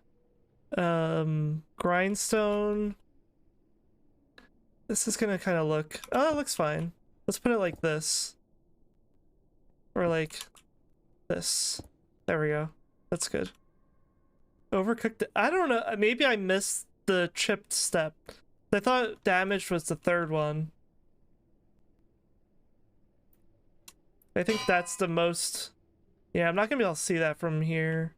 Grindstone. This is gonna kind of look... Oh, it looks fine. Let's put it like this. Or like this. There we go. That's good. Overcooked. I don't know. Maybe I missed the chipped step. I thought damage was the third one. I think that's the most... Yeah, I'm not gonna be able to see that from here.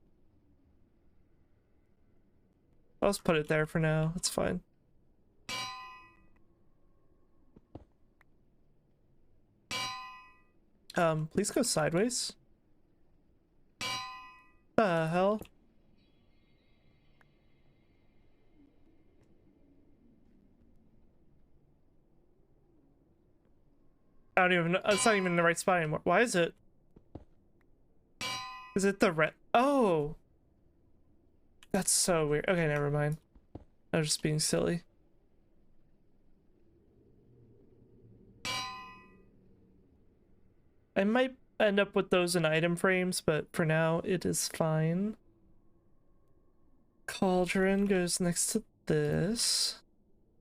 I'll just put it there for now. It's fine. Please go sideways. The hell? I don't even know. It's not even in the right spot anymore. Why is it? Is it the red? Oh! That's so weird. Okay, never mind. I was just being silly. I might end up with those in item frames, but for now it is fine. Cauldron goes next to this.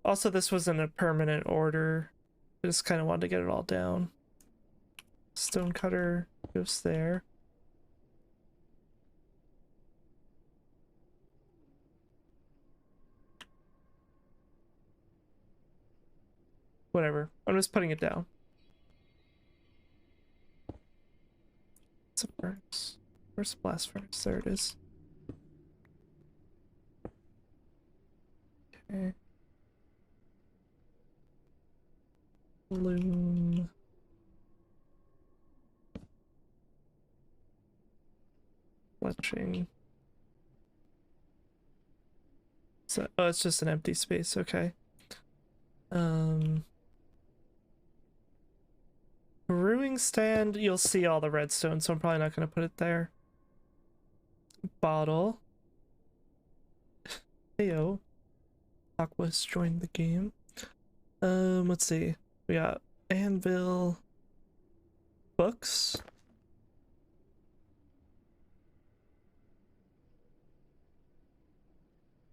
Also, this was in a permanent order. I just kind of wanted to get it all down. Stone cutter goes there. Whatever. I'm just putting it down. It's a furnace. Where's the blast furnace? There it is. Okay. Loom. Fletching. So, oh, it's just an empty space. Okay. brewing stand, you'll see all the redstone, so I'm probably not going to put it there. Bottle. Heyo. Aqua's joined the game. Let's see. We got anvil. Books.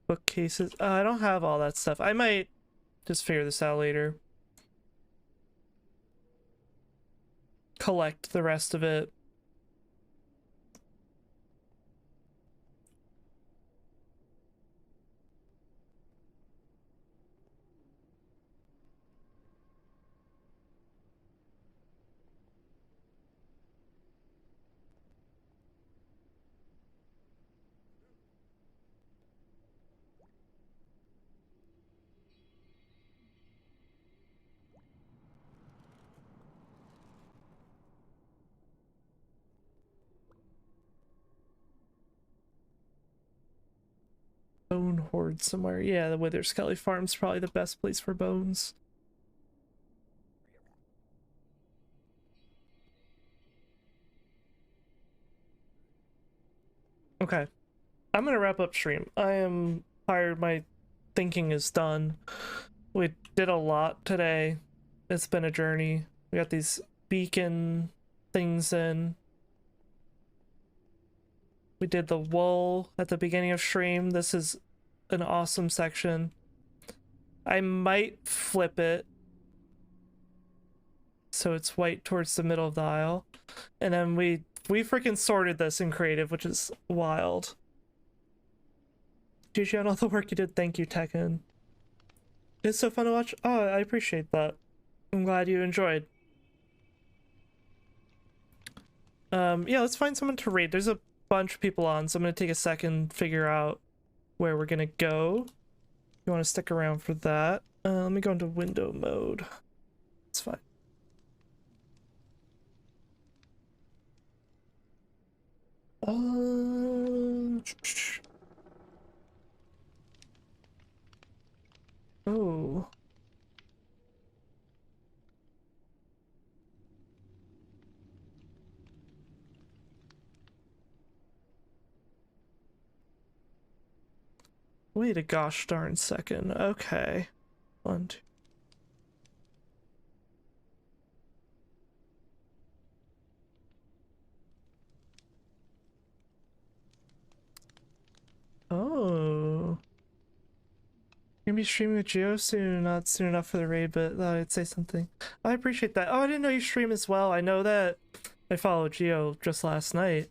Bookcases. I don't have all that stuff. I might just figure this out later. Collect the rest of it. Bone hoard somewhere. Yeah, the Wither Skelly Farm's probably the best place for bones. Okay. I'm gonna wrap up stream. I am tired. My thinking is done. We did a lot today. It's been a journey. We got these beacon things in. We did the wool at the beginning of stream. This is an awesome section. I might flip it so it's white towards the middle of the aisle. And then we freaking sorted this in creative, which is wild. GG on all the work you did. Thank you, Tekken. It's so fun to watch. Oh, I appreciate that. I'm glad you enjoyed. Yeah, let's find someone to raid. There's a bunch of people on, so I'm gonna take a second, figure out where we're gonna go. You want to stick around for that? Let me go into window mode. It's fine. Oh. Wait a gosh darn second. Okay. 1, 2. Oh. You're gonna be streaming with Geo soon, not soon enough for the raid, but thought I'd say something. I appreciate that. Oh, I didn't know you stream as well. I know that I followed Geo just last night.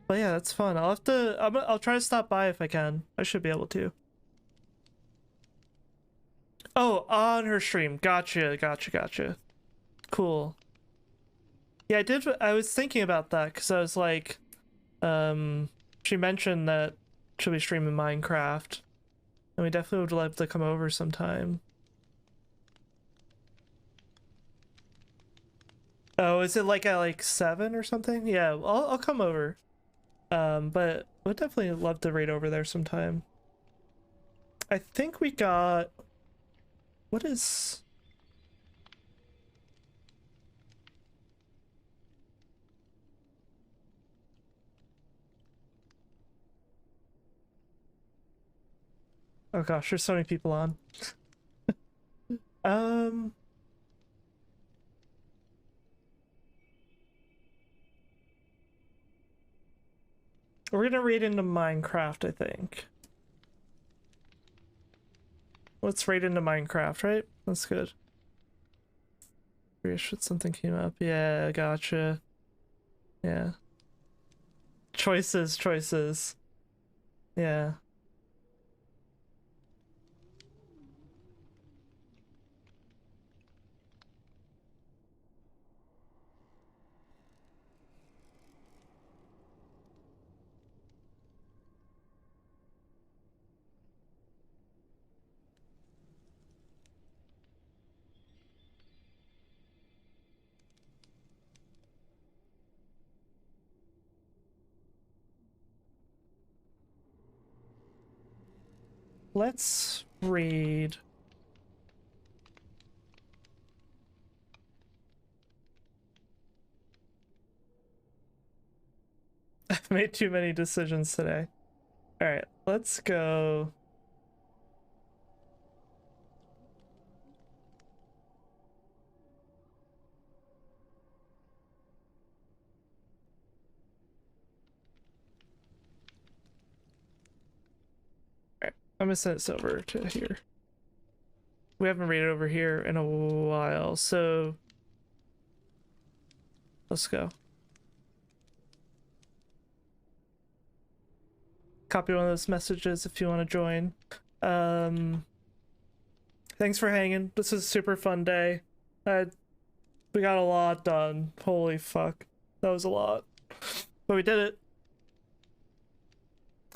But yeah, that's fun. I'll have to, I'll try to stop by if I can. I should be able to. Oh, on her stream. Gotcha, gotcha, gotcha. Cool. Yeah, I was thinking about that because I was like, she mentioned that she'll be streaming Minecraft, and we definitely would love to come over sometime. Oh, is it like at like 7 or something? Yeah, I'll come over. But we'd definitely love to raid over there sometime. I think we got, what is, oh gosh, there's so many people on. Um, we're gonna raid into Minecraft, I think. Let's raid into Minecraft, right? That's good. Curious if something came up. Yeah, gotcha. Yeah. Choices, choices. Yeah. Let's raid. Made too many decisions today. Alright, let's go. Alright, I'm gonna send this over to here. We haven't raided over here in a while, so let's go. Copy one of those messages if you want to join. Thanks for hanging. This is a super fun day. We got a lot done. Holy fuck. That was a lot. But we did it.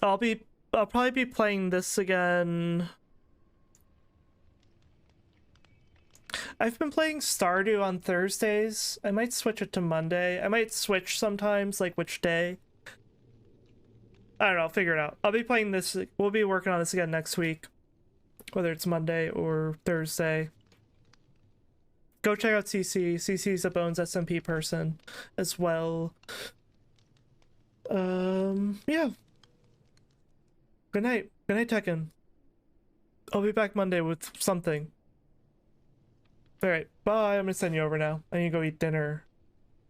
I'll probably be playing this again. I've been playing Stardew on Thursdays. I might switch it to Monday. I might switch sometimes, like which day. I don't know, I'll figure it out. I'll be playing this. We'll be working on this again next week, whether it's Monday or Thursday. Go check out CC. CC's a Bones SMP person as well. Yeah. Good night. Good night, Tekken. I'll be back Monday with something. Alright, bye. I'm gonna send you over now. I need to go eat dinner.